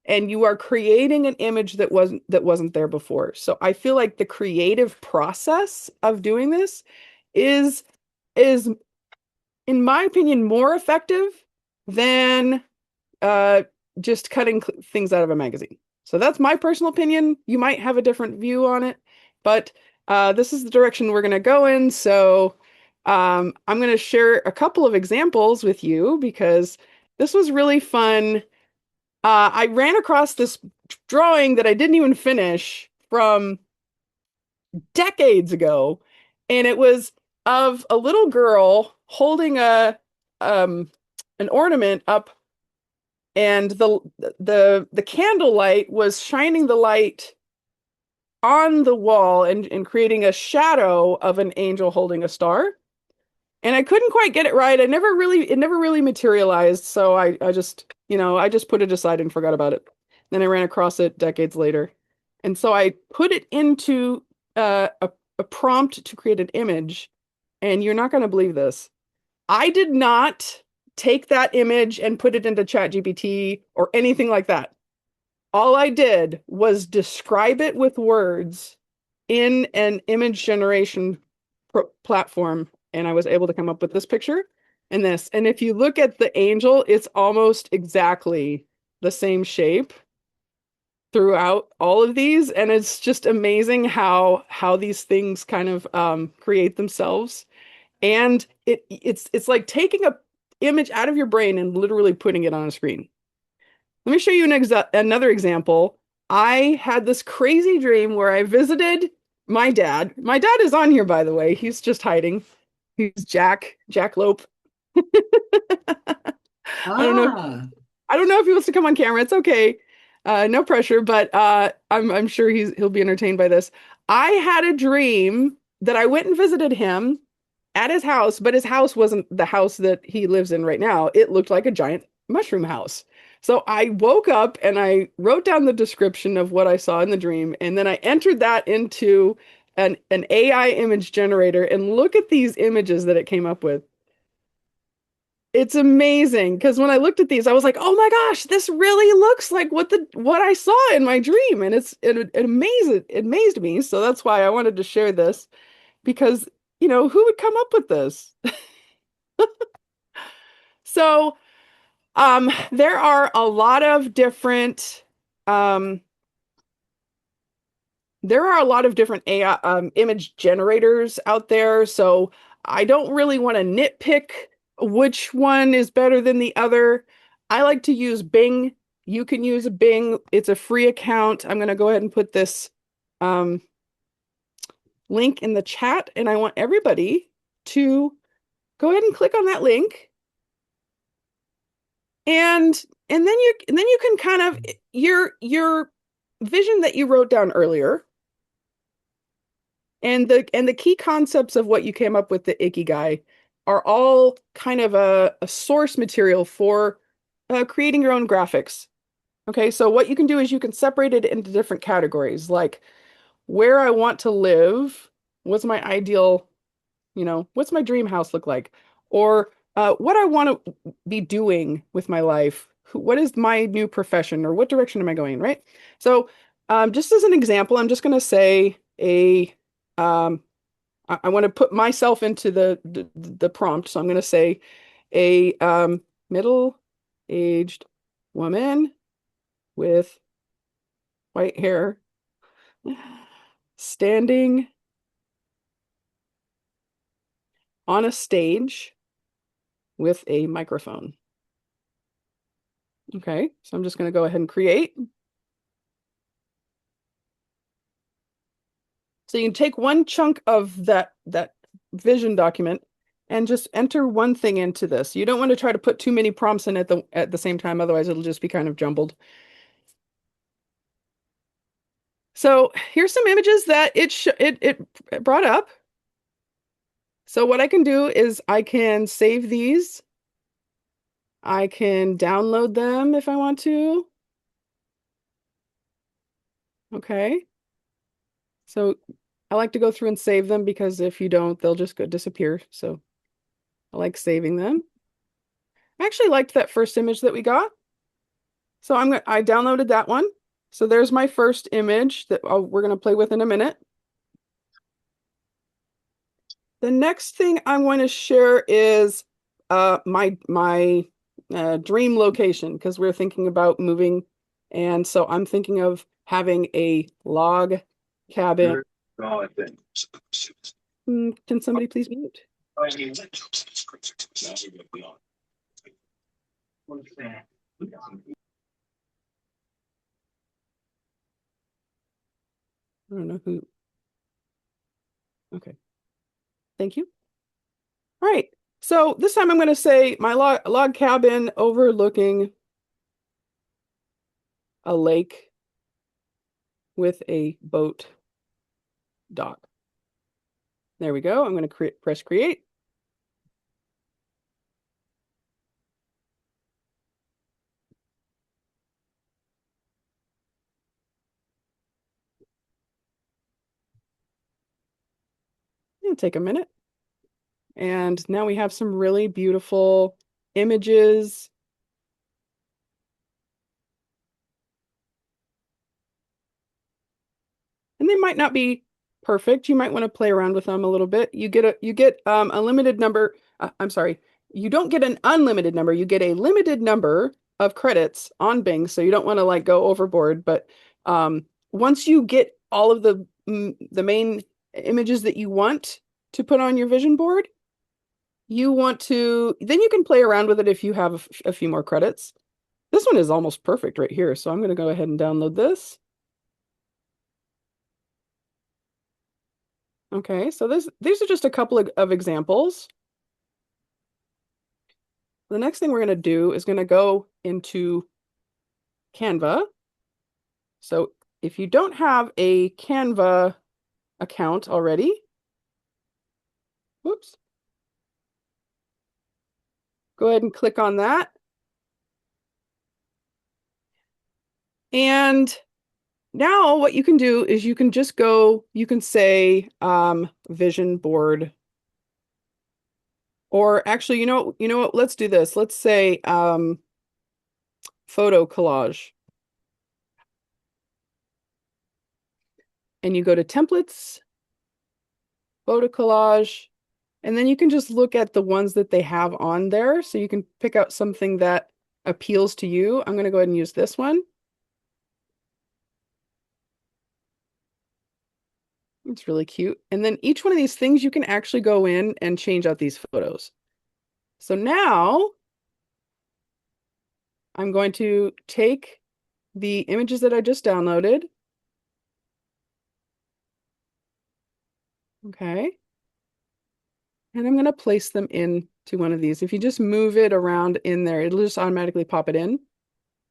and you are creating an image that wasn't there before. So I feel like the creative process of doing this is in my opinion more effective than just cutting things out of a magazine. So that's my personal opinion. You might have a different view on it, but this is the direction we're going to go in. So I'm going to share a couple of examples with you because this was really fun. I ran across this drawing that I didn't even finish from decades ago, and it was of a little girl holding an ornament up, and the candlelight was shining the light on the wall and creating a shadow of an angel holding a star. And I couldn't quite get it right. It never really materialized. So I just put it aside and forgot about it. Then I ran across it decades later. And so I put it into a prompt to create an image. And you're not going to believe this. I did not take that image and put it into ChatGPT or anything like that. All I did was describe it with words in an image generation platform, and I was able to come up with this picture and this. And if you look at the angel, it's almost exactly the same shape throughout all of these, and it's just amazing how these things kind of create themselves. And it's like taking a image out of your brain and literally putting it on a screen. Let me show you another example. I had this crazy dream where I visited my dad. My dad is on here, by the way. He's just hiding. He's Jack Lope. I don't know. I don't know if he wants to come on camera. It's okay. No pressure, but I'm sure he'll be entertained by this. I had a dream that I went and visited him at his house, but his house wasn't the house that he lives in right now. It looked like a giant mushroom house. So I woke up and I wrote down the description of what I saw in the dream, and then I entered that into an AI image generator, and look at these images that it came up with. It's amazing because when I looked at these, I was like, "Oh my gosh, this really looks like what I saw in my dream," and it amazed me. So that's why I wanted to share this, because who would come up with this? So there are a lot of different AI image generators out there. So I don't really want to nitpick which one is better than the other. I like to use Bing. You can use Bing. It's a free account. I'm going to go ahead and put this link in the chat, and I want everybody to go ahead and click on that link. And then you can kind of your vision that you wrote down earlier, and the key concepts of what you came up with, the Ikigai, are all kind of a source material for creating your own graphics. Okay, so what you can do is you can separate it into different categories, like where I want to live, what's my ideal, what's my dream house look like, or what I want to be doing with my life, what is my new profession, or what direction am I going, right? So just as an example, I'm just going to say I want to put myself into the prompt. So I'm going to say a middle-aged woman with white hair standing on a stage with a microphone. Okay, so I'm just going to go ahead and create. So you can take one chunk of that vision document and just enter one thing into this. You don't want to try to put too many prompts in at the same time, otherwise it'll just be kind of jumbled. So here's some images that it brought up. So what I can do is I can save these. I can download them if I want to. Okay. So I like to go through and save them, because if you don't, they'll just disappear. So I like saving them. I actually liked that first image that we got. So I downloaded that one. So there's my first image that we're going to play with in a minute. The next thing I want to share is my dream location, because we're thinking about moving. And so I'm thinking of having a log cabin. Can somebody please mute? I don't know who. Okay. Thank you. All right. So this time I'm going to say my log cabin overlooking a lake with a boat dock. There we go. I'm going to press create. It'll take a minute. And now we have some really beautiful images. And they might not be perfect. You might want to play around with them a little bit. You get a limited number. I'm sorry. You don't get an unlimited number. You get a limited number of credits on Bing. So you don't want to like go overboard. But once you get all of the main images that you want to put on your vision board, then you can play around with it if you have a few more credits. This one is almost perfect right here. So I'm going to go ahead and download this. Okay, so these are just a couple of examples. The next thing we're going to do is going to go into Canva. So if you don't have a Canva account already, whoops, go ahead and click on that. And now what you can do is you can just go, you can say vision board. Or actually, you know what, let's do this. Let's say photo collage. And you go to templates, photo collage, and then you can just look at the ones that they have on there. So you can pick out something that appeals to you. I'm going to go ahead and use this one. It's really cute. And then each one of these things, you can actually go in and change out these photos. So now I'm going to take the images that I just downloaded. Okay. And I'm going to place them into one of these. If you just move it around in there, it'll just automatically pop it in.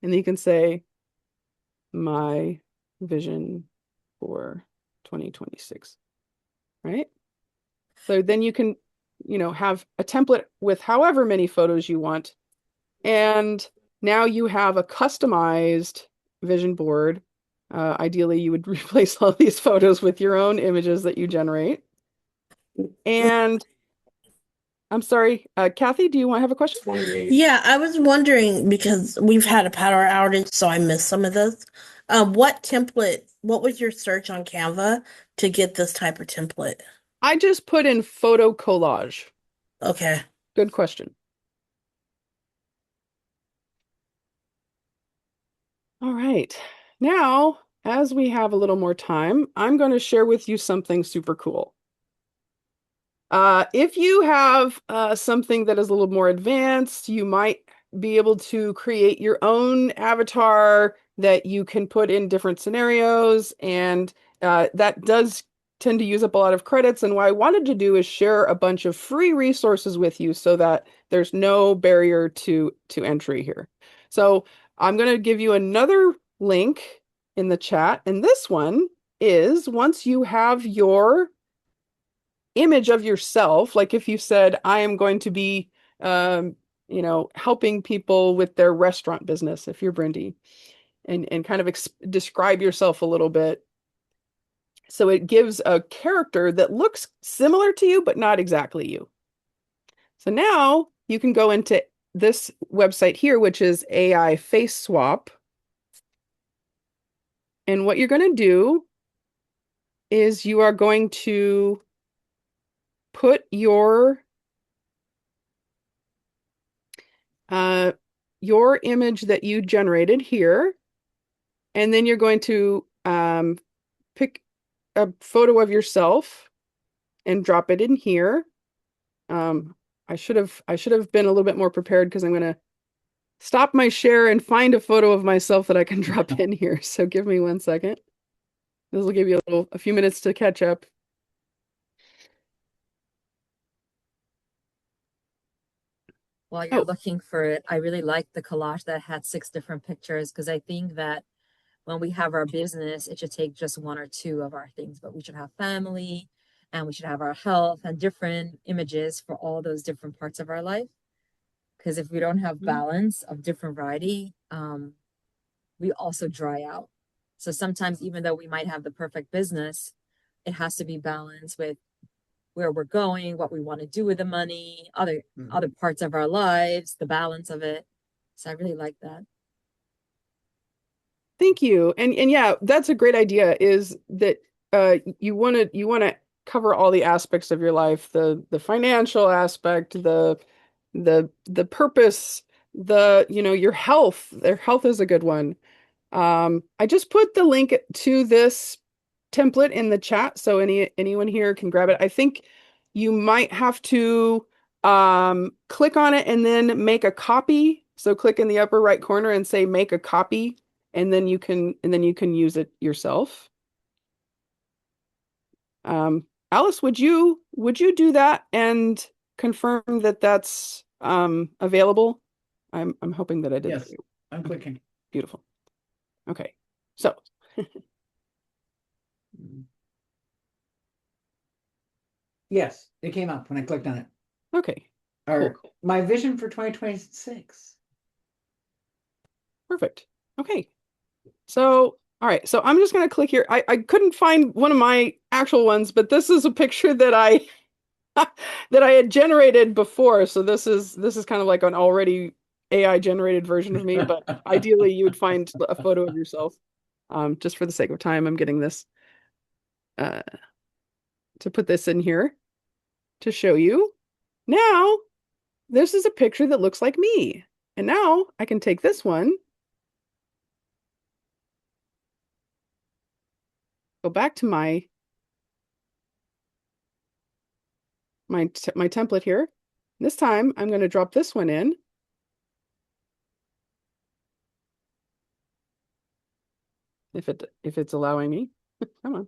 And then you can say, my vision for 2026, right? So then you can, have a template with however many photos you want. And now you have a customized vision board. Ideally, you would replace all these photos with your own images that you generate. And I'm sorry, Kathy, do you want to have a question? Yeah, I was wondering because we've had a power outage, so I missed some of this. What was your search on Canva to get this type of template? I just put in photo collage. Okay. Good question. All right. Now, as we have a little more time, I'm going to share with you something super cool. If you have something that is a little more advanced, you might be able to create your own avatar that you can put in different scenarios, and that does tend to use up a lot of credits. And what I wanted to do is share a bunch of free resources with you so that there's no barrier to entry here. So I'm going to give you another link in the chat, and this one is once you have your image of yourself, like if you said, I am going to be, helping people with their restaurant business, if you're Brindy, and kind of describe yourself a little bit. So it gives a character that looks similar to you, but not exactly you. So now you can go into this website here, which is AI Face Swap. And what you're going to do is you are going to put your image that you generated here, and then you're going to pick a photo of yourself and drop it in here. I should have been a little bit more prepared because I'm going to stop my share and find a photo of myself that I can drop in here. So give me 1 second. This will give you a few minutes to catch up. While you're looking for it, I really like the collage that had 6 different pictures because I think that when we have our business, it should take just 1 or 2 of our things, but we should have family and we should have our health and different images for all those different parts of our life. Because if we don't have balance of different variety, we also dry out. So sometimes even though we might have the perfect business, it has to be balanced with where we're going, what we want to do with the money, other Mhm. parts of our lives, the balance of it. So I really like that. Thank you. And yeah, that's a great idea, is that you want to cover all the aspects of your life, the financial aspect, the purpose, your health. Their health is a good one. I just put the link to this template in the chat so anyone here can grab it. I think you might have to click on it and then make a copy. So click in the upper right corner and say make a copy, and then you can use it yourself. Alice, would you do that and confirm that that's available? I'm hoping that I did. Yes, I'm clicking. Beautiful. Okay, so Yes, it came up when I clicked on it. okay, Or cool. my vision for 2026. Perfect. Okay. So, all right. So I'm just going to click here. I couldn't find one of my actual ones, but this is a picture that I that I had generated before. So this is kind of like an already AI generated version of me, but ideally you would find a photo of yourself. Just for the sake of time, I'm getting this to put this in here to show you. Now, this is a picture that looks like me. And now I can take this one, go back to my template here. This time I'm going to drop this one in. If it's allowing me. Come on.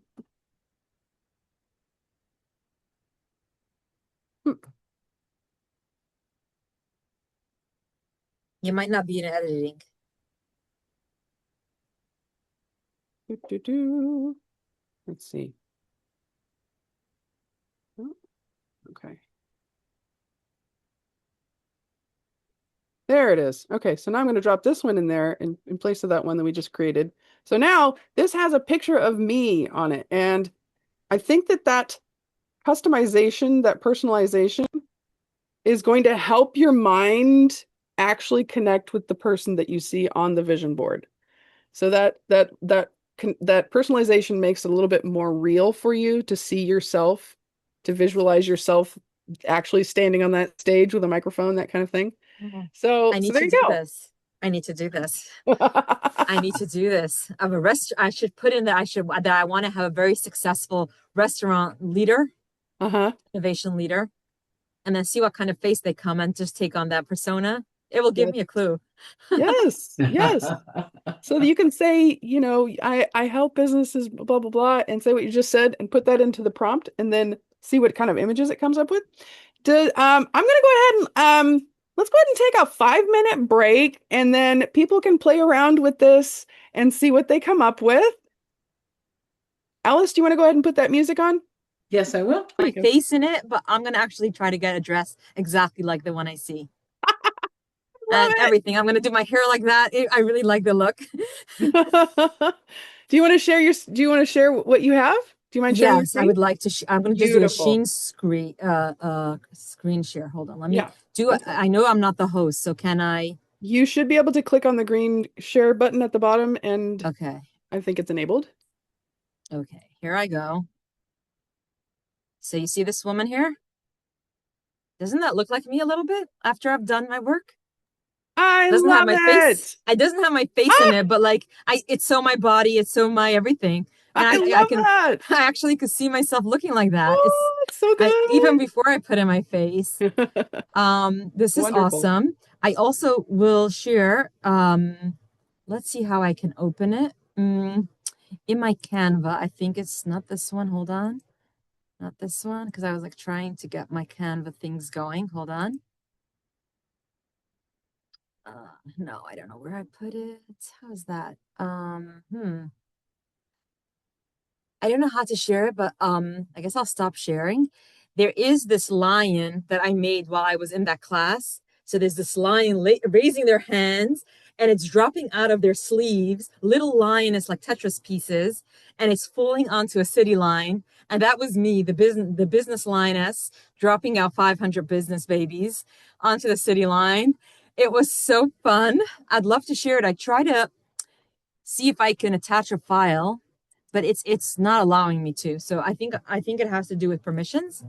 You might not be in editing. Let's see. Oh, okay. There it is. Okay, so now I'm going to drop this one in there in place of that one that we just created. So now this has a picture of me on it. And I think that customization, that personalization is going to help your mind actually connect with the person that you see on the vision board. So that personalization makes it a little bit more real for you to see yourself, to visualize yourself actually standing on that stage with a microphone, that kind of thing. So, I need there to you do go. this. I need to do this. I need to do this. I'm a I should put in that I want to have a very successful restaurant leader, innovation leader, and then see what kind of face they come and just take on that persona. It will give me a clue. Yes, yes. So that you can say, I help businesses, blah, blah, blah, and say what you just said and put that into the prompt and then see what kind of images it comes up with. I'm going to go ahead and let's go ahead and take a 5-minute break, and then people can play around with this and see what they come up with. Alice, do you want to go ahead and put that music on? Yes, I will. My face in it, but I'm going to actually try to get a dress exactly like the one I see. And everything. I'm going to do my hair like that. I really like the look. Do you want to share what you have? Do you mind sharing your Yes, screen? I would like to. I'm going to just do a screen share. Hold on. Let me do it. I know I'm not the host, so can I? You should be able to click on the green share button at the bottom, and okay, I think it's enabled. Okay, here I go. So you see this woman here? Doesn't that look like me a little bit after I've done my work? I doesn't love have my it. Face. It doesn't have my face in it, but like it's so my body, it's so my everything. And I can that. I actually could see myself looking like that. Oh, it's so good. Even before I put in my face. This is awesome. I also will share let's see how I can open it. In my Canva, I think it's not this one. Hold on. Not this one, because I was like trying to get my Canva things going. Hold on. No, I don't know where I put it. How's that? I don't know how to share it, but I guess I'll stop sharing. There is this lion that I made while I was in that class. So there's this lion raising their hands, and it's dropping out of their sleeves, little lioness like Tetris pieces, and it's falling onto a city line. And that was me, the business lioness, dropping out 500 business babies onto the city line. It was so fun. I'd love to share it. I try to see if I can attach a file, but it's not allowing me to. So I think it has to do with permissions.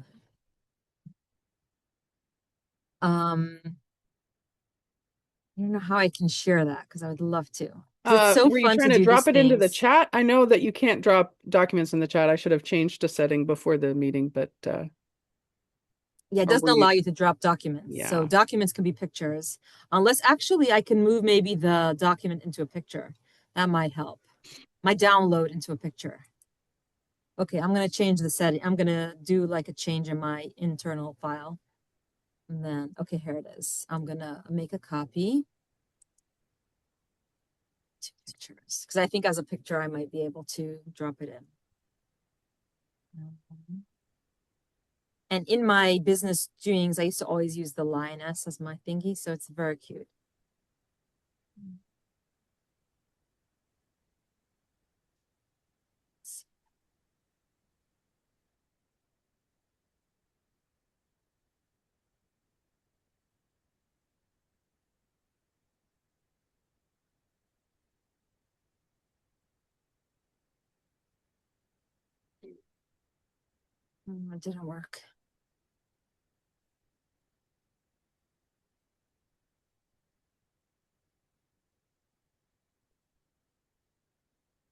I don't know how I can share that because I would love to. 'Cause it's so Were you fun trying to to do drop these it into the things. chat? I know that you can't drop documents in the chat. I should have changed a setting before the meeting, but Yeah, it or doesn't were you? allow you to drop documents. So Yeah. documents can be pictures. Unless actually I can move maybe the document into a picture. That might help. My download into a picture. Okay, I'm gonna change the setting. I'm gonna do like a change in my internal file. And then, okay, here it is. I'm gonna make a copy. Two pictures. Because I think as a picture, I might be able to drop it in. And in my business doings, I used to always use the lioness as my thingy, so it's very cute. It didn't work.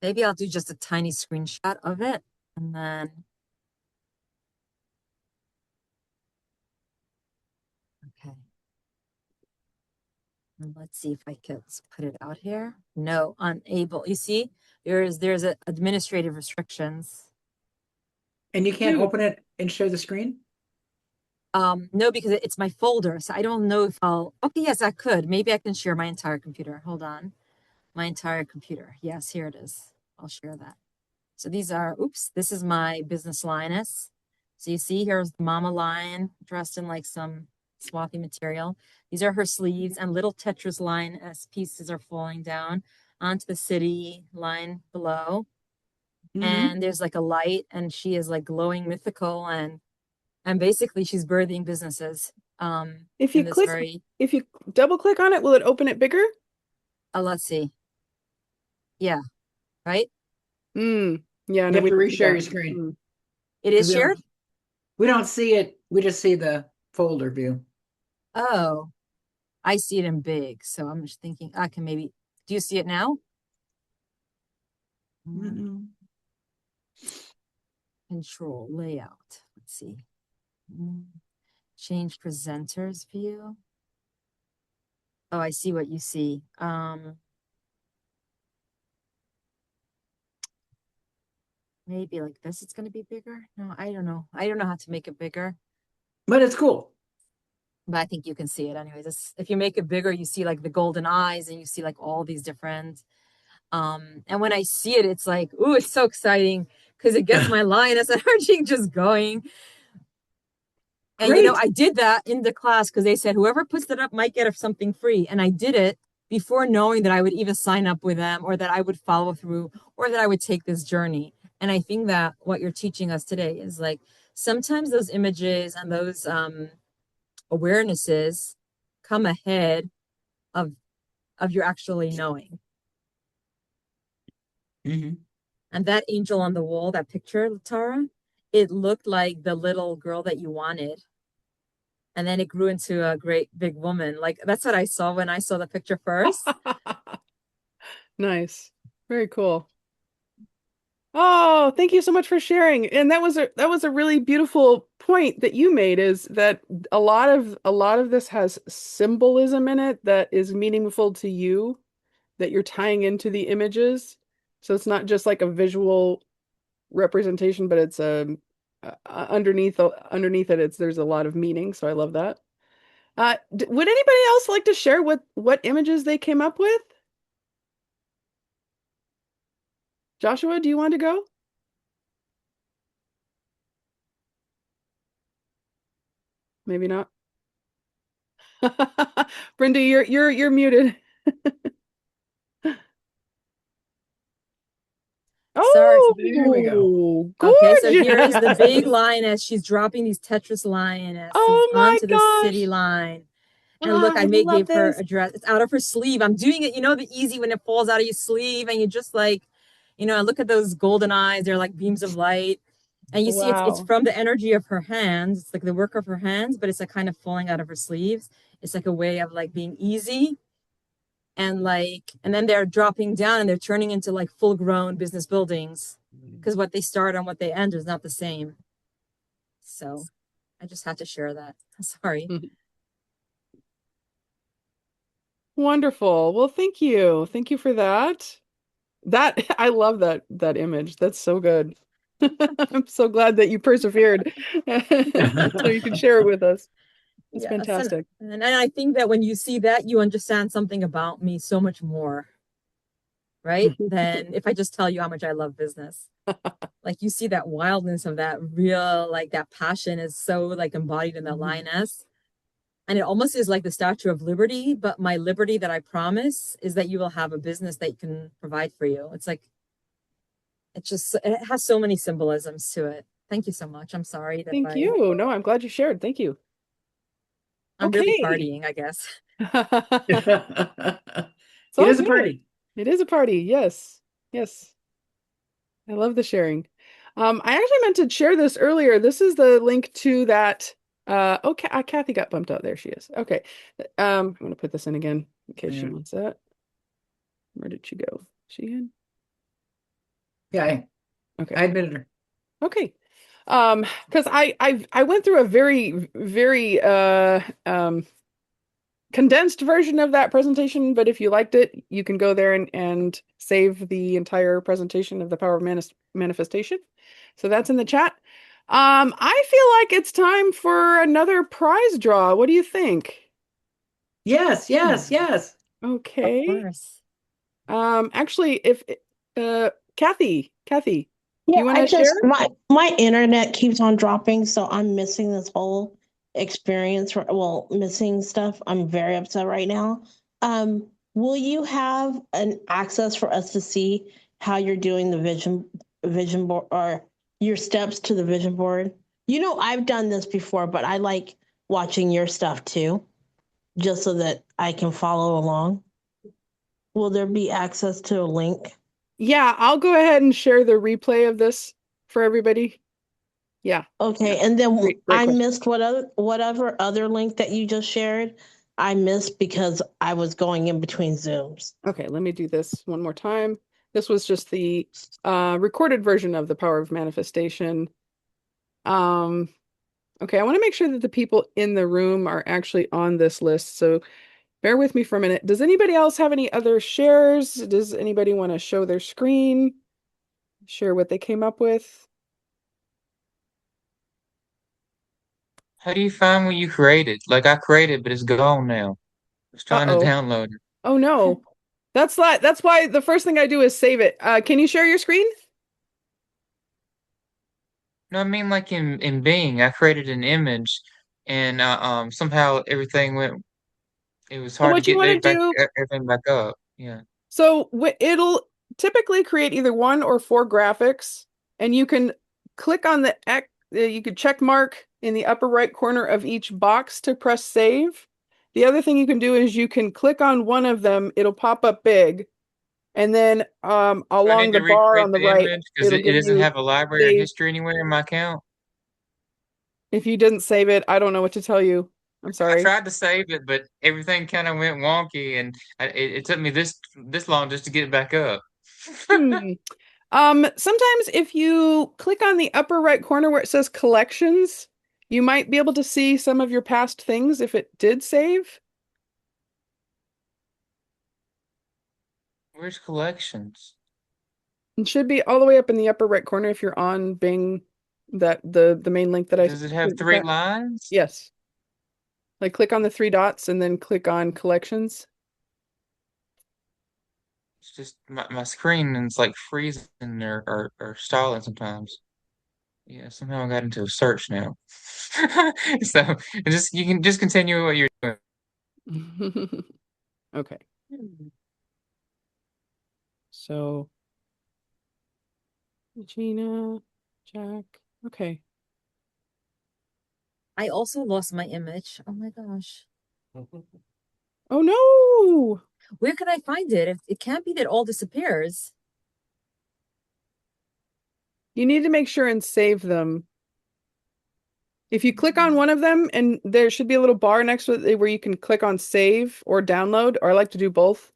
Maybe I'll do just a tiny screenshot of it and then. Okay. And let's see if I can put it out here. No, unable. You see, there's administrative restrictions. And you can't open it and share the screen? No, because it's my folder. So I don't know if I'll, okay, yes, I could. Maybe I can share my entire computer. Hold on. My entire computer. Yes, here it is. I'll share that. So these are, oops, this is my business lioness. So you see here's the mama lion dressed in like some swathi material. These are her sleeves, and little Tetris lioness pieces are falling down onto the city line below. And there's like a light, and she is like glowing mythical, and basically she's birthing businesses. If you if you double click on it, will it open it bigger? Let's see. Yeah, right? Yeah, You have to reshare your screen. It is shared? We don't see it. We just see the folder view. Oh, I see it in big. So I'm just thinking I can maybe, do you see it now? Control layout. Let's see. Change presenters view. Oh, I see what you see. Maybe like this, it's going to be bigger. No, I don't know. I don't know how to make it bigger. But it's cool. But I think you can see it anyways. If you make it bigger, you see like the golden eyes and you see like all these different. And when I see it, it's like, ooh, it's so exciting because it gets my lioness energy just going. And Great. I did that in the class because they said whoever puts that up might get something free. And I did it before knowing that I would even sign up with them or that I would follow through or that I would take this journey. And I think that what you're teaching us today is like sometimes those images and those awarenesses come ahead of your actually knowing. And that angel on the wall, that picture, Tara, it looked like the little girl that you wanted. And then it grew into a great big woman. Like that's what I saw when I saw the picture first. Nice. Very cool. Oh, thank you so much for sharing. And that was a really beautiful point that you made, is that a lot of this has symbolism in it that is meaningful to you, that you're tying into the images. So it's not just like a visual representation, but it's underneath it, there's a lot of meaning. So I love that. Would anybody else like to share what images they came up with? Joshua, do you want to go? Maybe not. Brenda, you're muted. start. There we go. Okay, so here is the big Gorgeous. lioness. She's dropping these Tetris lionesses Oh my onto the city gosh. line. And look, I I love gave her this. a dress. It's out of her sleeve. I'm doing it, the easy when it falls out of your sleeve and you just like, look at those golden eyes. They're like beams of light. And you see it's Wow. from the energy of her hands. It's like the work of her hands, but it's like kind of falling out of her sleeves. It's like a way of like being easy. And then they're dropping down and they're turning into like full grown business buildings because what they start and what they end is not the same. So I just had to share that. Sorry. Wonderful. Well, thank you. Thank you for that. I love that image. That's so good. I'm so glad that you persevered so you can share it with us. It's Yes, fantastic. and I think that when you see that, you understand something about me so much more, right? Than if I just tell you how much I love business. Like you see that wildness of that real, like that passion is so like embodied in the lioness. And it almost is like the Statue of Liberty, but my liberty that I promise is that you will have a business that can provide for you. It's like, it has so many symbolisms to it. Thank you so much. I'm sorry that Thank you. No, I'm glad you shared. Thank you. I'm really Okay. partying, I guess. It's It all is a good. party. It is a party. Yes. Yes. I love the sharing. I actually meant to share this earlier. This is the link to that. Kathy got bumped out. There she is. Okay. I'm going to put this in again in case she Yeah. wants that. Where did she go? She in? Yeah, Okay. I admitted her. Okay. Because I went through a very, very condensed version of that presentation, but if you liked it, you can go there and save the entire presentation of the power of manifestation. So that's in the chat. I feel like it's time for another prize draw. What do you think? Yes, yes, yes. Okay. Of course. Actually, if Kathy, do Yeah, you want I to share? just my internet keeps on dropping, so I'm missing this whole experience. Well, missing stuff. I'm very upset right now. Will you have an access for us to see how you're doing the vision board or your steps to the vision board? I've done this before, but I like watching your stuff too, just so that I can follow along. Will there be access to a link? Yeah, I'll go ahead and share the replay of this for everybody. Yeah. Okay, and then Great I question. missed whatever other link that you just shared. I missed because I was going in between Zooms. Okay, let me do this one more time. This was just the recorded version of the power of manifestation. Okay, I want to make sure that the people in the room are actually on this list. So bear with me for a minute. Does anybody else have any other shares? Does anybody want to show their screen? Share what they came up with? How do you find what you created? Like I created, but it's gone now. I was trying to Uh-oh. download it. Oh no. That's why the first thing I do is save it. Can you share your screen? No, I mean like in Bing, I created an image, and somehow everything went. It was So hard to what you get want to do, everything back up. Yeah. so it'll typically create either 1 or 4 graphics, and you can click on the X, you could check mark in the upper right corner of each box to press save. The other thing you can do is you can click on one of them, it'll pop up big, and then So I along need to the bar recreate on the the right, image because it'll it give doesn't you have a library or save. history anywhere in my account. If you didn't save it, I don't know what to tell you. I'm I sorry. tried to save it, but everything kind of went wonky, and it took me this long just to get it back up. Hmm. Sometimes if you click on the upper right corner where it says collections, you might be able to see some of your past things if it did save. Where's collections? It should be all the way up in the upper right corner if you're on Bing, that the main link that I Does it have 3 lines? Yes. Like click on the 3 dots and then click on collections. It's just my screen and it's like freezing or stalling sometimes. Yeah, somehow I got into a search now. So you can just continue what you're doing. Okay. So Gina, Jack. Okay. I also lost my image. Oh my gosh. Oh no. Where can I find it? It can't be that all disappears. You need to make sure and save them. If you click on one of them, and there should be a little bar next to it where you can click on save or download, or I like to do both.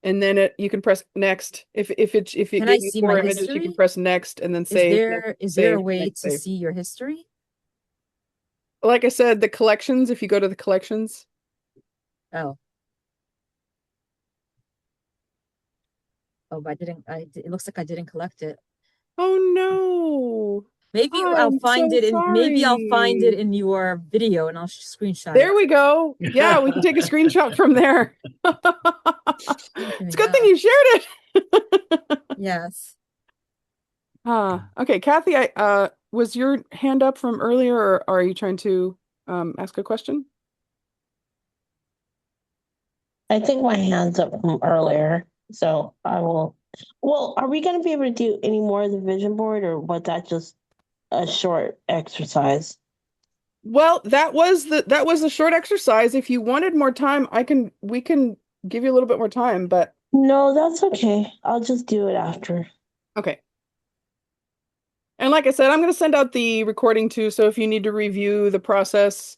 And then you can press next. If it Can gave I you see 4 my images, you can history? press next and then Is save. there next, a save, way next, to save. see your history? Like I said, the collections, if you go to the collections. Oh. Oh, but it looks like I didn't collect it. Oh no. Maybe I'll I'm find so it sorry. in your video and I'll screenshot There it. we go. Yeah, we can take a screenshot from there. It's a good thing you shared it. Yes. Okay, Kathy, was your hand up from earlier, or are you trying to ask a question? I think my hand's up from earlier, so I will. Well, are we going to be able to do any more of the vision board, or was that just a short exercise? Well, that was a short exercise. If you wanted more time, we can give you a little bit more time, but No, that's okay. I'll just do it after. okay. And like I said, I'm going to send out the recording too, so if you need to review the process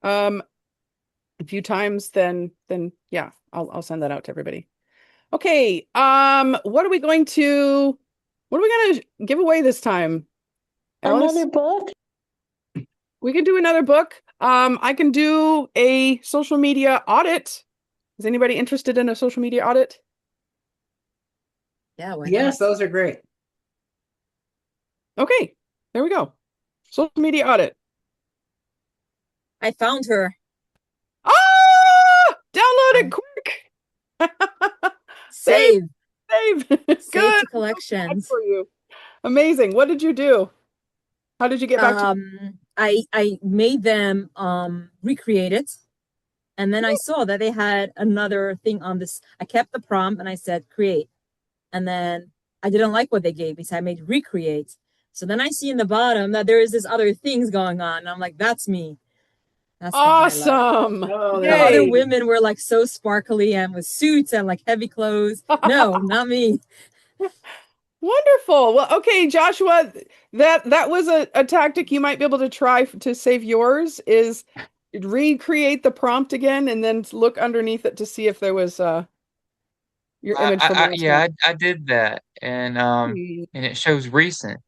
a few times, then yeah, I'll send that out to everybody. Okay, what are we going to give away this time? Alice? Another book? We can do another book. I can do a social media audit. Is anybody interested in a social media audit? Yeah, why Yes, not? those are great. Okay, there we go. Social media audit. I found her. Ah! Download it quick. Save. Save. Save Good. to collections. For you. Amazing. What did you do? How did you get back to I made them recreate it. And then I saw that they had another thing on this. I kept the prompt and I said create. And then I didn't like what they gave me, so I made recreate. So then I see in the bottom that there is this other things going on. And I'm like, that's me. That's the one I like. Awesome. Oh, The that's other Yay. women were like so sparkly and with suits and like heavy clothes. No, not me. Wonderful. Well, okay, Joshua, that was a tactic you might be able to try to save yours, is recreate the prompt again and then look underneath it to see if there was your image from last Yeah, month. I did that, and it shows recent.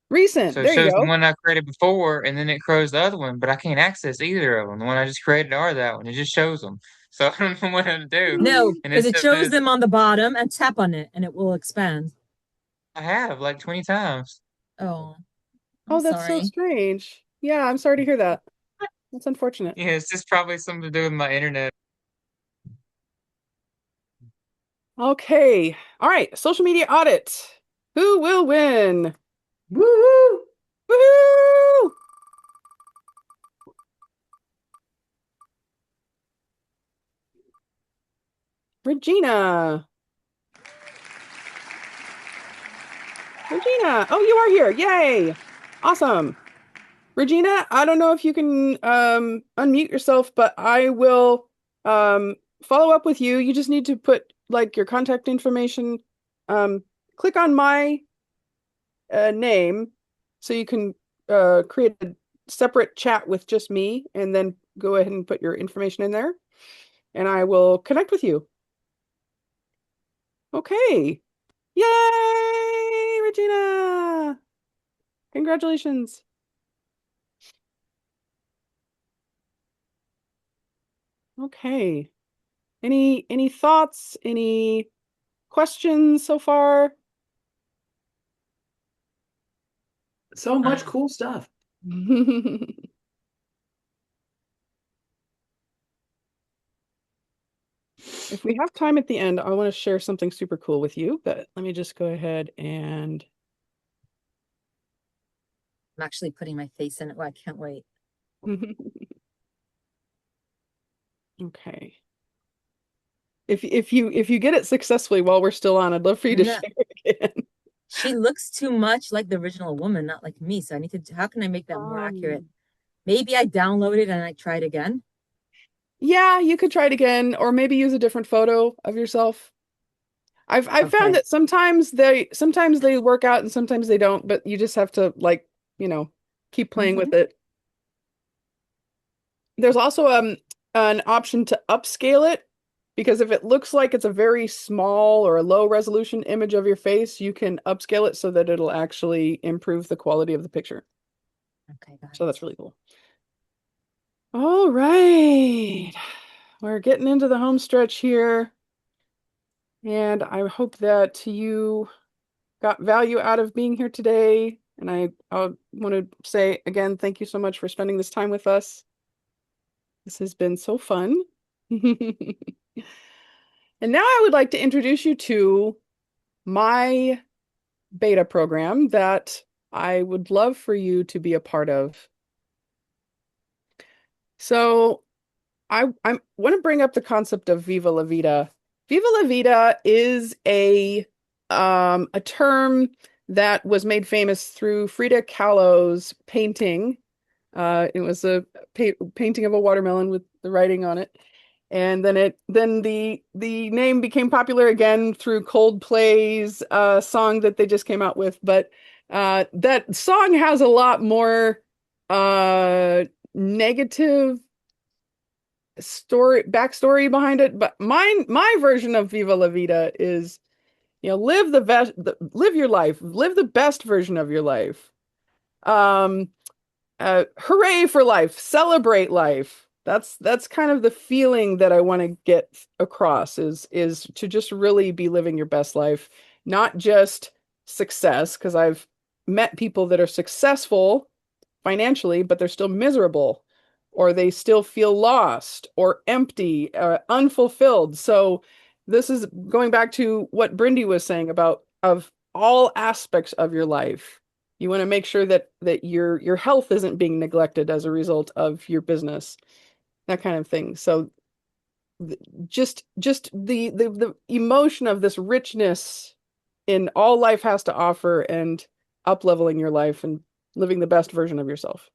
Recent. So it There you shows the go. one I created before, and then it shows the other one, but I can't access either of them. The one I just created or that one. It just shows them. So I don't know what to do. No, And because it it shows says them on the bottom and tap on it and it will expand. I have like 20 times. Oh, Oh, I'm that's so sorry. strange. Yeah, I'm sorry to hear that. That's unfortunate. Yeah, it's just probably something to do with my internet. Okay. All right. Social media audit. Who will win? Woo-hoo! Woohoo! Regina. Regina. Oh, you are here. Yay. Awesome. Regina, I don't know if you can unmute yourself, but I will follow up with you. You just need to put like your contact information. Click on my name so you can create a separate chat with just me, and then go ahead and put your information in there, and I will connect with you. Okay. Yay, Regina! Congratulations. Okay. Any thoughts? Any questions so far? So much cool stuff. If we have time at the end, I want to share something super cool with you, but let me just go ahead and I'm actually putting my face in it. Oh, I can't wait. okay. If you get it successfully while we're still on, I'd love for you to No. share it again. she looks too much like the original woman, not like me. So I need to, how can I make that more accurate? Maybe I download it and I try it again. Yeah, you could try it again, or maybe use a different photo of yourself. I've found Okay. that sometimes they work out and sometimes they don't, but you just have to, like, keep playing with it. There's also an option to upscale it, because if it looks like it's a very small or a low resolution image of your face, you can upscale it so that it'll actually improve the quality of the picture. Okay, got So it. that's really cool. All right. We're getting into the home stretch here. And I hope that you got value out of being here today. And I want to say again, thank you so much for spending this time with us. This has been so fun. And now I would like to introduce you to my beta program that I would love for you to be a part of. So I want to bring up the concept of Viva la Vida. Viva la Vida is a term that was made famous through Frida Kahlo's painting. It was a painting of a watermelon with the writing on it. And then the name became popular again through Coldplay's song that they just came out with. But that song has a lot more negative backstory behind it. But my version of Viva la Vida is, live your life, live the best version of your life. Hooray for life, celebrate life. That's kind of the feeling that I want to get across, is to just really be living your best life, not just success, because I've met people that are successful financially, but they're still miserable, or they still feel lost or empty, unfulfilled. So this is going back to what Brindy was saying about of all aspects of your life. You want to make sure that your health isn't being neglected as a result of your business, that kind of thing. So just the emotion of this richness in all life has to offer, and up-leveling your life and living the best version of yourself.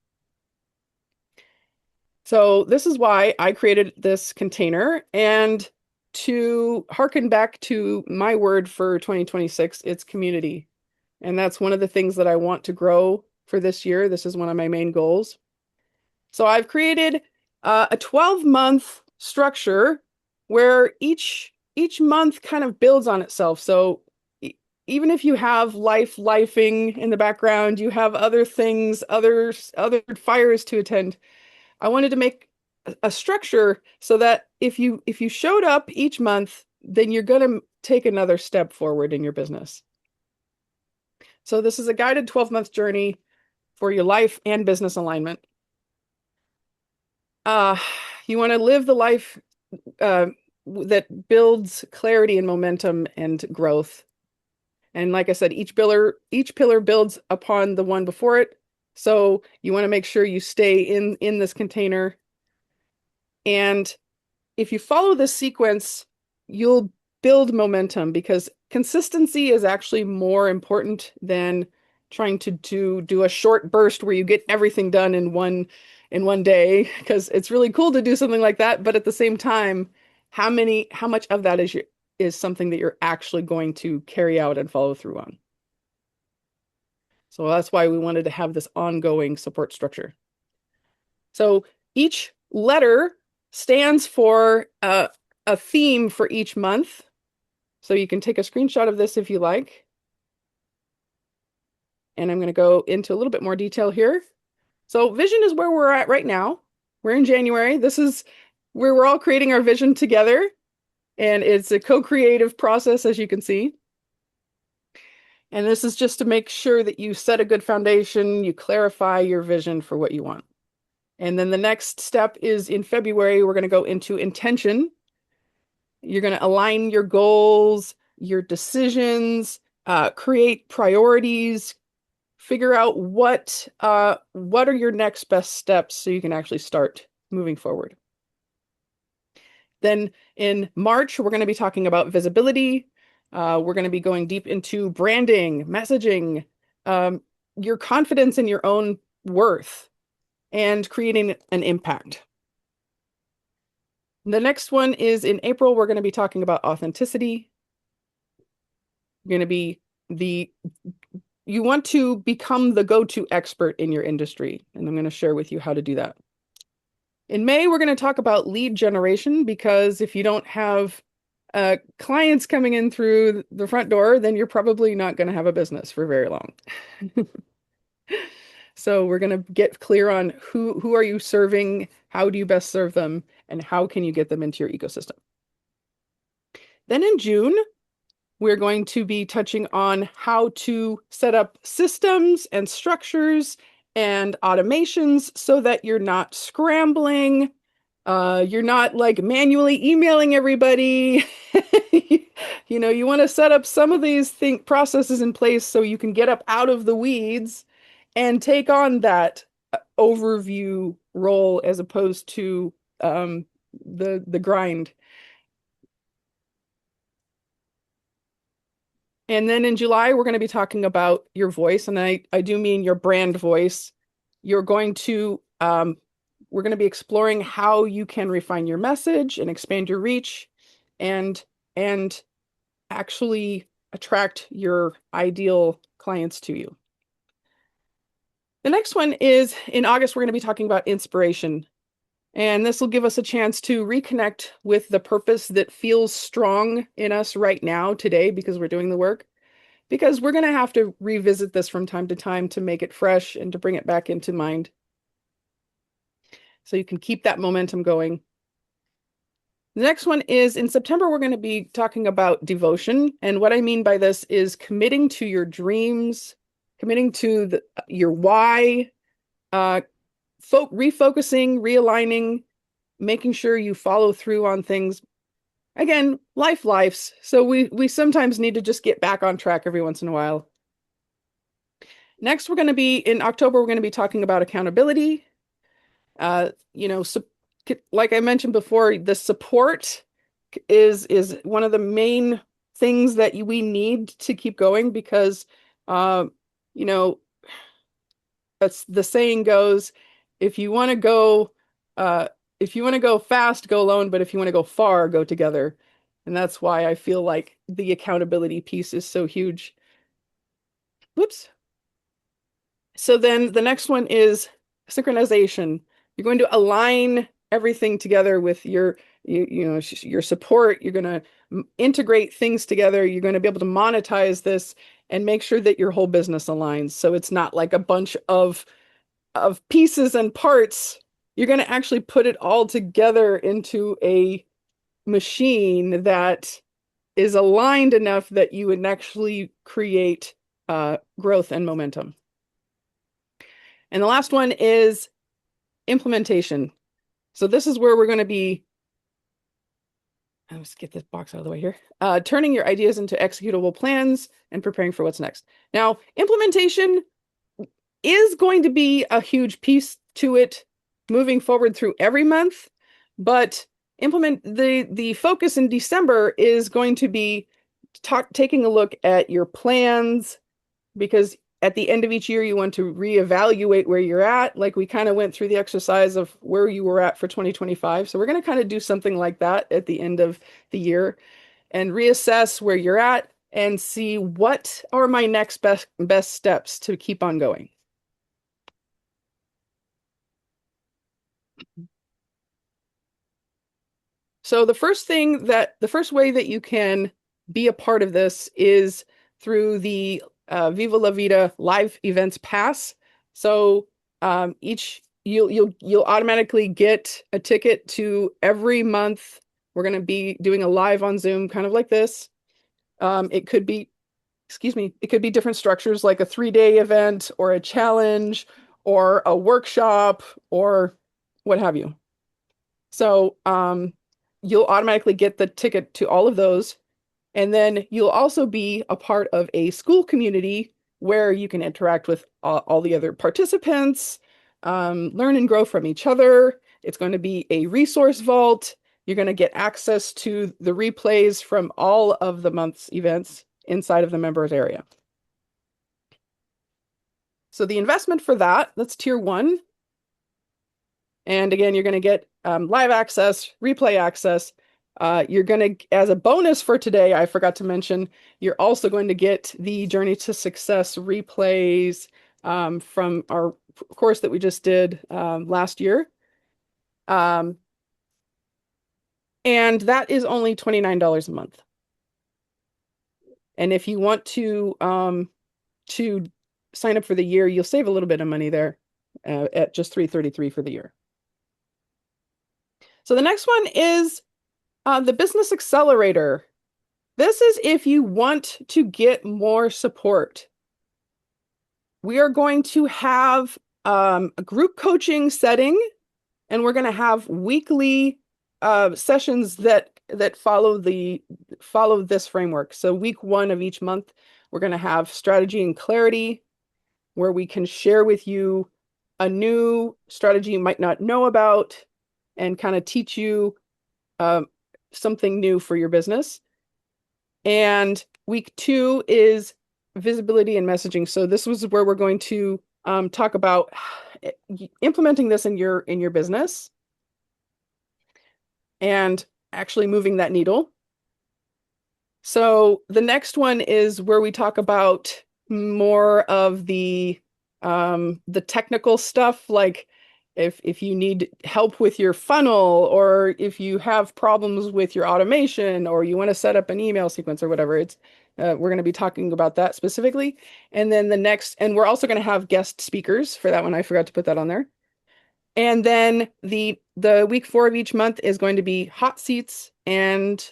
So this is why I created this container, and to harken back to my word for 2026, it's community. And that's one of the things that I want to grow for this year. This is one of my main goals. So I've created a 12-month structure where each month kind of builds on itself. So even if you have lifing in the background, you have other things, other fires to attend, I wanted to make a structure so that if you showed up each month, then you're going to take another step forward in your business. So this is a guided 12-month journey for your life and business alignment. You want to live the life that builds clarity and momentum and growth. And like I said, each pillar builds upon the one before it. So you want to make sure you stay in this container. And if you follow this sequence, you'll build momentum, because consistency is actually more important than trying to do a short burst where you get everything done in one day, because it's really cool to do something like that, but at the same time, how much of that is something that you're actually going to carry out and follow through on. So that's why we wanted to have this ongoing support structure. So each letter stands for a theme for each month. So you can take a screenshot of this if you like. And I'm going to go into a little bit more detail here. So vision is where we're at right now. We're in January. This is where we're all creating our vision together. And it's a co-creative process, as you can see. And this is just to make sure that you set a good foundation, you clarify your vision for what you want. And then the next step is in February, we're going to go into intention. You're going to align your goals, your decisions, create priorities, figure out what are your next best steps so you can actually start moving forward. Then in March, we're going to be talking about visibility. We're going to be going deep into branding, messaging, your confidence in your own worth, and creating an impact. The next one is in April. We're going to be talking about authenticity. You're going to be you want to become the go-to expert in your industry, and I'm going to share with you how to do that. In May, we're going to talk about lead generation, because if you don't have clients coming in through the front door, then you're probably not going to have a business for very long. So we're going to get clear on who are you serving, how do you best serve them, and how can you get them into your ecosystem. Then in June, we're going to be touching on how to set up systems and structures and automations so that you're not scrambling. You're not like manually emailing everybody. You want to set up some of these processes in place so you can get up out of the weeds and take on that overview role as opposed to the grind. And then in July, we're going to be talking about your voice, and I do mean your brand voice. We're going to be exploring how you can refine your message and expand your reach and actually attract your ideal clients to you. The next one is in August, we're going to be talking about inspiration. And this will give us a chance to reconnect with the purpose that feels strong in us right now, today, because we're doing the work. Because we're going to have to revisit this from time to time to make it fresh and to bring it back into mind. So you can keep that momentum going. The next one is in September, we're going to be talking about devotion. And what I mean by this is committing to your dreams, committing to your why, refocusing, realigning, making sure you follow through on things. Again, lives. So we sometimes need to just get back on track every once in a while. Next, in October, we're going to be talking about accountability. Like I mentioned before, the support is one of the main things that we need to keep going, because that's the saying goes, if you want to go fast, go alone, but if you want to go far, go together. And that's why I feel like the accountability piece is so huge. Whoops. So then the next one is synchronization. You're going to align everything together with your support. You're going to integrate things together. You're going to be able to monetize this and make sure that your whole business aligns. So it's not like a bunch of pieces and parts. You're going to actually put it all together into a machine that is aligned enough that you would actually create growth and momentum. And the last one is implementation. So this is where we're going to be, let's get this box out of the way here, turning your ideas into executable plans and preparing for what's next. Now, implementation is going to be a huge piece to it moving forward through every month, but the focus in December is going to be taking a look at your plans, because at the end of each year, you want to reevaluate where you're at. Like we kind of went through the exercise of where you were at for 2025. So we're going to kind of do something like that at the end of the year and reassess where you're at and see what are my next best steps to keep on going. So the first way that you can be a part of this is through the Viva La Vida live events pass. So you'll automatically get a ticket to every month. We're going to be doing a live on Zoom, kind of like this. It could be different structures, like a 3-day event or a challenge or a workshop or what have you. So you'll automatically get the ticket to all of those. And then you'll also be a part of a school community where you can interact with all the other participants, learn and grow from each other. It's going to be a resource vault. You're going to get access to the replays from all of the month's events inside of the members area. So the investment for that's tier 1. And again, you're going to get live access, replay access. You're going to, as a bonus for today, I forgot to mention, you're also going to get the Journey to Success replays from our course that we just did last year. And that is only $29 a month. And if you want to sign up for the year, you'll save a little bit of money there at just $333 for the year. So the next one is the Business Accelerator. This is if you want to get more support. We are going to have a group coaching setting, and we're going to have weekly sessions that follow this framework. So week 1 of each month, we're going to have strategy and clarity, where we can share with you a new strategy you might not know about and kind of teach you something new for your business. And week 2 is visibility and messaging. So this was where we're going to talk about implementing this in your business and actually moving that needle. So the next one is where we talk about more of the technical stuff, like if you need help with your funnel, or if you have problems with your automation, or you want to set up an email sequence or whatever, we're going to be talking about that specifically. And then and we're also going to have guest speakers for that one. I forgot to put that on there. And then the week 4 of each month is going to be hot seats and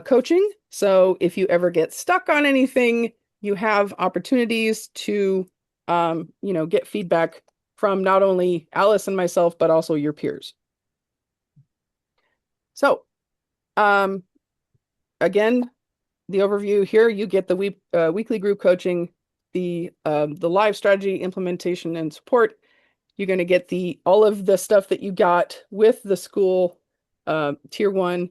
coaching. So if you ever get stuck on anything, you have opportunities to get feedback from not only Alice and myself, but also your peers. So again, the overview here, you get the weekly group coaching, the live strategy implementation and support. You're going to get all of the stuff that you got with the school tier 1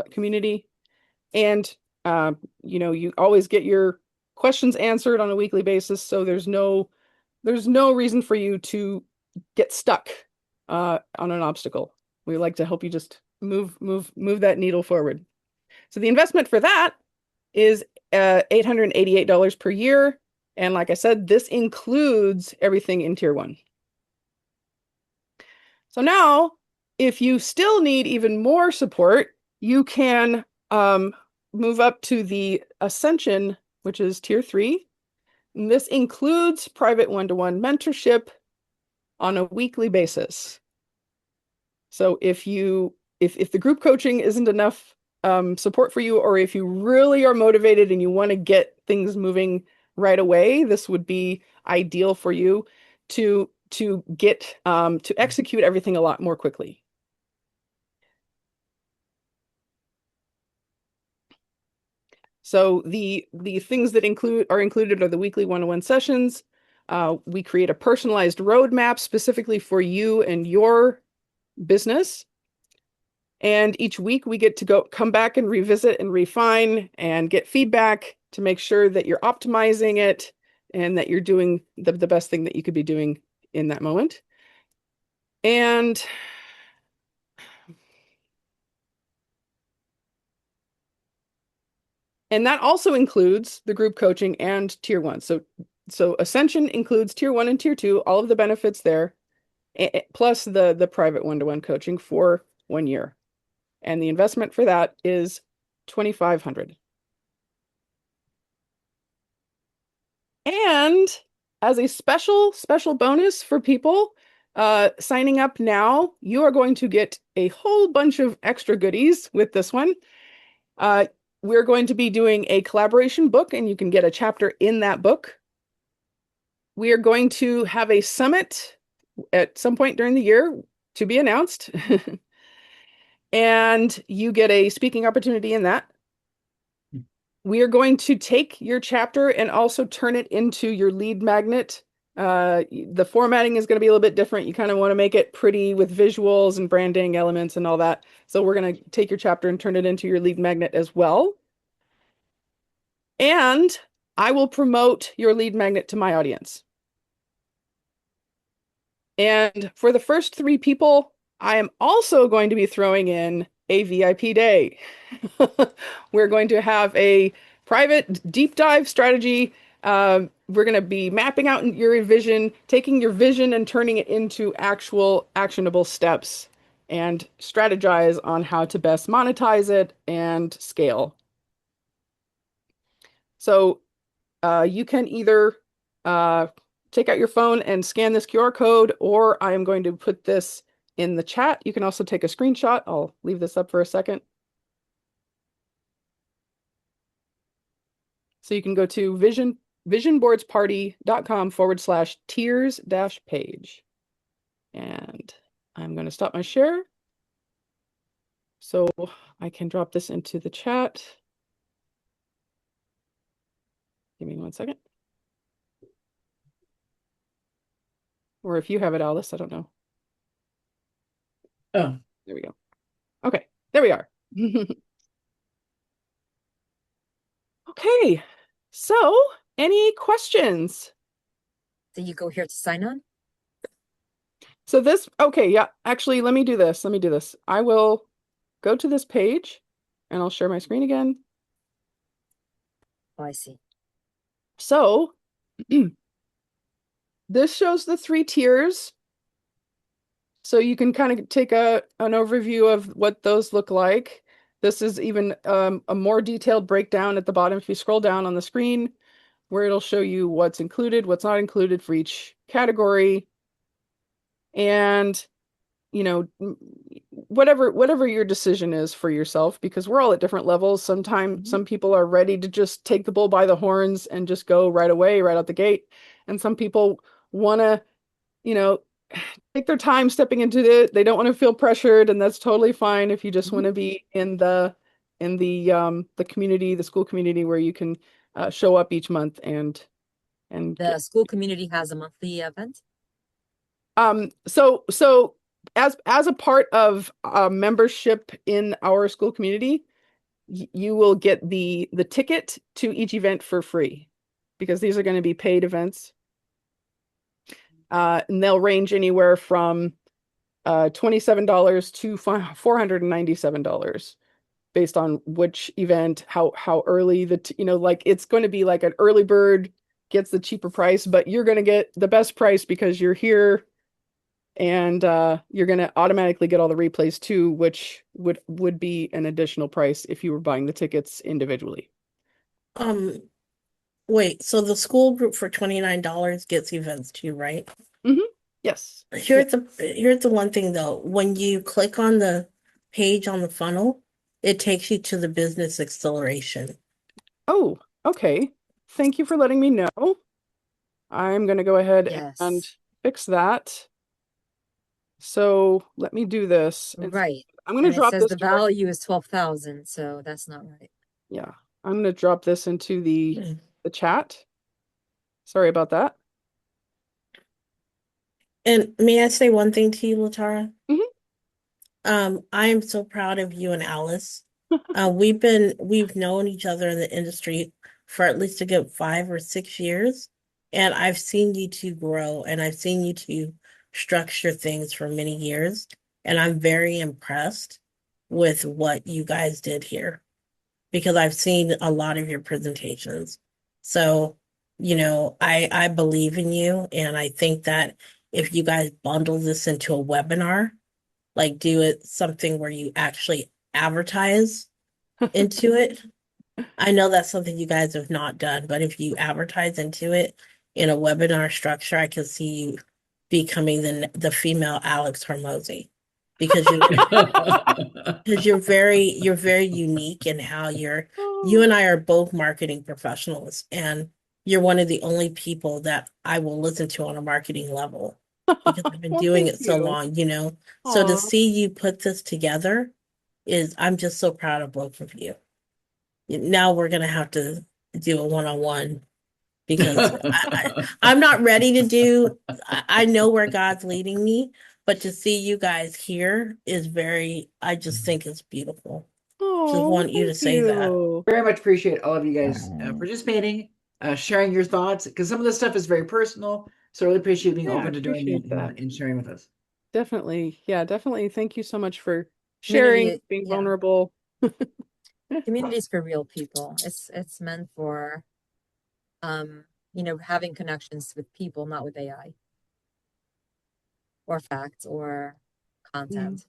community. And you always get your questions answered on a weekly basis. So there's no reason for you to get stuck on an obstacle. We like to help you just move that needle forward. So the investment for that is $888 per year. And like I said, this includes everything in tier 1. So now, if you still need even more support, you can move up to the Ascension, which is tier 3. And this includes private one-to-one mentorship on a weekly basis. So if the group coaching isn't enough support for you, or if you really are motivated and you want to get things moving right away, this would be ideal for you to get to execute everything a lot more quickly. So the things that are included are the weekly one-on-one sessions. We create a personalized roadmap specifically for you and your business. And each week we get to come back and revisit and refine and get feedback to make sure that you're optimizing it and that you're doing the best thing that you could be doing in that moment. And that also includes the group coaching and tier 1. So Ascension includes tier 1 and tier 2, all of the benefits there, plus the private one-to-one coaching for 1 year. And the investment for that is $2,500. And as a special bonus for people signing up now, you are going to get a whole bunch of extra goodies with this one. We're going to be doing a collaboration book, and you can get a chapter in that book. We are going to have a summit at some point during the year to be announced. And you get a speaking opportunity in that. We are going to take your chapter and also turn it into your lead magnet The formatting is going to be a little bit different. You kind of want to make it pretty with visuals and branding elements and all that. So we're going to take your chapter and turn it into your lead magnet as well. And I will promote your lead magnet to my audience. And for the first 3 people, I am also going to be throwing in a VIP day. We're going to have a private deep dive strategy. We're going to be mapping out your vision, taking your vision and turning it into actual actionable steps and strategize on how to best monetize it and scale. So you can either take out your phone and scan this QR code, or I am going to put this in the chat. You can also take a screenshot. I'll leave this up for a second. So you can go to visionboardsparty.com/tiers-page. And I'm going to stop my share so I can drop this into the chat. Give me 1 second. Or if you have it, Alice, I don't know. Oh, there we go. Okay, there we are. Okay, so any questions? So you go here to sign on? So this, okay, yeah, actually, let me do this. I will go to this page and I'll share my screen again. Oh, I see. So this shows the 3 tiers. So you can kind of take an overview of what those look like. This is even a more detailed breakdown at the bottom if you scroll down on the screen, where it'll show you what's included, what's not included for each category. And, you know, whatever your decision is for yourself, because we're all at different levels. Sometimes some people are ready to just take the bull by the horns and just go right away, right out the gate. And some people want to, you know, take their time stepping into it. They don't want to feel pressured, and that's totally fine if you just want to be in the community, the school community, where you can show up each month and The school community has a monthly event? So as a part of membership in our school community, you will get the ticket to each event for free, because these are going to be paid events. And they'll range anywhere from $27 to $497 based on which event, how early like it's going to be like an early bird gets the cheaper price, but you're going to get the best price because you're here, and you're going to automatically get all the replays too, which would be an additional price if you were buying the tickets individually. Wait, so the school group for $29 gets events too, right? Yes. Here's the one thing though. When you click on the page on the funnel, it takes you to the business acceleration. Oh, okay. Thank you for letting me know. I'm going to go ahead and fix that. So let me do this. Right. I'm going to drop this. It says this. The value is 12,000, so that's not right. Yeah, I'm going to drop this into the chat. Sorry about that. And may I say one thing to you, Latara? I am so proud of you and Alice. We've known each other in the industry for at least a good 5 or 6 years, and I've seen you two grow, and I've seen you two structure things for many years, and I'm very impressed with what you guys did here, because I've seen a lot of your presentations. So, I believe in you, and I think that if you guys bundle this into a webinar, like do it something where you actually advertise into it. I know that's something you guys have not done, but if you advertise into it in a webinar structure, I can see you becoming the female Alex Hormozy, because you're very unique in how you and I are both marketing professionals, and you're one of the only people that I will listen to on a marketing level, because I've been doing it so long, So to see you put this together I'm just so proud of both of you. Now we're gonna have to do a one-on-one because I'm not ready to do, I know where God's leading me, but to see you guys here is I just think it's beautiful. Just Oh, want you to thank say that. you. Very much appreciate all of you guys participating, sharing your thoughts, because some of this stuff is very personal. So I really appreciate being Yeah, I open to doing appreciate it that. and sharing with us. Definitely. Yeah, definitely. Thank you so much for Community, sharing, being yeah. vulnerable. Community is for real people. It's meant for having connections with people, not with AI or facts or content.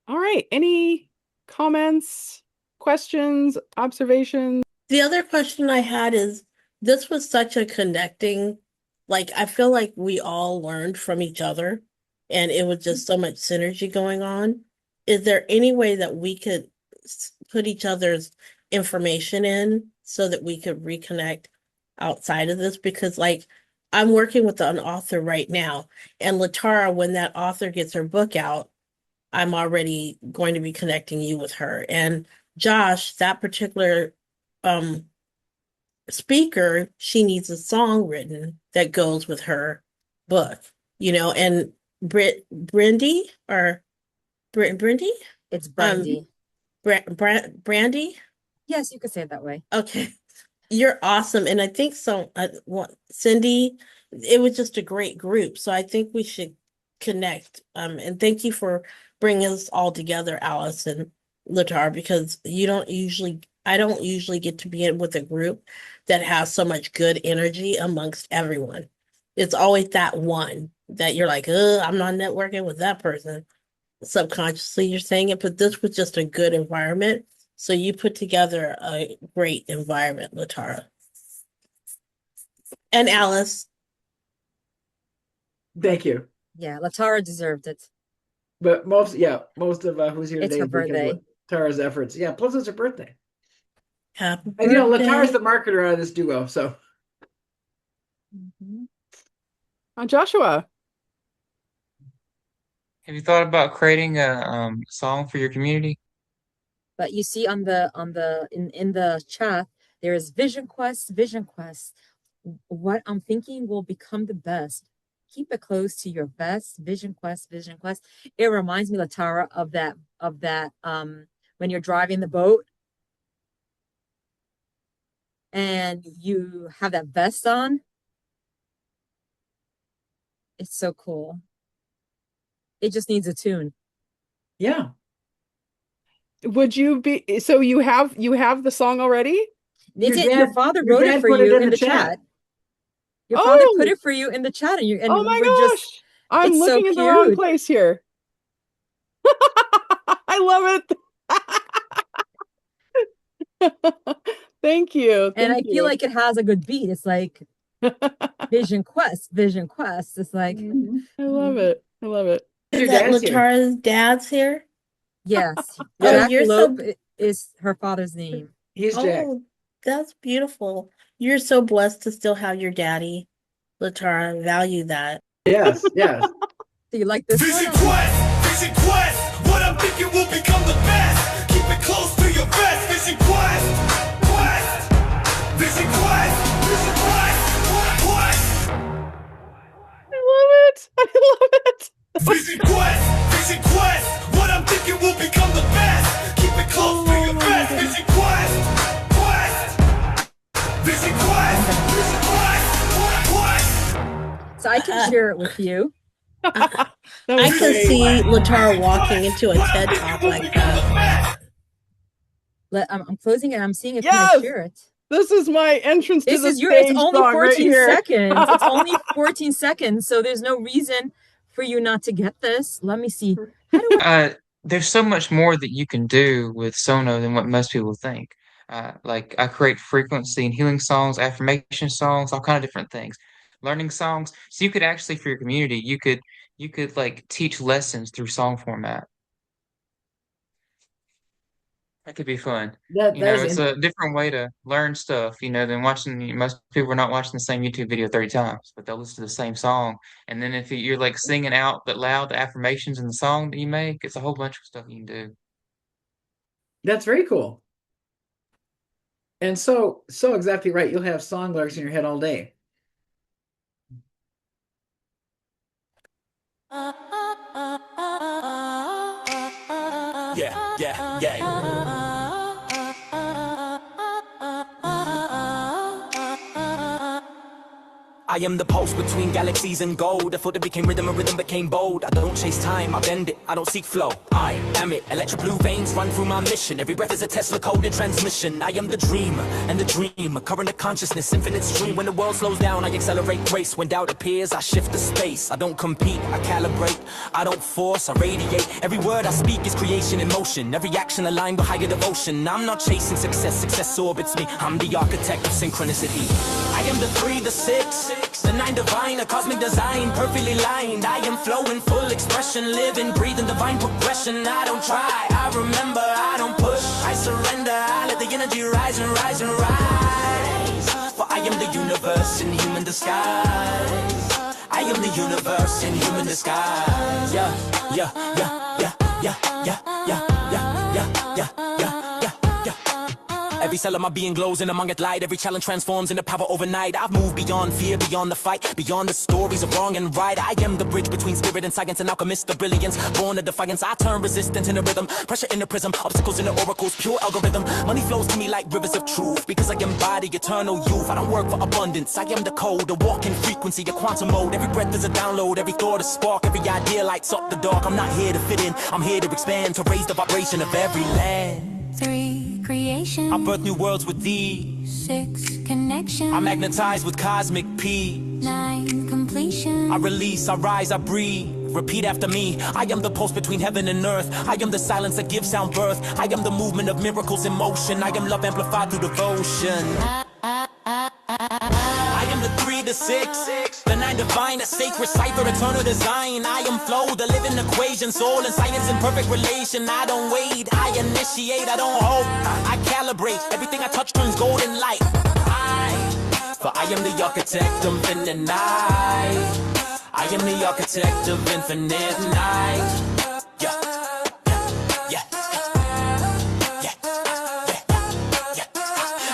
All right. Any comments, questions, observations? The other question I had is, this was such a connecting, like, I feel like we all learned from each other and it was just so much synergy going on. Is there any way that we could put each other's information in so that we could reconnect outside of this? Because, like, I'm working with an author right now, and Latara, when that author gets her book out, I'm already going to be connecting you with her. And Josh, that particular um speaker, she needs a song written that goes with her book, and Brindy or Brindy? It's Brandy. Brandy? Yes, you could say it that way. Okay. You're awesome. And I think so. Cindy, it was just a great group. So I think we should connect. And thank you for bringing us all together, Alice and Latar, because I don't usually get to be in with a group that has so much good energy amongst everyone. It's always that one that you're like, I'm not networking with that person. Subconsciously, you're saying it, but this was just a good environment. So you put together a great environment, Latara. And Alice. Thank you. Yeah, Latara deserved it. But most of who's here It's today her is because birthday. of Tara's efforts. Yeah, plus it's her birthday. Happy And birthday. Latara's the marketer out of this duo, so. Joshua. Have you thought about creating a song for your community? But you see in the chat, there is Vision Quest. What I'm thinking will become the best. Keep it close to your best. Vision Quest. It reminds me, Latara, of that when you're driving the boat and you have that vest on. It's so cool. It just needs a tune. Yeah. Would you be so you have the song already? Your father wrote it for you in the chat. Your father put it for you in the chat, and oh my gosh, I'm looking in the wrong place here. I love it. Thank you. And I feel like it has a good beat. It's like Vision Quest. It's like I love it. Is that Latara's dad's here? Yes. Oh, Jack Lope is her father's name. He's Jack. Oh, that's beautiful. You're so blessed to still have your daddy, Latara. Value that. Yes. Do you like this Vision Quest. What I'm thinking will become the best. Keep it close to your best. Vision Quest. Vision Quest. I love it. Vision Quest. What I'm thinking will become the best. Keep it close to your best. Vision Quest. Vision Quest. So I can share it with you. I can see Latara walking into a TED Talk like that. I'm closing it. I'm seeing if I share it. This is my entrance to the stage. It's only 14 right seconds. It's only 14 seconds. So there's no reason for you not to get this. Let me see. There's so much more that you can do with Sono than what most people think. Like I create frequency and healing songs, affirmation songs, all kind of different things, learning songs. So you could actually, for your community, you could like teach lessons through song format. That could be fun. It's a different way to learn stuff, than watching. Most people are not watching the same YouTube video 30 times, but they'll listen to the same song. And then if you're like singing out but loud the affirmations in the song that you make, it's a whole bunch of stuff you can do. That's very cool. And so exactly right. You'll have song lyrics in your head all day. I am the pulse between galaxies and gold. The thought that became rhythm and rhythm became bold. I don't chase time, I bend it, I don't seek flow. I am it, electric blue veins run through my mission. Every breath is a Tesla coded transmission. I am the dream, and the dream, a current of consciousness, infinite stream. When the world slows down, I accelerate grace. When doubt appears, I shift the space. I don't compete, I calibrate. I don't force, I radiate. Every word I speak is creation in motion. Every action aligned with higher devotion. I'm not chasing success, success orbits me. I'm the architect of synchronicity. I am the 3, the 6, the 9 divine, a cosmic design, perfectly lined. I am flowing, full expression, living, breathing divine progression. I don't try, I remember, I don't push, I surrender, I let the energy rise and rise and rise. For I am the universe in human disguise. I am the universe in human disguise. Yeah, yeah, yeah, yeah, yeah, yeah, yeah, yeah, yeah, yeah, yeah. Every cell of my being glows in among it light. Every challenge transforms into power overnight. I've moved beyond fear, beyond the fight, beyond the stories of wrong and right. I am the bridge between spirit and science, an alchemist of brilliance. Born of defiance, I turn resistance into rhythm. Pressure in the prism, obstacles in the oracles, pure algorithm. Money flows to me like rivers of truth, because I embody eternal youth. I don't work for abundance, I am the code, a walking frequency, a quantum mode. Every breath is a download, every thought a spark, every idea lights up the dark. I'm not here to fit in, I'm here to expand, to raise the vibration of every land. 3, creation. I birth new worlds with these. 6, connection. I magnetize with cosmic P. 9, completion. I release, I rise, I breathe. Repeat after me. I am the pulse between heaven and earth. I am the silence that gives sound birth. I am the movement of miracles in motion. I am love amplified through devotion. I am the 3, the 6, the 9 divine, a sacred cipher, eternal design. I am flow, the living equation, soul and science in perfect relation. I don't wait, I initiate, I don't hope, I calibrate. Everything I touch turns golden light. For I am the architect of infinite night. I am the architect of infinite night. Yeah.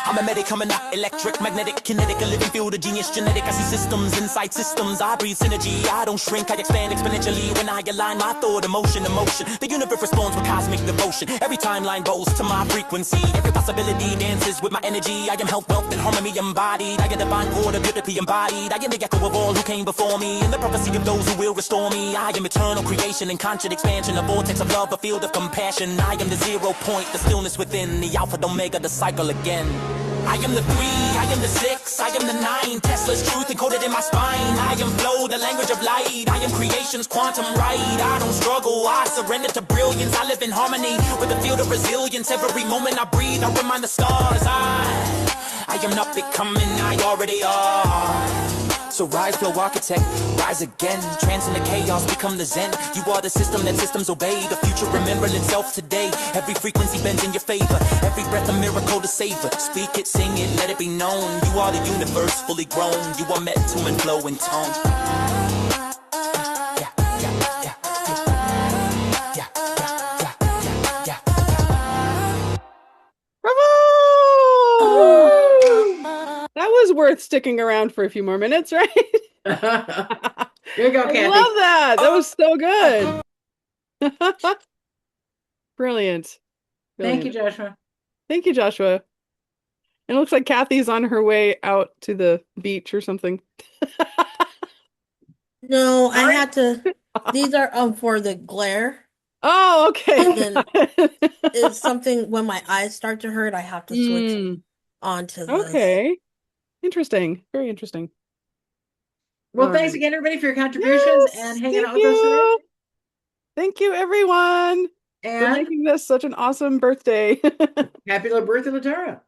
I'm a medic, I'm not electric, magnetic, kinetic, a living field of genius, genetic. I see systems inside systems. I breathe synergy, I don't shrink, I expand exponentially when I align my thought, emotion. The universe responds with cosmic devotion. Every timeline bows to my frequency. Every possibility dances with my energy. I am health, wealth, and harmony embodied. I am divine order, beautifully embodied. I am the echo of all who came before me, and the prophecy of those who will restore me. I am eternal creation and conscious expansion, a vortex of love, a field of compassion. I am the 0 point, the stillness within, the alpha, the omega, the cycle again. I am the 3, I am the 6, I am the 9. Tesla's truth encoded in my spine. I am flow, the language of light. I am creation's quantum right. I don't struggle, I surrender to brilliance. I live in harmony with the field of resilience. Every moment I breathe, I remind the stars. I am not becoming, I already are. So rise, flow, architect, rise again. Transcend the chaos, become the zen. You are the system that systems obey. The future remember itself today. Every frequency bends in your favor. Every breath a miracle to savor. Speak it, sing it, let it be known. You are the universe, fully grown. You are meant to and flow in tone. Bravo! That was worth sticking around for a few more minutes, right? Here you go, Kathy. I love that. That was so good. Brilliant. Thank you, Brilliant. Joshua. Thank you, Joshua. It looks like Kathy's on her way out to the beach or something. No, I had to. These are for the glare. Oh, okay. And then it's something when my eyes start to hurt, I have to switch on to this. Okay. Interesting. Very interesting. Well, All thanks right. again, everybody, for your contributions and hanging Thank out with us today. you. Thank you, everyone, for And making this such an awesome birthday. happy little birthday, Latara.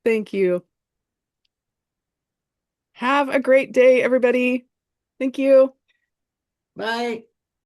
Thank you. Have a great day, everybody. Thank you. Bye.